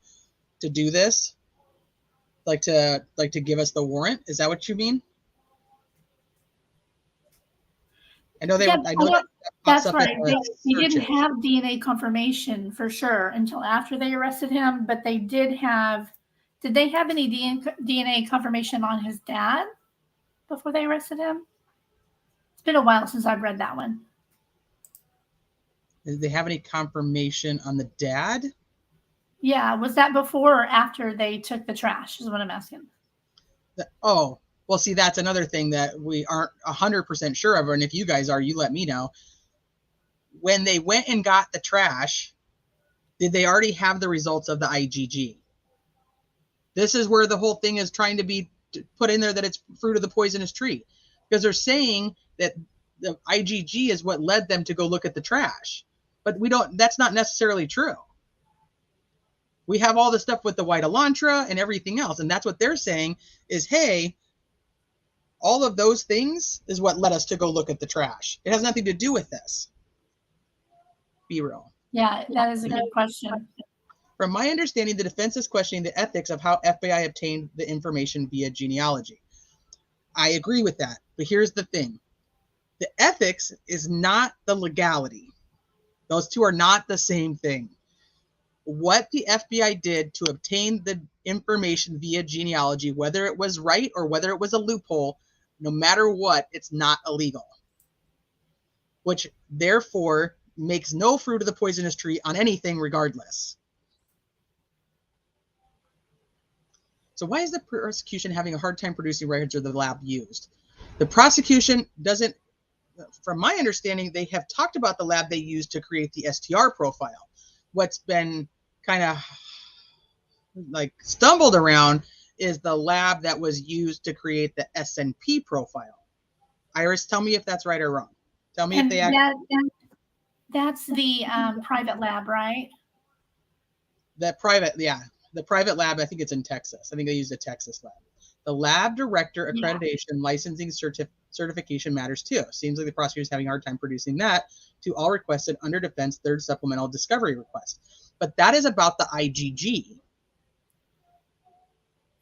do this, like to give us the warrant. Is that what you mean? I know that's right. They didn't have DNA confirmation for sure until after they arrested him, but they did have. Did they have any DNA confirmation on his dad before they arrested him? It's been a while since I've read that one. Did they have any confirmation on the dad? Yeah, was that before or after they took the trash? Is what I'm asking. Oh, well, see, that's another thing that we aren't 100% sure of, and if you guys are, you let me know. When they went and got the trash, did they already have the results of the IgG? This is where the whole thing is trying to be put in there, that it's fruit of the poisonous tree, because they're saying that the IgG is what led them to go look at the trash, but that's not necessarily true. We have all the stuff with the white Elantra and everything else, and that's what they're saying is, hey, all of those things is what led us to go look at the trash. It has nothing to do with this. Be real. Yeah, that is a good question. From my understanding, the defense is questioning the ethics of how FBI obtained the information via genealogy. I agree with that, but here's the thing. The ethics is not the legality. Those two are not the same thing. What the FBI did to obtain the information via genealogy, whether it was right or whether it was a loophole, no matter what, it's not illegal. Which therefore makes no fruit of the poisonous tree on anything regardless. So why is the prosecution having a hard time producing records of the lab used? The prosecution doesn't, from my understanding, they have talked about the lab they used to create the STR profile. What's been kind of like stumbled around is the lab that was used to create the SNP profile. Iris, tell me if that's right or wrong. Tell me if they that's the private lab, right? That private, yeah, the private lab, I think it's in Texas. I think they used a Texas lab. The lab director accreditation licensing certification matters too. Seems like the prosecutor's having a hard time producing that to all requested under defense third supplemental discovery request. But that is about the IGG.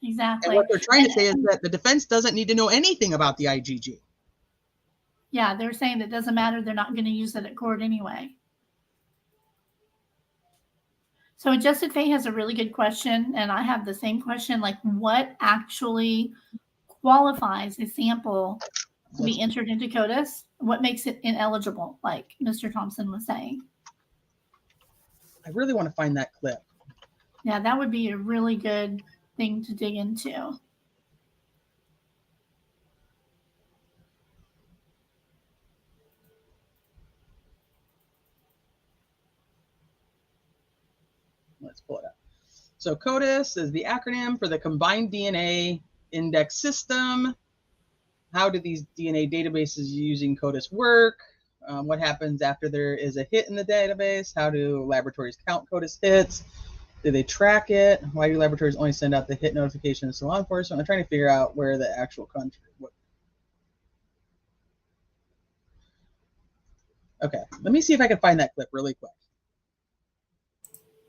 Exactly. And what they're trying to say is that the defense doesn't need to know anything about the IGG. Yeah, they're saying it doesn't matter. They're not going to use it at court anyway. So Adjusted Fate has a really good question, and I have the same question, like what actually qualifies a sample to be entered into CODIS? What makes it ineligible, like Mr. Thompson was saying? I really want to find that clip. Yeah, that would be a really good thing to dig into. Let's pull it up. So CODIS is the acronym for the Combined DNA Index System. How do these DNA databases using CODIS work? What happens after there is a hit in the database? How do laboratories count CODIS hits? Do they track it? Why do laboratories only send out the hit notifications to law enforcement? I'm trying to figure out where the actual country. Okay, let me see if I can find that clip really quick.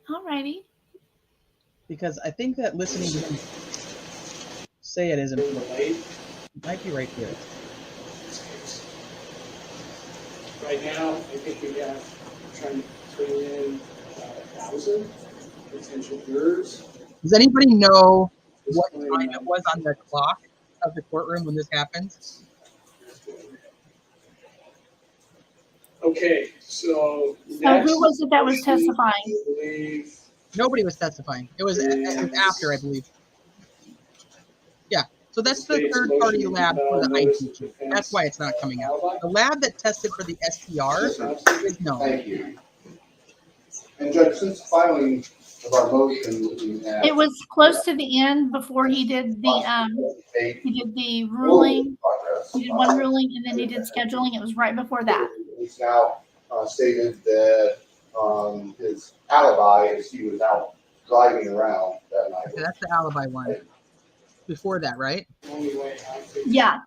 Alrighty. Because I think that listening to him say it is important. It might be right here. Right now, I think we have trying to put in 1,000 potential jurors. Does anybody know what time it was on the clock of the courtroom when this happens? Okay, so who was it that was testifying? I believe Nobody was testifying. It was after, I believe. Yeah, so that's the third-party lab for the IGG. That's why it's not coming out. The lab that tested for the STR is known. Thank you. And Judge, since filing of our motion, It was close to the end before he did the ruling. He did one ruling and then he did scheduling. It was right before that. He's now stated that his alibi is he was out driving around that night. Okay, that's the alibi one. Before that, right? Yeah.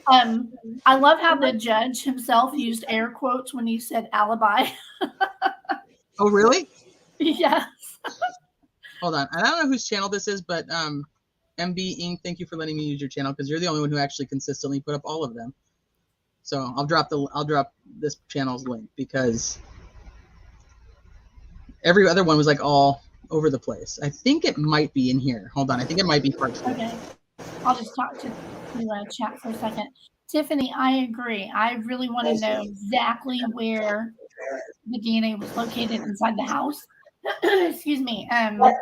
I love how the judge himself used air quotes when he said alibi. Oh, really? Yes. Hold on. I don't know whose channel this is, but MB Inc., thank you for letting me use your channel because you're the only one who actually consistently put up all of them. So I'll drop this channel's link because every other one was like all over the place. I think it might be in here. Hold on. I think it might be part 2. Okay. I'll just talk to chat for a second. Tiffany, I agree. I really want to know exactly where the DNA was located inside the house. Excuse me. Like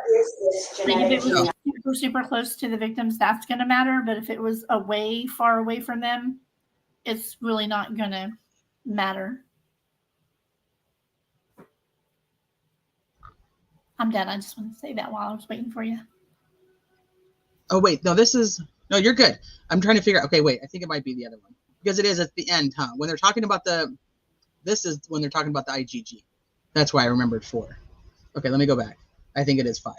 if it was super close to the victims, that's going to matter. But if it was far away from them, it's really not going to matter. I'm done. I just want to say that while I was waiting for you. Oh, wait. No, no, you're good. I'm trying to figure out. Okay, wait. I think it might be the other one because it is at the end, huh? When they're talking about this is when they're talking about the IGG. That's why I remembered 4. Okay, let me go back. I think it is 5.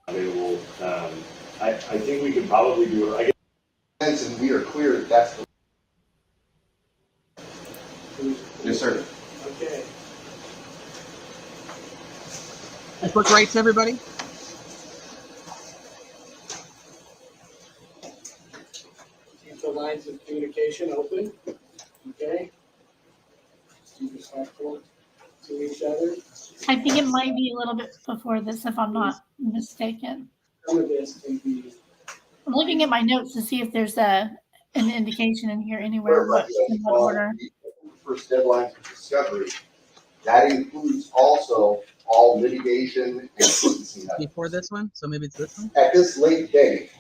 Available. I think we can probably do it. And we are clear that that's the. Yes, sir. Okay. Quick rights, everybody. Keep the lines of communication open. Okay. Be respectful to each other. I think it might be a little bit before this, if I'm not mistaken. Some of this can be. I'm looking at my notes to see if there's an indication in here anywhere in what order. First deadline for discovery That includes also all litigation and sentencing. Before this one, so maybe it's this one. At this late date,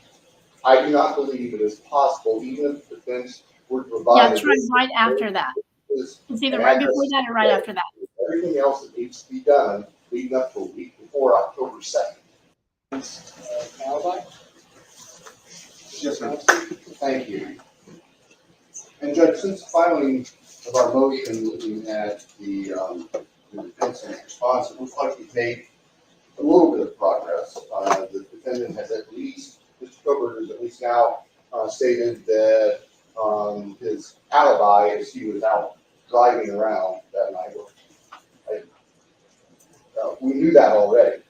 I do not believe it is possible, even if the defense were to provide. Yeah, it's right after that. It's either right before that or right after that. Everything else that needs to be done leading up to a week before October 2nd. Alibi? Yes, sir. Thank you. And Judge, since filing of our motion looking at the defense and response, it looks like we've made a little bit of progress. The defendant has at least, Mr. Covert has at least now stated that his alibi is he was out driving around that night. We knew that already.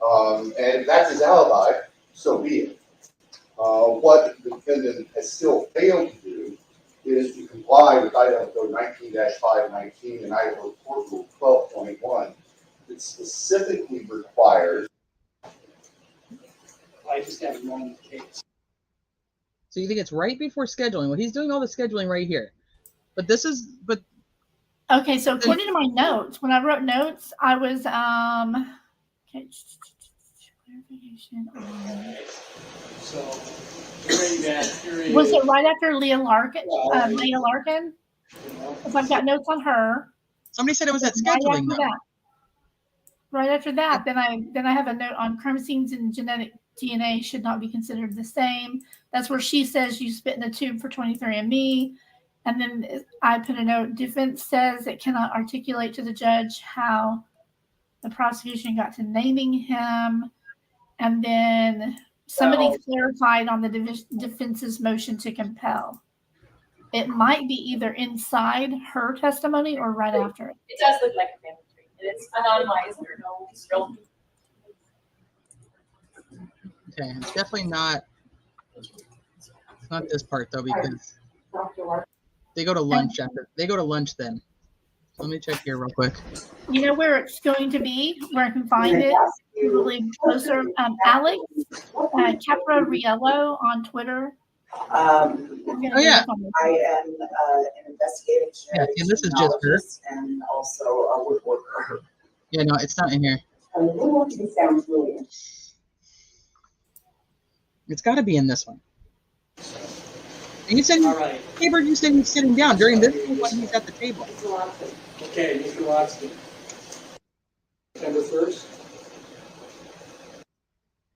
And if that's his alibi, so be it. What the defendant has still failed to do is to comply with Idaho Code 19-519 and Idaho Court Rule 12.1. It specifically requires. I just have one case. So you think it's right before scheduling? Well, he's doing all the scheduling right here. But this is, but Okay, so according to my notes, when I wrote notes, I was okay. Clarification on. So during that period, Was it right after Leah Larkin? Leah Larkin? you know, Because I've got notes on her. somebody said it was at Right scheduling after though. that. Right after that, then I have a note on crime scenes and genetic DNA should not be considered the same. That's where she says you spit in a tube for 23andMe. And then I put a note, defense says it cannot articulate to the judge how the prosecution got to naming him. And then somebody clarified on the defense's motion to compel. It might be either inside her testimony or right after it. It does look like a family tree. And it's anonymized. There are no real. Okay, it's definitely not. It's not this part though, because they go to lunch after. They go to lunch then. So let me check here real quick. You know where it's going to be, where I can find it? Probably closer. Alex Caprariello on Twitter. Oh yeah. I am an investigative Yeah, see, this is just her. and also a woodworker. Yeah, no, it's not in here. Woodworking sounds really interesting. It's got to be in this one. And you said, all right. Tabor, you said he's sitting down during this when he's at the table. Okay, Mr. Watson. September 1st.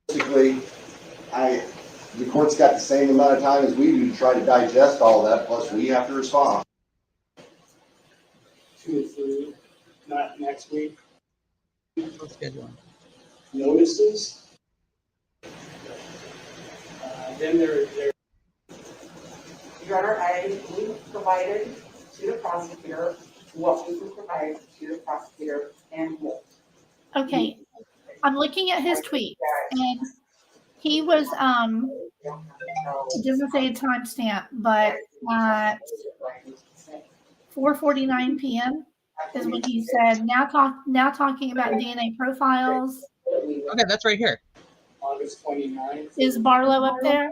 Basically, the court's got the same amount of time as we do to try to digest all that, plus we have to respond. 2 to 3, not next week. Scheduling. Notices. Then there. Your Honor, we provided to the prosecutor what we could provide to the prosecutor and more. Okay, I'm looking at his tweet, and he was it doesn't say a timestamp, but at 4:49 p.m. is when he said now talking about DNA profiles. Okay, that's right here. August 29th. Is Barlow up there?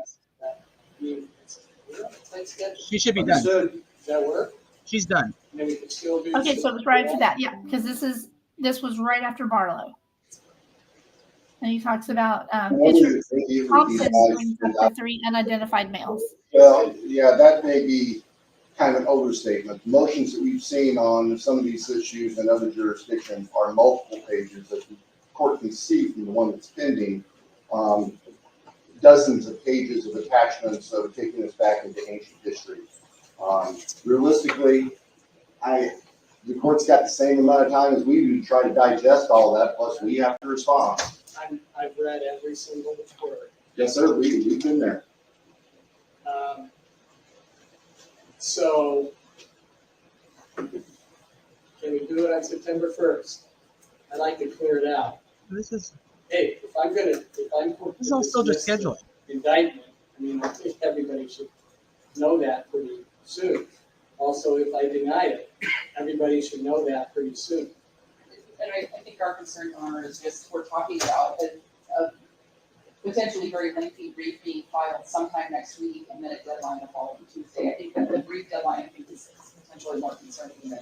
She should be done. Does that work? She's done. And then we can still do. Okay, so it was right after that, yeah, because this was right after Barlow, and he talks about Thompson brings up the 3 unidentified males. Well, yeah, that may be kind of an overstatement. Motions that we've seen on some of these issues in other jurisdictions are multiple pages that the court can see from the one that's pending. Dozens of pages of attachments of taking us back into ancient history. Realistically, the court's got the same amount of time as we do to try to digest all that, plus we have to respond. I've read every single word. Yes, sir, we've been there. So, can we do it on September 1st? I'd like to clear it out. This is Hey, if I'm this is all still just scheduling. indictment, I mean, I think everybody should know that pretty soon. Also, if I deny it, everybody should know that pretty soon. And I think our concern, Your Honor, is just we're talking about a potentially very lengthy brief being filed sometime next week and then a deadline the following Tuesday. I think that the brief deadline, is potentially more concerning than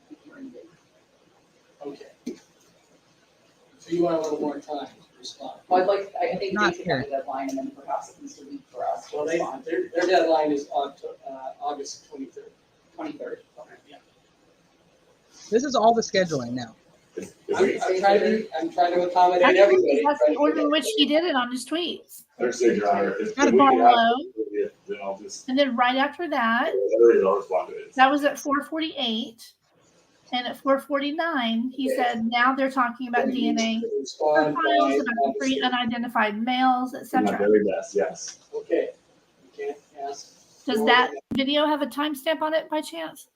the hearing date. Okay. So you want a little more time to respond? Well, I think Not they could here. have a deadline and then perhaps at least a week for us to Well, respond. their deadline is August 23rd. 23rd. Yeah. This is all the scheduling now. If we, I'm trying to accommodate Actually, everybody. that's the order in which he did it on his tweets. understand, Your Honor, if Got we it. can have, Barlow. it, then I'll just, And then right after that, I'll respond to it. that was at 4:48. And at 4:49, he said, now they're talking about DNA Respond profiles, by about three August unidentified males, Do my etc. very best, yes. 3rd. Okay. You can't ask. Does that video have a timestamp on it by chance?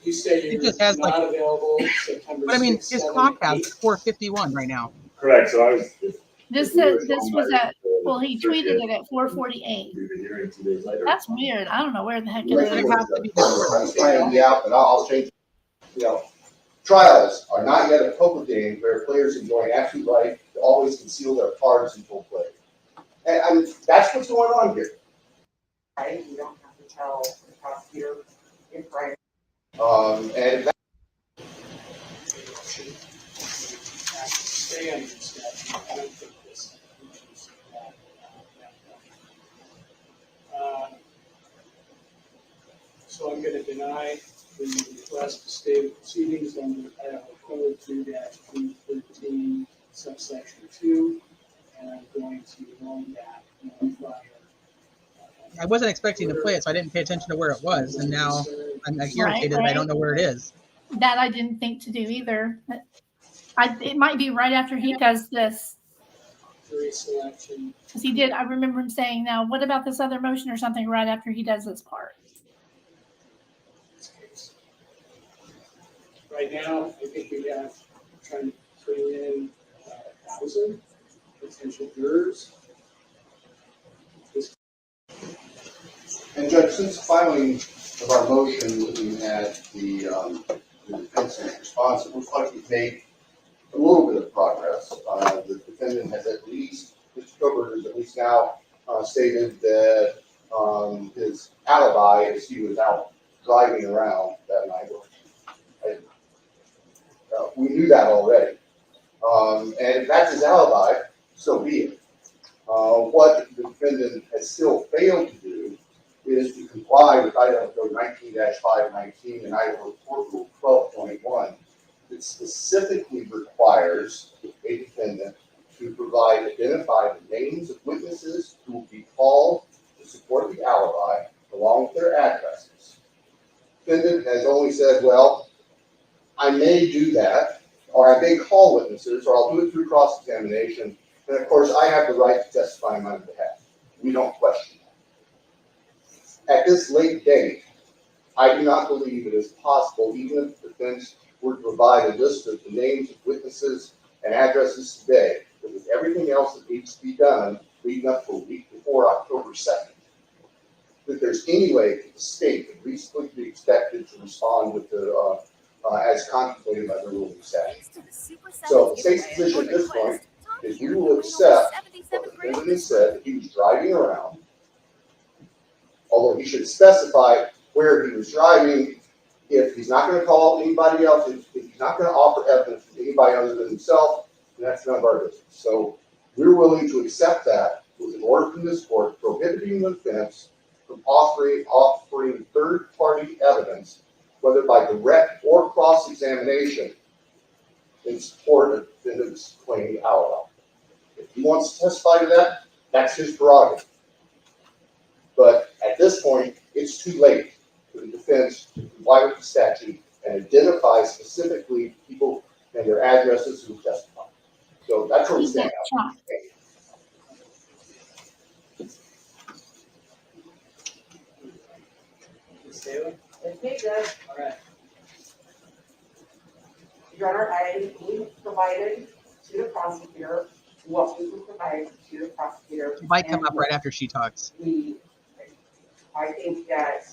You say It you're just has, not like- available September 6th, But I mean, his 7th, clock has 8th. 4:51 right now. Correct, so I was. This if we were said, this on was by at, the well, he 30th, tweeted it at 4:48. we'd be hearing 2 days later. That's weird. I don't know where the heck it It is. has to be I'm playing me out, but I'll change. You know, trials are not yet a poker game where players enjoy absolute right to always conceal their cards until played. And that's what's going on here. Right, you don't have to tell the prosecutor if right. And Stay under the statute. I don't think this. So I'm going to deny the request to stay the proceedings under Idaho Code 2-313 subsection 2, and I'm going to loan that notify. I wasn't expecting to play it, so I didn't pay attention to where it was, and now I'm irritated that I don't know where it is. That I didn't think to do either. It might be right after he does this. Jury selection. Because he did, I remember him saying, now, what about this other motion or something right after he does this part? Case. Right now, I think we have trying to bring in 1,000 potential jurors. And Judge, since the filing of our motion looking at the defense response, it looks like we've made a little bit of progress. The defendant has at least, Mr. Covert has at least now stated that his alibi is he was out driving around that night. We knew that already. And if that's his alibi, so be it. What the defendant has still failed to do is to comply with Idaho Code 19-519 and Idaho Court Rule 12.1 that specifically requires a defendant to provide identified names of witnesses who will be called to support the alibi along with their addresses. Defendant has only said, well, I may do that, or I may call witnesses, or I'll do it through cross-examination, and of course I have the right to testify on my behalf. We don't question that. At this late date, I do not believe it is possible, even if the defense were to provide a list of the names of witnesses and addresses today, but with everything else that needs to be done leading up to a week before October 2nd, that there's any way that the state could reasonably be expected to respond with the, as contemplated by the ruling statute. So the state's position at this point is we will accept what the defendant said, that he was driving around, although he should specify where he was driving. If he's not going to call anybody else, if he's not going to offer evidence to anybody other than himself, then that's none of our business. So we're willing to accept that with an order from this court prohibiting the defense from offering third-party evidence, whether by direct or cross-examination, in support of the defendant's claimed alibi. If he wants to testify to that, that's his prerogative. But at this point, it's too late for the defense to comply with the statute and identify specifically people and their addresses who testify. So that's where we stand. Ms. Taylor? Okay, Judge. All right. Your Honor, we provided to the prosecutor what we would provide to the prosecutor. It might come up right after she talks. I think that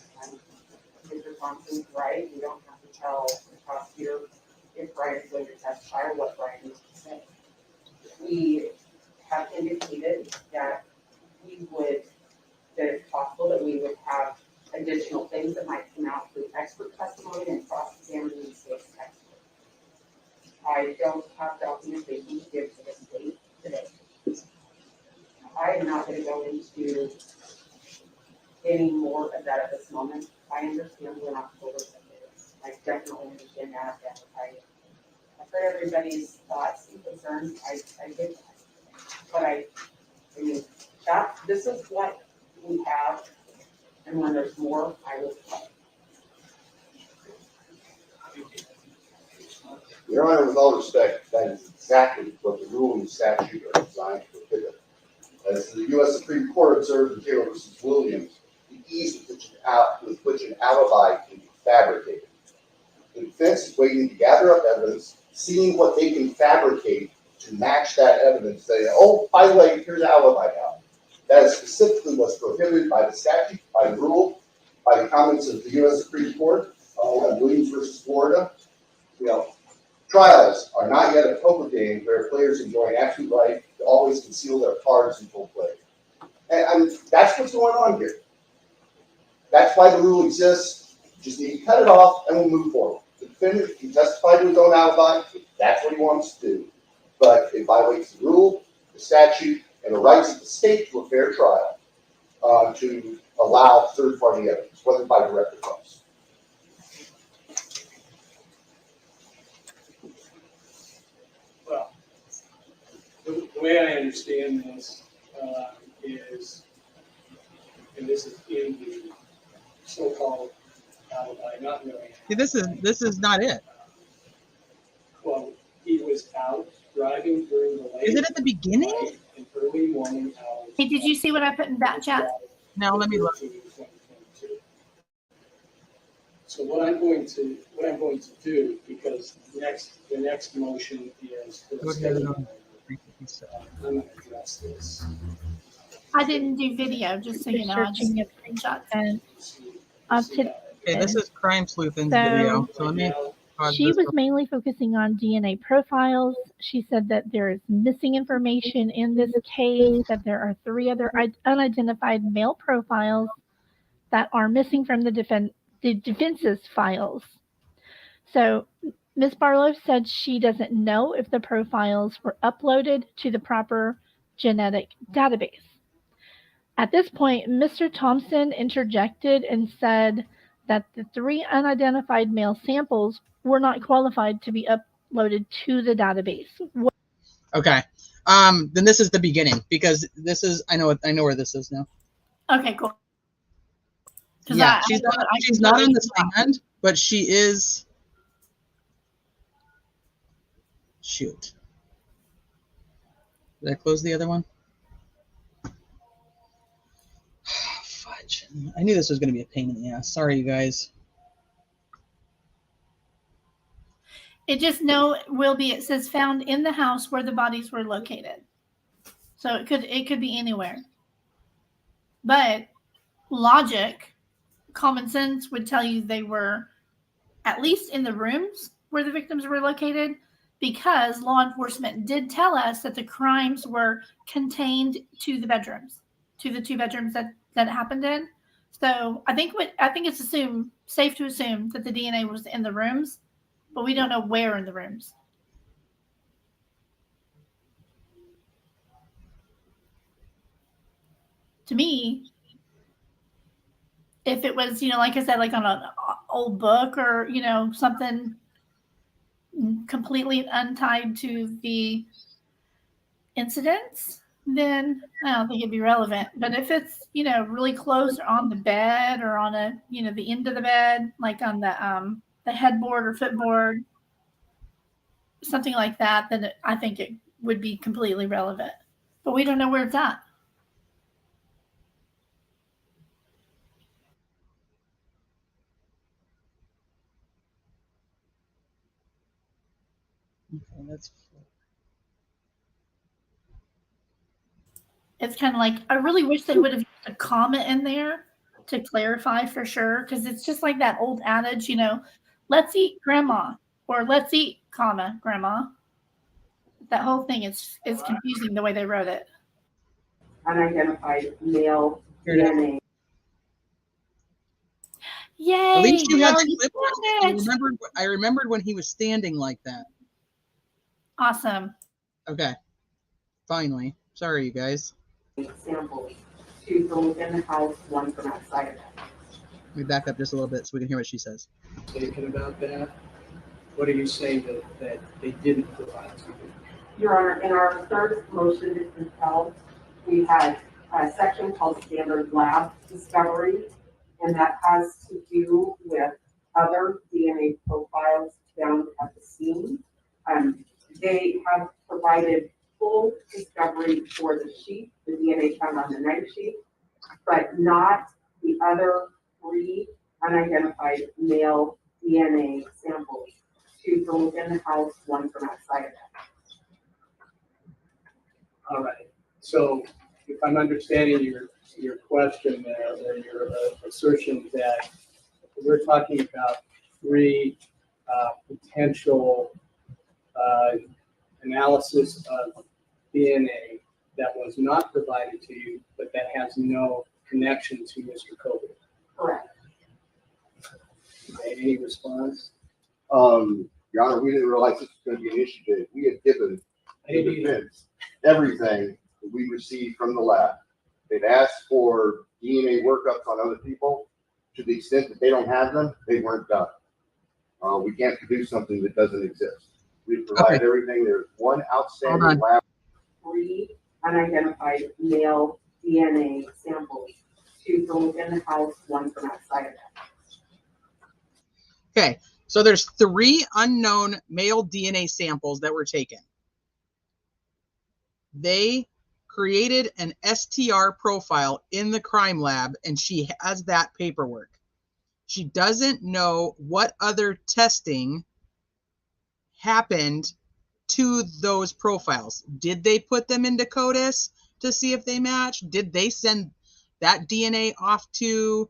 Mr. Thompson's right. We don't have to tell the prosecutor if Brian's going to testify or what Brian needs to say. We have indicated that that it's possible that we would have additional things that might come out through expert testimony and cross-examining the state's expert. I don't have documentation to give to the state today. I am not going to go into any more of that at this moment. I understand when October is. I definitely understand that, and I've heard everybody's thoughts and concerns. I get that. But I mean, this is what we have, and when there's more, I will play. Your Honor, with all respect, that is exactly what the rule and statute are designed to prohibit. As the U.S. Supreme Court observed in Taylor v. Williams, the ease with which an alibi can be fabricated. The defense is waiting to gather up evidence, seeing what they can fabricate to match that evidence, saying, oh, by the way, here's an alibi now. That is specifically what's prohibited by the statute, by the rule, by the comments of the U.S. Supreme Court on Williams v. Florida. You know, trials are not yet a poker game where players enjoy an absolute right to always conceal their cards until play. And that's what's going on here. That's why the rule exists. You just need to cut it off and we'll move forward. The defendant can testify to his own alibi if that's what he wants to do. But it violates the rule, the statute, and the rights of the state to a fair trial to allow third-party evidence, whether by direct or cross. Well, the way I understand this is, and this is in the so-called alibi, not really. See, this is not it. Well, he was out driving during the late Is it at the beginning? night and early morning hours. Hey, did you see what I put in that chat? Now let me look. 2022. So what I'm going to do, because the next motion is for the Go state ahead. of Idaho. I'm going to address this. I didn't do video, just so you know. I just get screenshots. And of Okay, this is Crime Sleuthing's So- video. So let me pause she this. was mainly focusing on DNA profiles. She said that there is missing information in this case, that there are 3 other unidentified male profiles that are missing from the defense's files. So Ms. Barlow said she doesn't know if the profiles were uploaded to the proper genetic database. At this point, Mr. Thompson interjected and said that the 3 unidentified male samples were not qualified to be uploaded to the database. Okay. Then this is the beginning because this is I know where this is now. Okay, cool. 'Cause Yeah, I she's not on the stand, but she is. Shoot. Did I close the other one? Fudge. I knew this was going to be a pain in the ass. Sorry, you guys. It just it says found in the house where the bodies were located. So it could be anywhere. But logic, common sense would tell you they were at least in the rooms where the victims were located, because law enforcement did tell us that the crimes were contained to the bedrooms, to the 2 bedrooms that it happened in. So I think it's safe to assume that the DNA was in the rooms, but we don't know where in the rooms. To me, if it was, like I said, like on an old book or, something completely untied to the incidents, then I don't think it'd be relevant. But if it's, really close or on the bed or on the end of the bed, like on the headboard or footboard, something like that, then I think it would be completely relevant. But we don't know where it's at. Okay, that's. It's kind of like, I really wish they would have used a comma in there to clarify for sure, because it's just like that old adage, let's eat grandma, or let's eat, comma, grandma. That whole thing is confusing the way they wrote it. Unidentified male Here it is. DNA. Yay! At least you had the you clip. did it. I remembered when he was standing like that. Awesome. Okay. Finally. Sorry, you guys. Samples, 2 from within the house, 1 from outside of it. Let me back up just a little bit so we can hear what she says. Thinking about that, what are you saying that they didn't provide to you? Your Honor, in our third motion to compel, we had a section called standard lab discovery, and that has to do with other DNA profiles found at the scene. They have provided full discovery for the sheep, the DNA found on the night sheep, but not the other 3 unidentified male DNA samples, 2 from within the house, 1 from outside of it. All right, so if I'm understanding your question there, or your assertion that we're talking about 3 potential analysis of DNA that was not provided to you, but that has no connection to Mr. Kobe. Correct. Okay, any response? Your Honor, we didn't realize this was going to be an issue today. We had given the defense everything that we received from the lab. They've asked for DNA workups on other people. To the extent that they don't have them, they weren't done. We can't produce something that doesn't exist. We provide everything. There's 1 outstanding lab. 3 unidentified male DNA samples, 2 from within the house, 1 from outside of it. Okay, so there's 3 unknown male DNA samples that were taken. They created an STR profile in the crime lab, and she has that paperwork. She doesn't know what other testing happened to those profiles. Did they put them into CODIS to see if they match? Did they send that DNA off to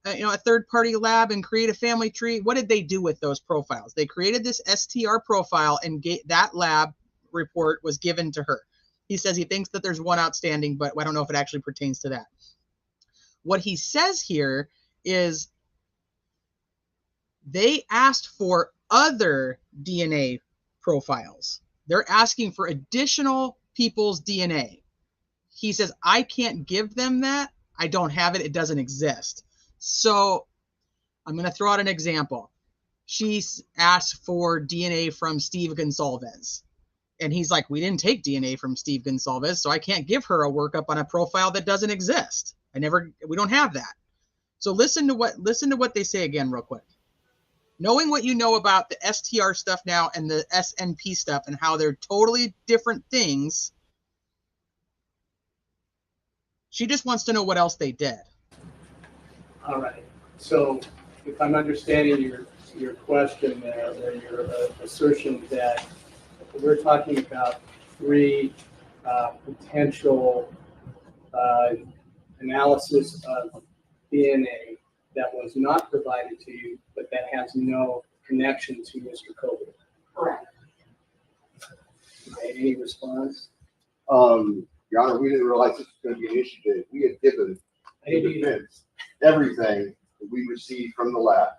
a third-party lab and create a family tree? What did they do with those profiles? They created this STR profile, and that lab report was given to her. He says he thinks that there's 1 outstanding, but I don't know if it actually pertains to that. What he says here is they asked for other DNA profiles. They're asking for additional people's DNA. He says, I can't give them that. I don't have it. It doesn't exist. So I'm going to throw out an example. She asked for DNA from Steve Gonsalves. And he's like, we didn't take DNA from Steve Gonsalves, so I can't give her a workup on a profile that doesn't exist. We don't have that. So listen to what they say again real quick. Knowing what you know about the STR stuff now and the SNP stuff and how they're totally different things, she just wants to know what else they did. All right, so if I'm understanding your question there, or your assertion that we're talking about 3 potential analysis of DNA that was not provided to you, but that has no connection to Mr. Kobe. Correct. Okay, any response? Your Honor, we didn't realize this was going to be an issue today. We had given the defense everything that we received from the lab.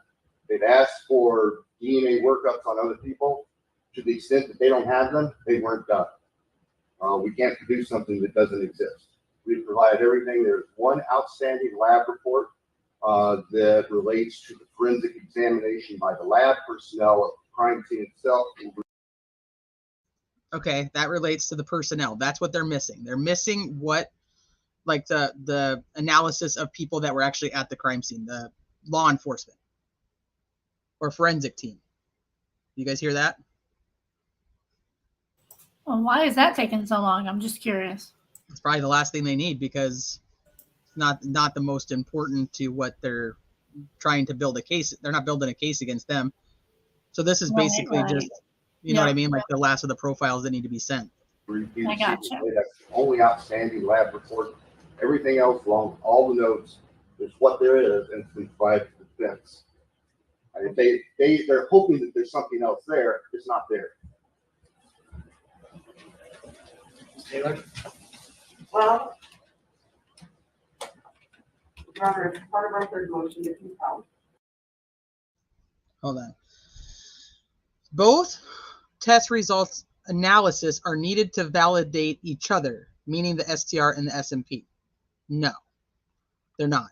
They've asked for DNA workups on other people. To the extent that they don't have them, they weren't done. We can't produce something that doesn't exist. We provide everything. There's 1 outstanding lab report that relates to the forensic examination by the lab personnel of the crime scene itself. Okay, that relates to the personnel. That's what they're missing. They're missing the analysis of people that were actually at the crime scene, the law enforcement or forensic team. You guys hear that? Well, why is that taking so long? I'm just curious. It's probably the last thing they need because it's not the most important to what they're trying to build a case. They're not building a case against them. So this is basically just, you know what I mean? Like the last of the profiles that need to be sent. I gotcha. That's the only outstanding lab report. Everything else, along all the notes, is what there is, and it's been provided to the defense. And they're hoping that there's something else there. It's not there. Taylor? Well, Your Honor, as part of our third motion to compel, hold on. Both test results analysis are needed to validate each other, meaning the STR and the SNP. No, they're not.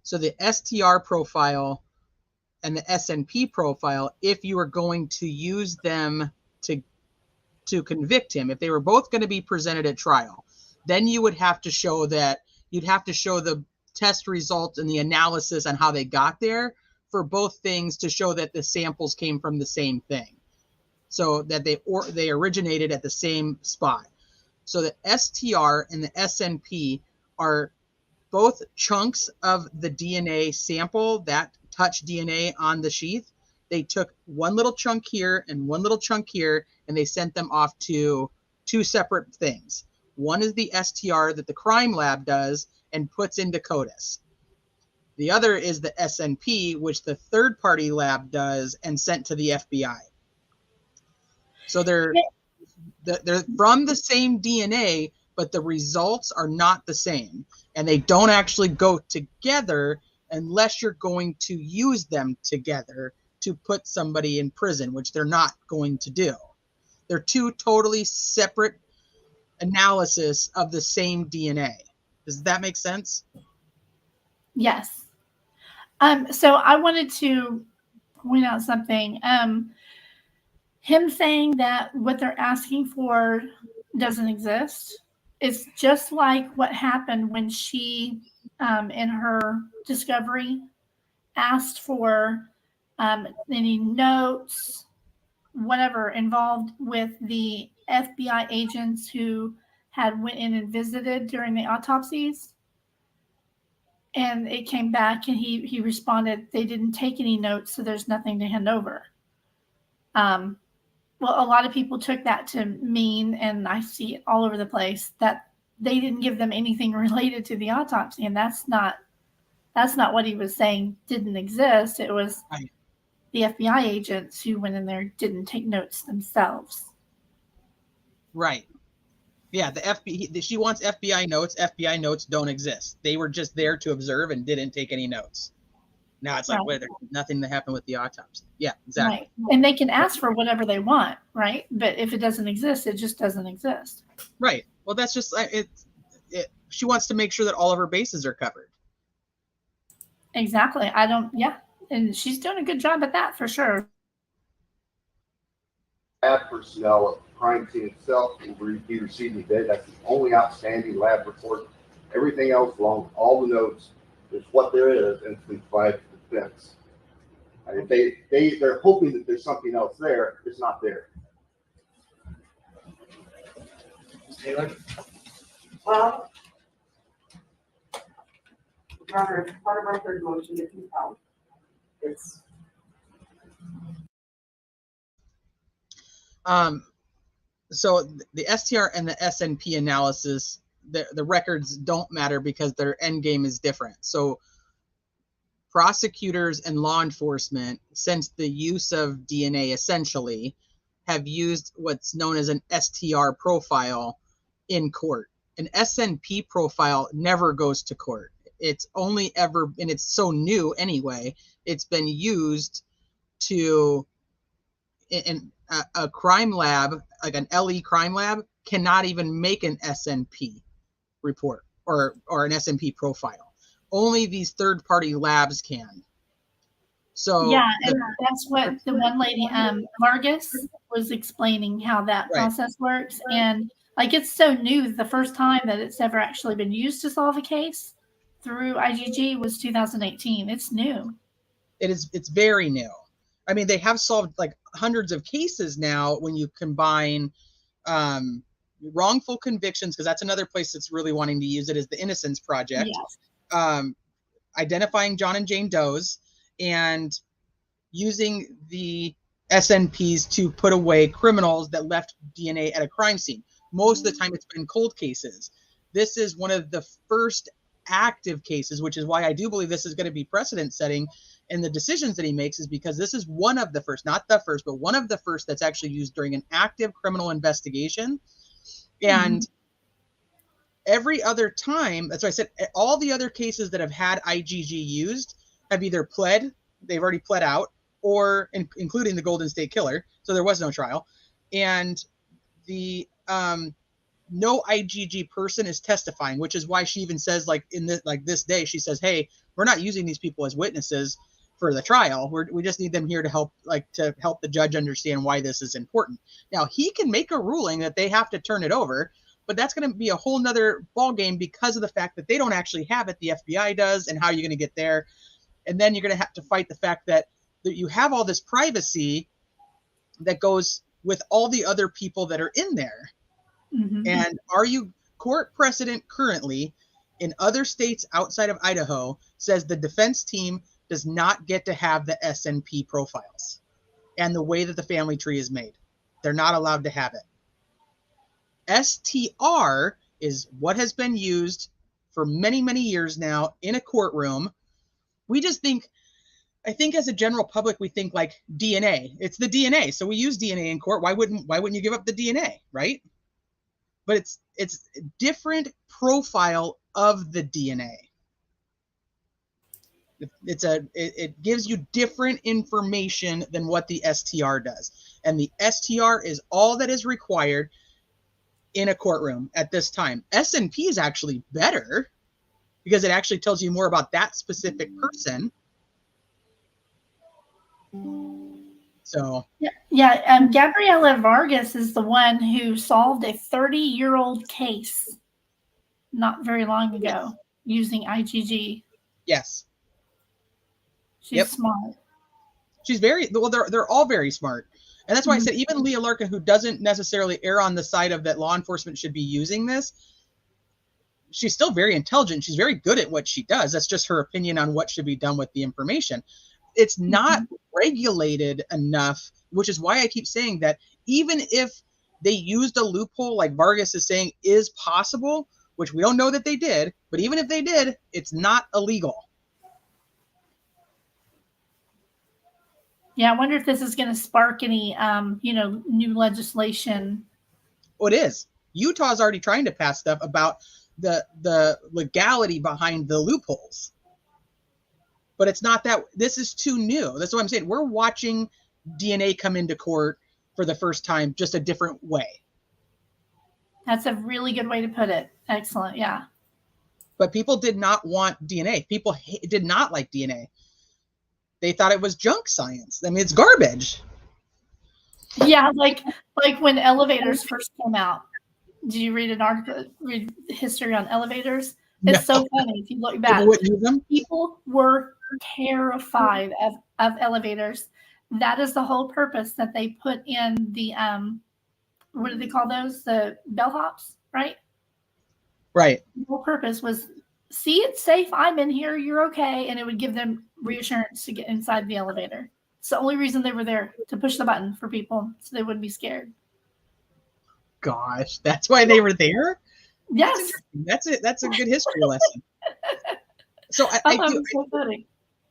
So the STR profile and the SNP profile, if you were going to use them to convict him, if they were both going to be presented at trial, then you would have to show that you'd have to show the test results and the analysis on how they got there for both things to show that the samples came from the same thing. So that they originated at the same spot. So the STR and the SNP are both chunks of the DNA sample that touch DNA on the sheath. They took one little chunk here and one little chunk here, and they sent them off to two separate things. One is the STR that the crime lab does and puts into CODIS. The other is the SNP, which the third-party lab does and sent to the FBI. So they're from the same DNA, but the results are not the same. And they don't actually go together unless you're going to use them together to put somebody in prison, which they're not going to do. They're two totally separate analysis of the same DNA. Does that make sense? Yes. So I wanted to point out something. Him saying that what they're asking for doesn't exist. It's just like what happened when she, in her discovery, asked for any notes, whatever, involved with the FBI agents who had went in and visited during the autopsies. And it came back and he responded, they didn't take any notes, so there's nothing to hand over. Well, a lot of people took that to mean, and I see it all over the place, that they didn't give them anything related to the autopsy. And that's not what he was saying didn't exist. It was right. The FBI agents who went in there didn't take notes themselves. Right. Yeah, the FBI, she wants FBI notes. FBI notes don't exist. They were just there to observe and didn't take any notes. Now it's like, Right. wait, there's nothing that happened with the autopsy. Yeah, exactly. Right. And they can ask for whatever they want, right? But if it doesn't exist, it just doesn't exist. Right. Well, that's just she wants to make sure that all of her bases are covered. Exactly. And she's doing a good job at that for sure. Lab personnel at the crime scene itself will be receiving data. That's the only outstanding lab report. Everything else, along with all the notes, is what there is, and it's been provided to the defense. And if they're hoping that there's something else there, it's not there. Taylor? Well, Your Honor, it's part of our third motion to compel. It's So the STR and the SNP analysis, the records don't matter because their end game is different. So prosecutors and law enforcement, since the use of DNA essentially, have used what's known as an STR profile in court. An SNP profile never goes to court. It's only ever, and it's so new anyway, it's been used to, in a crime lab, like an LE crime lab, cannot even make an SNP report or an SNP profile. Only these third-party labs can. So yeah, and that's what the one lady, Vargas, was explaining how that Right. process works. And like, it's so new. The first time that it's ever actually been used to solve a case through IGG was 2018. It's new. it's very new. I mean, they have solved like hundreds of cases now when you combine wrongful convictions, because that's another place that's really wanting to use it, is the Innocence Project. Yes. Identifying John and Jane Does and using the SNPs to put away criminals that left DNA at a crime scene. Most of the time it's been cold cases. This is one of the first active cases, which is why I do believe this is going to be precedent setting in the decisions that he makes, is because this is one of the first, not the first, but one of the first that's actually used during an active criminal investigation. And every other time, that's why I said all the other cases that have had IGG used have either pled, they've already pled out, or including the Golden State Killer. So there was no trial. And the no IGG person is testifying, which is why she even says, like, in this, like this day, she says, hey, we're not using these people as witnesses for the trial. We just need them here to help the judge understand why this is important. Now, he can make a ruling that they have to turn it over, but that's going to be a whole nother ball game because of the fact that they don't actually have it. The FBI does, and how are you going to get there? And then you're going to have to fight the fact that you have all this privacy that goes with all the other people that are in there. Mm-hmm. And are you court precedent currently in other states outside of Idaho says the defense team does not get to have the SNP profiles and the way that the family tree is made. They're not allowed to have it. STR is what has been used for many, many years now in a courtroom. We just I think as a general public, we think like DNA. It's the DNA. So we use DNA in court. Why wouldn't you give up the DNA, right? But it's a different profile of the DNA. It gives you different information than what the STR does. And the STR is all that is required in a courtroom at this time. SNP is actually better because it actually tells you more about that specific person. So yeah. Gabriela Vargas is the one who solved a 30-year-old case not very long ago using IGG. Yes. She's smart. She's very well. They're all very smart, and that's why I said even Leah Larkin, who doesn't necessarily err on the side of that law enforcement should be using this, she's still very intelligent. She's very good at what she does. That's just her opinion on what should be done with the information. It's not regulated enough, which is why I keep saying that even if they used a loophole like Vargas is saying is possible, which we don't know that they did, but even if they did, it's not illegal. Yeah, I wonder if this is going to spark any, new legislation. Oh, it is. Utah's already trying to pass stuff about the legality behind the loopholes. But it's not that this is too new. That's what I'm saying. We're watching DNA come into court for the first time, just a different way. That's a really good way to put it. Excellent. Yeah. But people did not want DNA. People did not like DNA. They thought it was junk science. I mean, it's garbage. Yeah, like when elevators first came out. Did you read an article, read history on elevators? It's so funny if you look back. People were terrified of elevators. That is the whole purpose that they put in the what do they call those? The bellhops, right? Right. The whole purpose was, see, it's safe. I'm in here. You're okay. And it would give them reassurance to get inside the elevator. It's the only reason they were there, to push the button for people so they wouldn't be scared. Gosh, that's why they were there? Yes. That's it. That's a good history lesson. So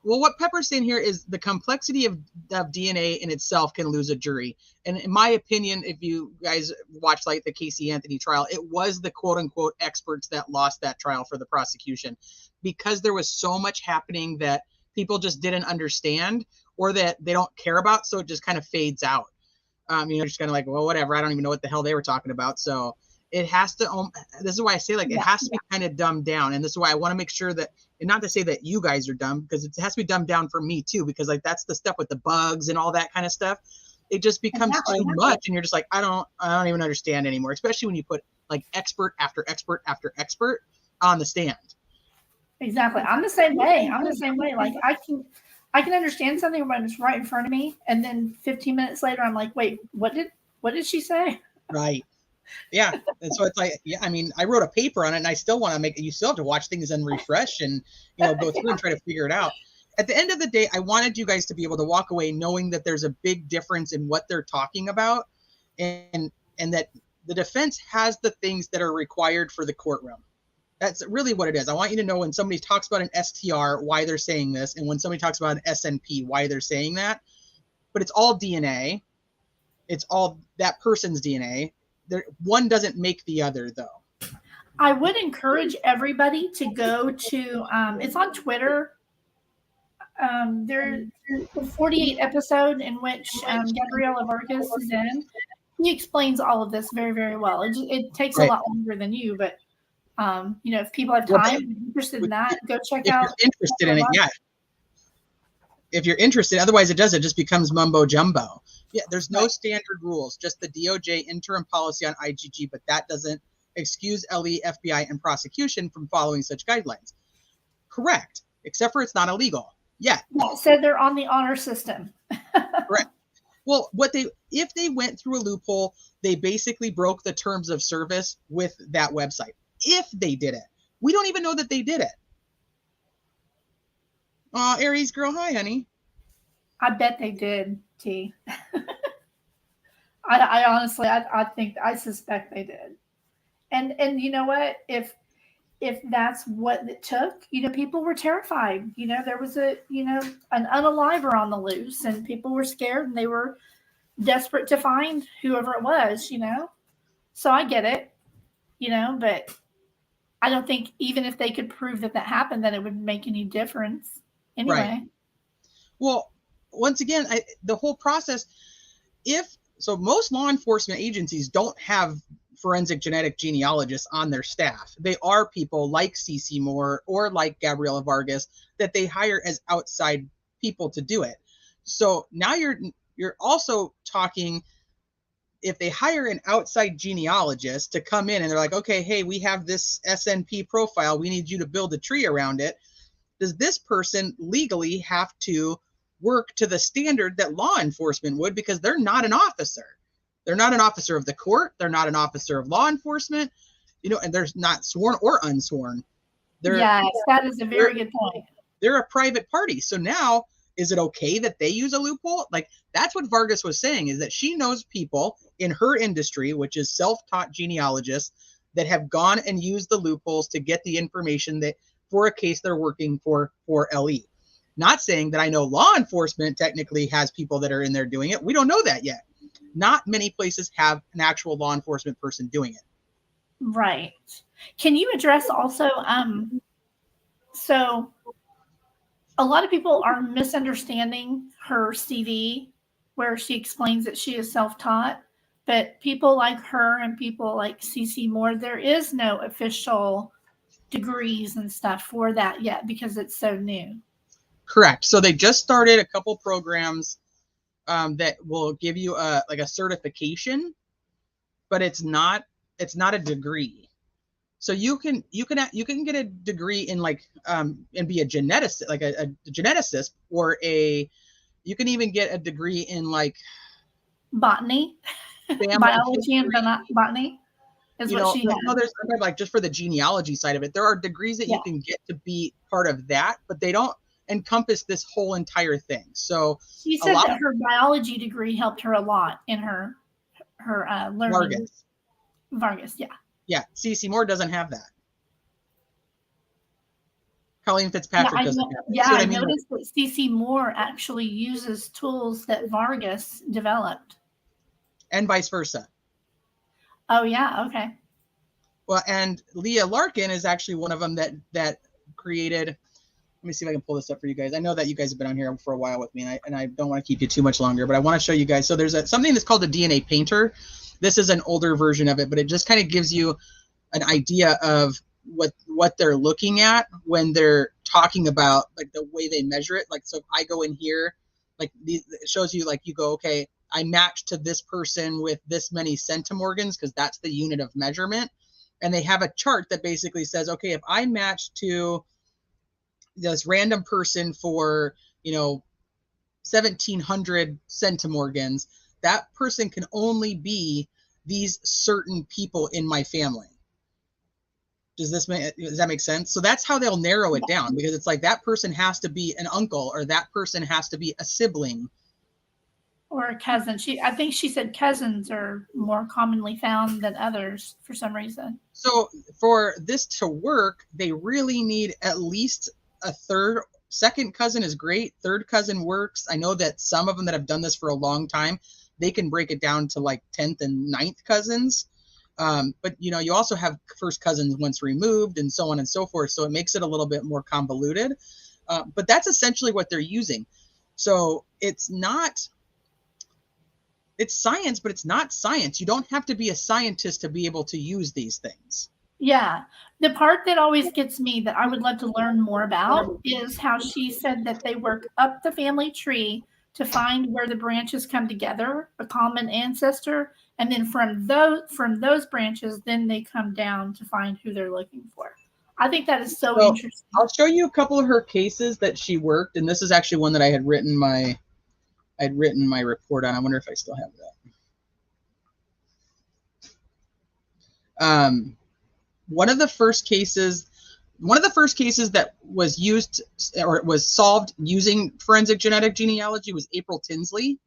well, what Pepper's saying here is the complexity of DNA in itself can lose a jury. And in my opinion, if you guys watch like the Casey Anthony trial, it was the quote unquote experts that lost that trial for the prosecution because there was so much happening that people just didn't understand or that they don't care about. So it just kind of fades out. Just kind of like, well, whatever. I don't even know what the hell they were talking about. So it has to, this is why I say like, it has to be kind of dumbed down. And this is why I want to make sure that, and not to say that you guys are dumb, because it has to be dumbed down for me too, because like, that's the stuff with the bugs and all that kind of stuff. It just becomes too much. And you're just like, I don't even understand anymore, especially when you put like expert after expert after expert on the stand. Exactly. I'm the same way. Like I can understand something when it's right in front of me. And then 15 minutes later, I'm like, wait, what did she say? Right. Yeah. And so it's like, yeah, I mean, I wrote a paper on it and I still want to you still have to watch things and refresh and, go through and try to figure it out. At the end of the day, I wanted you guys to be able to walk away knowing that there's a big difference in what they're talking about and that the defense has the things that are required for the courtroom. That's really what it is. I want you to know when somebody talks about an STR, why they're saying this, and when somebody talks about an SNP, why they're saying that. But it's all DNA. It's all that person's DNA. One doesn't make the other, though. I would encourage everybody to go to, it's on Twitter. There's the 48 episode in which Gabriela Vargas is in. He explains all of this very, very well. It takes a lot longer than you, but if people have time, interested in that, go check if out. You're interested in it, yeah. If you're interested, otherwise it just becomes mumbo jumbo. Yeah, there's no standard rules, just the DOJ interim policy on IGG, but that doesn't excuse LE, FBI, and prosecution from following such guidelines. Correct, except for it's not illegal. Yeah. It said they're on the honor system. Correct. Well, if they went through a loophole, they basically broke the terms of service with that website. If they did it, we don't even know that they did it. Aries girl, hi, honey. I bet they did, T. I honestly, I suspect they did. And you know what? If that's what it took, people were terrified. There was an unaliver on the loose, and people were scared, and they were desperate to find whoever it was. So I get it. But I don't think even if they could prove that happened, that it would make any difference anyway. Right. Well, once again, the whole process, most law enforcement agencies don't have forensic genetic genealogists on their staff. They are people like CeCe Moore or like Gabriela Vargas that they hire as outside people to do it. So now you're also talking, if they hire an outside genealogist to come in and they're like, okay, hey, we have this SNP profile, we need you to build a tree around it. Does this person legally have to work to the standard that law enforcement would, because they're not an officer? They're not an officer of the court. They're not an officer of law enforcement, and they're not sworn or unsworn. Yes, that is a very good point. They're a private party. So now, is it okay that they use a loophole? Like, that's what Vargas was saying, is that she knows people in her industry, which is self-taught genealogists, that have gone and used the loopholes to get the information that for a case they're working for LE. Not saying that I know law enforcement technically has people that are in there doing it. We don't know that yet. Not many places have an actual law enforcement person doing it. Right. Can you address also, so a lot of people are misunderstanding her CV where she explains that she is self-taught, but people like her and people like CeCe Moore, there is no official degrees and stuff for that yet because it's so new. Correct. So they just started a couple programs that will give you a certification, but it's not a degree. So you can get a degree in and be a geneticist, like a geneticist, or you can even get a degree in botany, biology and botany is what she has. No, there's just for the genealogy side of it, there are degrees that you can get to be part of that, but they don't encompass this whole entire thing. So she said that her biology degree helped her a lot in her learning. Vargas, yeah. Yeah, CeCe Moore doesn't have that. Colleen Fitzpatrick doesn't have that. Yeah, I noticed that CeCe Moore actually uses tools that Vargas developed. And vice versa. Oh, yeah, okay. Well, and Leah Larkin is actually one of them that created. Let me see if I can pull this up for you guys. I know that you guys have been on here for a while with me, and I don't want to keep you too much longer, but I want to show you guys. So there's something that's called the DNA Painter. This is an older version of it, but it just kind of gives you an idea of what they're looking at when they're talking about the way they measure it. So if I go in here, it shows you you go, okay, I match to this person with this many centimorgans because that's the unit of measurement. And they have a chart that basically says, okay, if I match to this random person for 1,700 centimorgans, that person can only be these certain people in my family. Does that make sense? So that's how they'll narrow it down, because it's that person has to be an uncle, or that person has to be a sibling or a cousin. I think she said cousins are more commonly found than others for some reason. So for this to work, they really need at least a third. Second cousin is great. Third cousin works. I know that some of them that have done this for a long time, they can break it down to 10th and 9th cousins. But you also have first cousins once removed, and so on and so forth. So it makes it a little bit more convoluted. But that's essentially what they're using. So it's science, but it's not science. You don't have to be a scientist to be able to use these things. Yeah. The part that always gets me that I would love to learn more about is how she said that they work up the family tree to find where the branches come together, a common ancestor, and then from those branches, then they come down to find who they're looking for. I think that is so interesting. I'll show you a couple of her cases that she worked, and this is actually one that I had written my report on. I wonder if I still have that. One of the first cases that was used or was solved using forensic genetic genealogy was April Tinsley.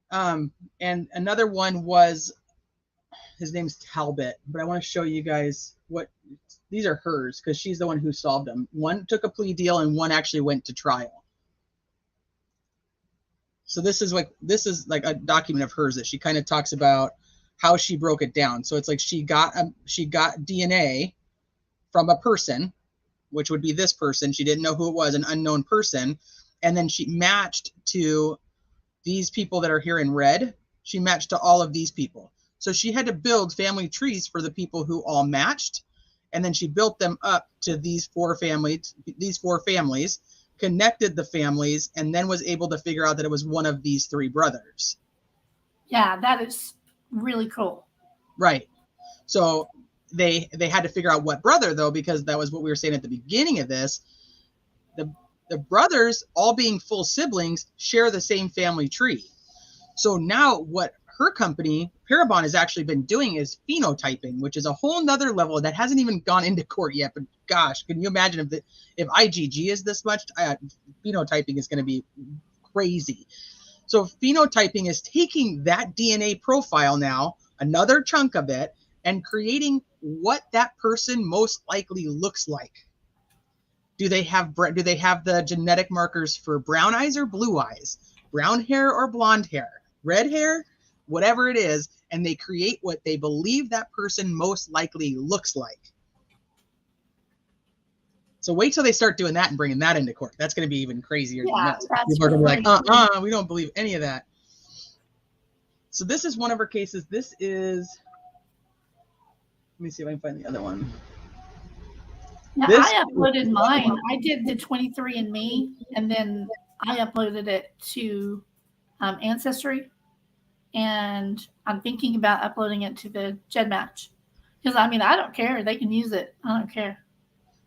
And another one was, his name's Talbot, but I want to show you guys what, these are hers because she's the one who solved them. One took a plea deal and one actually went to trial. So this is like a document of hers that she kind of talks about how she broke it down. So it's like she got DNA from a person, which would be this person. She didn't know who it was, an unknown person. And then she matched to these people that are here in red. She matched to all of these people. So she had to build family trees for the people who all matched. And then she built them up to these four families, connected the families, and then was able to figure out that it was one of these three brothers. Yeah, that is really cool. Right. So they had to figure out what brother, though, because that was what we were saying at the beginning of this. The brothers, all being full siblings, share the same family tree. So now what her company, Parabon, has actually been doing is phenotyping, which is a whole nother level that hasn't even gone into court yet. But gosh, can you imagine if IgG is this much? Phenotyping is going to be crazy. So phenotyping is taking that DNA profile now, another chunk of it, and creating what that person most likely looks like. Do they have the genetic markers for brown eyes or blue eyes, brown hair or blonde hair, red hair, whatever it is, and they create what they believe that person most likely looks like. So wait till they start doing that and bringing that into court. That's going to be even crazier than that. People are going to be like, we don't believe any of that. So this is one of her cases. This is, let me see if I can find the other one. Now, I uploaded mine. I did the 23andMe, and then I uploaded it to Ancestry, and I'm thinking about uploading it to the GEDmatch. Because, I mean, I don't care. They can use it. I don't care.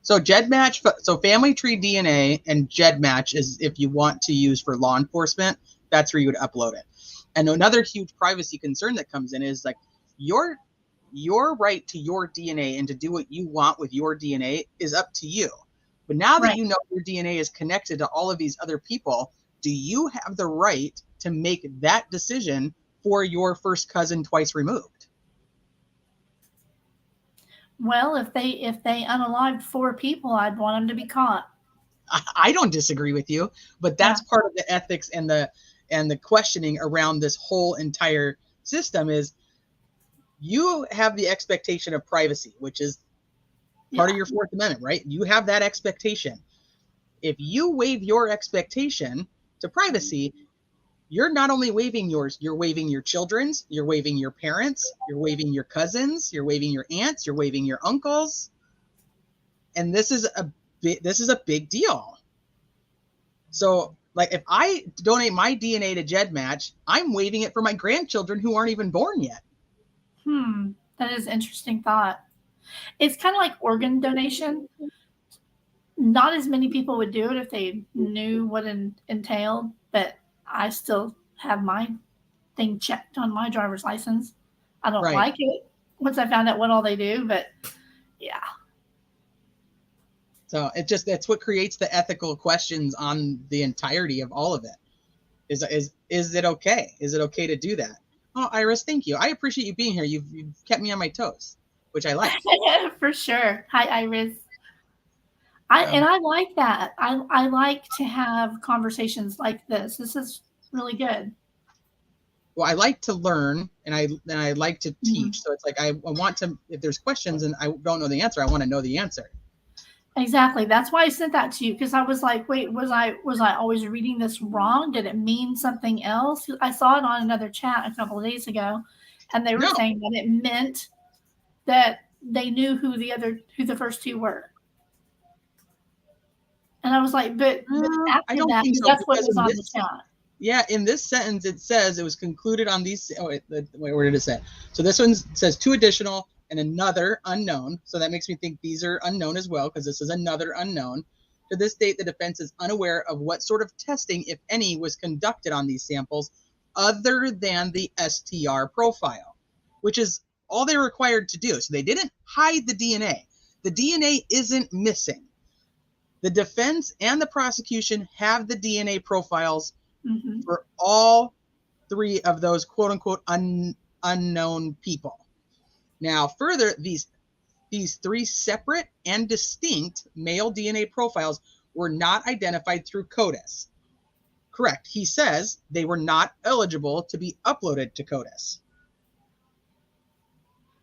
So GEDmatch, so Family Tree DNA and GEDmatch is if you want to use for law enforcement, that's where you would upload it. And another huge privacy concern that comes in is like your right to your DNA and to do what you want with your DNA is up to you. But now that you know your DNA is connected to all of these other people, do you have the right to make that decision for your first cousin twice removed? Well, if they unalived 4 people, I'd want them to be caught. I don't disagree with you, but that's part of the ethics and the questioning around this whole entire system is you have the expectation of privacy, which is part of your Fourth Amendment, right? You have that expectation. If you waive your expectation to privacy, you're not only waiving yours, you're waiving your children's, you're waiving your parents, you're waiving your cousins, you're waiving your aunts, you're waiving your uncles. And this is a big deal. So like if I donate my DNA to GEDmatch, I'm waiving it for my grandchildren who aren't even born yet. That is an interesting thought. It's kind of like organ donation. Not as many people would do it if they knew what it entailed, but I still have my thing checked on my driver's license. I don't like it once I found out what all they do, but yeah. So that's what creates the ethical questions on the entirety of all of it. Is it okay? Is it okay to do that? Oh, Iris, thank you. I appreciate you being here. You've kept me on my toes, which I like. For sure. Hi, Iris. I like that. I like to have conversations like this. This is really good. Well, I like to learn and I like to teach. So it's like I want to, if there's questions and I don't know the answer, I want to know the answer. Exactly. That's why I sent that to you, because I was like, wait, was I always reading this wrong? Did it mean something else? I saw it on another chat a couple of days ago, and they were No. saying that it meant that they knew who the first two were. And I was like, but after I don't that, think so, that's what because was in on this, the chat. yeah, in this sentence it says it was concluded on these. Oh, wait, where did it say? So this one says 2 additional and another unknown. So that makes me think these are unknown as well, because this is another unknown. To this date, the defense is unaware of what sort of testing, if any, was conducted on these samples other than the STR profile, which is all they're required to do. So they didn't hide the DNA. The DNA isn't missing. The defense and the prosecution have the DNA profiles for all 3 of those quote unquote unknown people. Now, further, these 3 separate and distinct male DNA profiles were not identified through CODIS. Correct. He says they were not eligible to be uploaded to CODIS.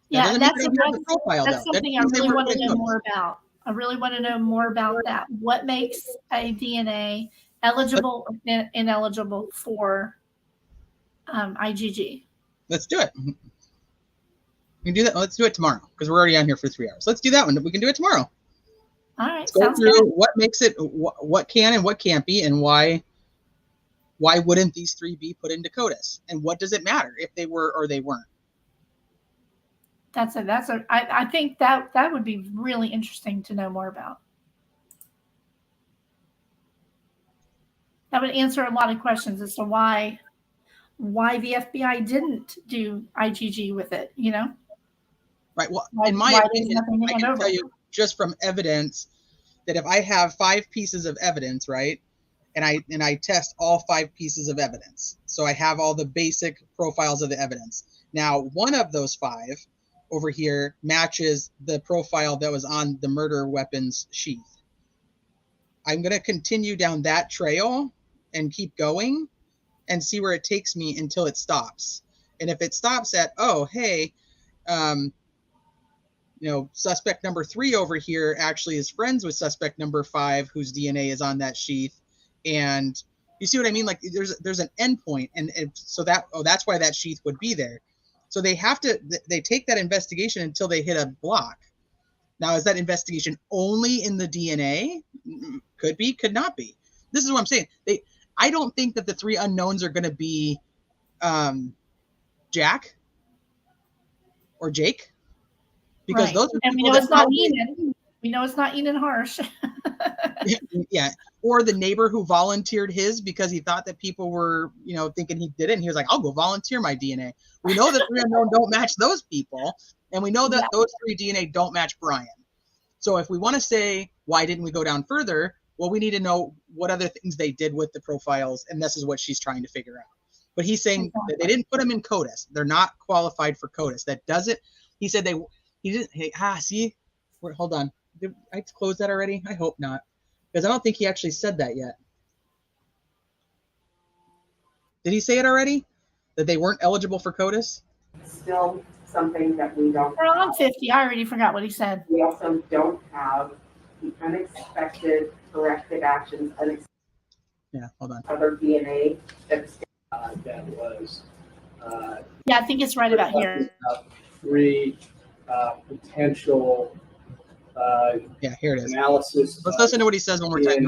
Yeah, that's something I really want to know more about. I really want to know more about that. What makes a DNA eligible or ineligible for IgG? Let's do it. We can do that. Let's do it tomorrow, because we're already on here for 3 hours. Let's do that one. We can do it tomorrow. All right. Let's go through what makes it, what can and what can't be, and why wouldn't these 3 be put into CODIS, and what does it matter if they were or they weren't? I think that would be really interesting to know more about. That would answer a lot of questions as to why the FBI didn't do IgG with it, you know? Right. Well, in my opinion, I can tell you just from evidence that if I have 5 pieces of evidence, right, and I test all 5 pieces of evidence, so I have all the basic profiles of the evidence. Now, one of those 5 over here matches the profile that was on the murder weapons sheath. I'm going to continue down that trail and keep going and see where it takes me until it stops. And if it stops at, oh, hey, suspect number 3 over here actually is friends with suspect number 5, whose DNA is on that sheath, and you see what I mean? Like there's an endpoint, and so that's why that sheath would be there. So they take that investigation until they hit a block. Now, is that investigation only in the DNA? Could be, could not be. This is what I'm saying. I don't think that the 3 unknowns are going to be Jack or Jake, because those are, and we know it's not Enan. We know it's not Enan Harsh. Yeah, or the neighbor who volunteered his because he thought that people were, thinking he did it, and he was like, "I'll go volunteer my DNA." We know that 3 unknown don't match those people, and we know that those 3 DNA don't match Brian. So if we want to say why didn't we go down further, well, we need to know what other things they did with the profiles, and this is what she's trying to figure out. But he's saying that they didn't put them in CODIS; they're not qualified for CODIS. That doesn't. He said he didn't. Hey, see, hold on. Did I close that already? I hope not. Because I don't think he actually said that yet. Did he say it already? That they weren't eligible for CODIS? Still something that we don't. We're on 50. I already forgot what he said. We also don't have the unexpected corrective actions, Hold on. other DNA that was. Yeah, I think it's right about here. 3 potential. Here it is. Analysis. Let's listen to what he says one more time.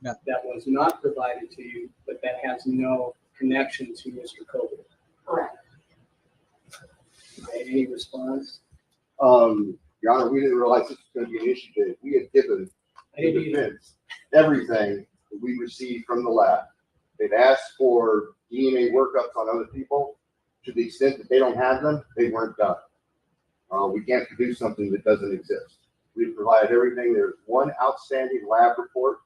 That was not provided to you, but that has no connection to Mr. Kober. Correct. Any response? Your Honor, we didn't realize this was going to be an issue today. We had given the defense everything that we received from the lab. They've asked for DNA workups on other people. To the extent that they don't have them, they weren't done. We can't produce something that doesn't exist. We provided everything. There's one outstanding lab report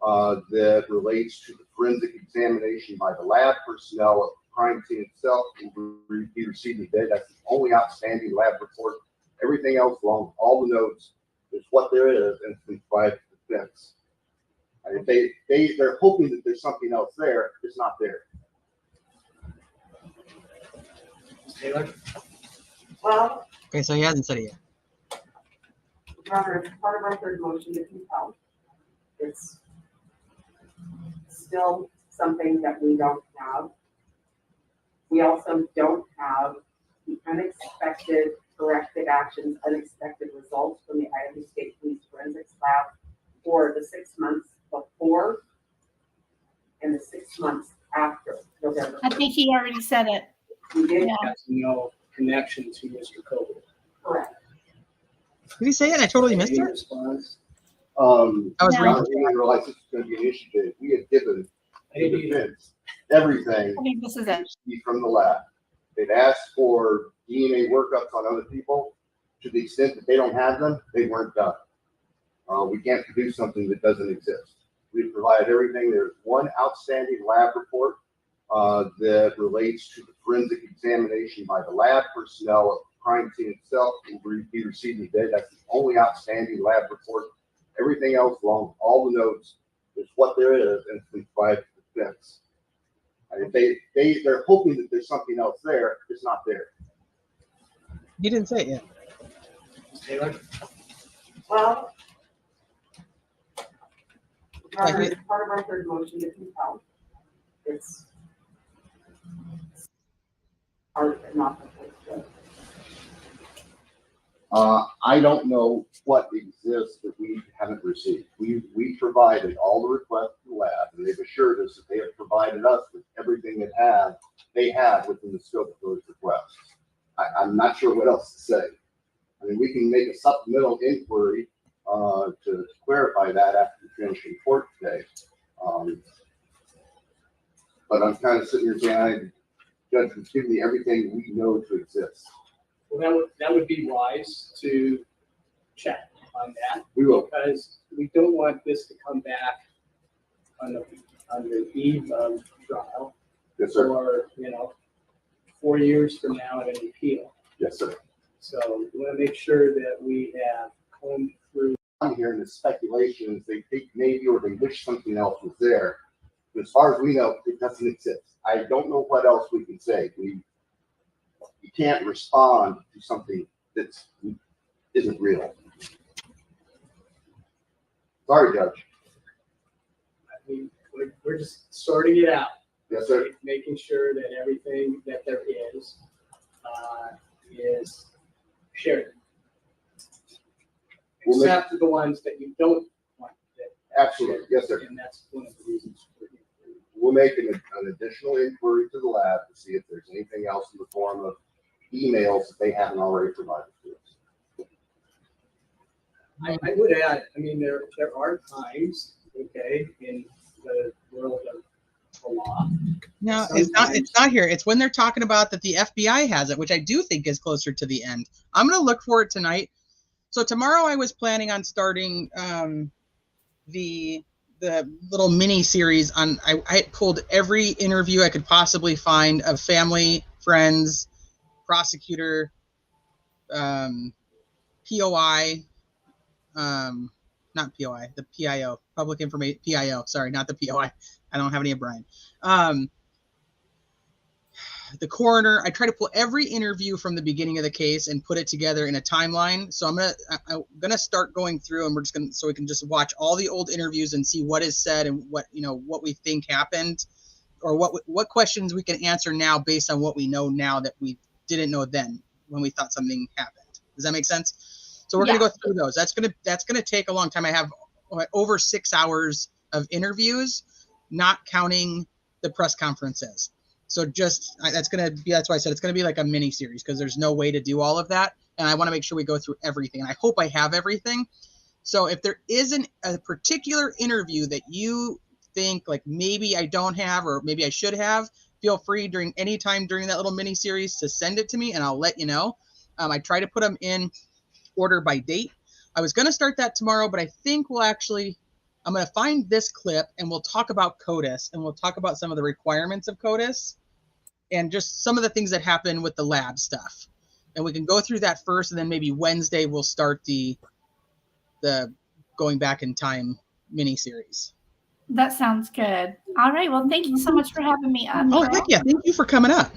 that relates to the forensic examination by the lab personnel of the crime scene itself. We received today. That's the only outstanding lab report. Everything else, along with all the notes, is what there is, and it's been provided to the defense. And if they're hoping that there's something else there, it's not there. Taylor? Well, Okay, so he hasn't said it yet. Your Honor, as part of our third motion to compel, it's still something that we don't have. We also don't have the unexpected corrective actions, unexpected results from the Idaho State Police Forensics Lab for the 6 months before and the 6 months after November. I think he already said it. We did, Yeah. Has no connection to Mr. Cole. correct. Did he say it? I totally missed Any it. response? I was No. reading. I didn't realize this was gonna be an issue today. We had given I the didn't either. defense everything I think this is it. received from the lab. They've asked for DNA workups on other people. To the extent that they don't have them, they weren't done. We can't produce something that doesn't exist. We've provided everything. There's one outstanding lab report that relates to the forensic examination by the lab personnel of the crime scene itself. Will be received today. That's the only outstanding lab report. Everything else, along with all the notes, is what there is, and it's been provided to the defense. And if they're hoping that there's something else there, it's not there. He didn't say it yet. Taylor? Well, Your Honor, Like as part of our third motion to compel, it's part but not the full. I don't know what exists that we haven't received. We provided all the requests to the lab, and they've assured us that they have provided us with everything that they have within the scope of those requests. I'm not sure what else to say. I mean, we can make a supplemental inquiry to clarify that after we finish in court today. But I'm kind of sitting here saying, Judge, has given me everything we know to exist. Well, that would be wise to check on that, We will. because we don't want this to come back on the eve of trial, Yes, sir. or, 4 years from now at an appeal. Yes, sir. So we want to make sure that we have combed through. I'm hearing the speculations, they think maybe, or they wish something else was there. But as far as we know, it doesn't exist. I don't know what else we can say. You can't respond to something that isn't real. Sorry, Judge. I mean, we're just sorting it out. Yes, sir. Making sure that everything that there is shared. We'll make- Except for the ones that you don't want. Absolutely. Yes, sir. And that's one of the reasons for it. We'll make an additional inquiry to the lab to see if there's anything else in the form of emails that they haven't already provided to us. I would add, I mean, there are times, okay, in the world of the law. No, it's not. It's not here. It's when they're talking about that the FBI has it, which I do think is closer to the end. I'm gonna look for it tonight. So tomorrow I was planning on starting the little mini series on. I had pulled every interview I could possibly find of family, friends, prosecutor, POI, not POI, the PIO, public information, PIO. Sorry, not the POI. I don't have any of Brian. The coroner. I try to pull every interview from the beginning of the case and put it together in a timeline. So I'm gonna start going through, and we're just gonna, so we can just watch all the old interviews and see what is said and what we think happened, or what questions we can answer now based on what we know now that we didn't know then when we thought something happened. Does that make sense? So we're gonna go through those. That's gonna take a long time. I have over 6 hours of interviews, not counting the press conferences. So that's why I said it's going to be like a mini series, because there's no way to do all of that. And I want to make sure we go through everything. And I hope I have everything. So if there isn't a particular interview that you think like maybe I don't have, or maybe I should have, feel free any time during that little mini series to send it to me and I'll let you know. I try to put them in order by date. I was going to start that tomorrow, but I think I'm going to find this clip and we'll talk about CODIS, and we'll talk about some of the requirements of CODIS and just some of the things that happen with the lab stuff. And we can go through that first, and then maybe Wednesday we'll start the going back in time mini series. That sounds good. All right. Well, thank you so much for having me on. Oh, girl. heck yeah. Thank you for coming up.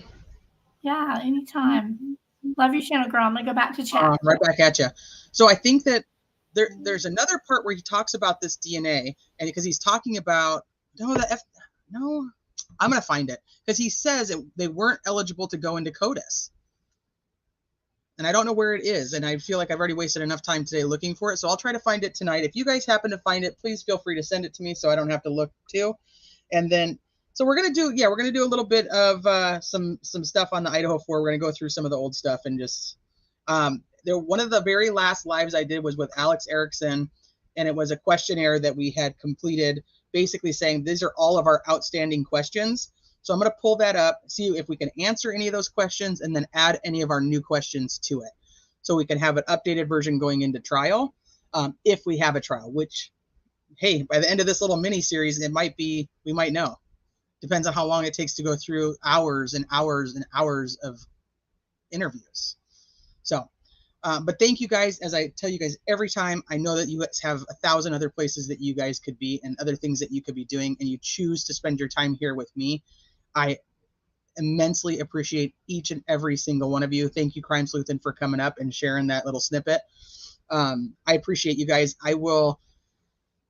Yeah, anytime. Love your channel, girl. I'm going to go back to chat. Right back at you. So I think that there's another part where he talks about this DNA, and because he's talking about I'm gonna find it, because he says they weren't eligible to go into CODIS. And I don't know where it is, and I feel like I've already wasted enough time today looking for it, so I'll try to find it tonight. If you guys happen to find it, please feel free to send it to me so I don't have to look too. And then, so we're gonna do a little bit of some stuff on the Idaho 4. We're gonna go through some of the old stuff and just one of the very last lives I did was with Alex Erickson, and it was a questionnaire that we had completed, basically saying these are all of our outstanding questions. So I'm going to pull that up, see if we can answer any of those questions, and then add any of our new questions to it. So we can have an updated version going into trial, if we have a trial, which, hey, by the end of this little mini series, we might know. Depends on how long it takes to go through hours and hours and hours of interviews. So, but thank you guys. As I tell you guys every time, I know that you guys have 1,000 other places that you guys could be and other things that you could be doing, and you choose to spend your time here with me. I immensely appreciate each and every single one of you. Thank you, Crime Sleuthin, for coming up and sharing that little snippet. I appreciate you guys. I will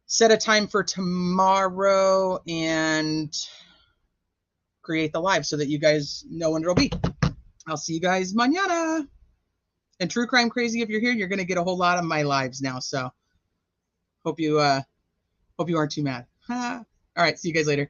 set a time for tomorrow and create the live so that you guys know when it'll be. I'll see you guys mañana. And True Crime Crazy, if you're here, you're going to get a whole lot of my lives now. So hope you aren't too mad. All right, see you guys later.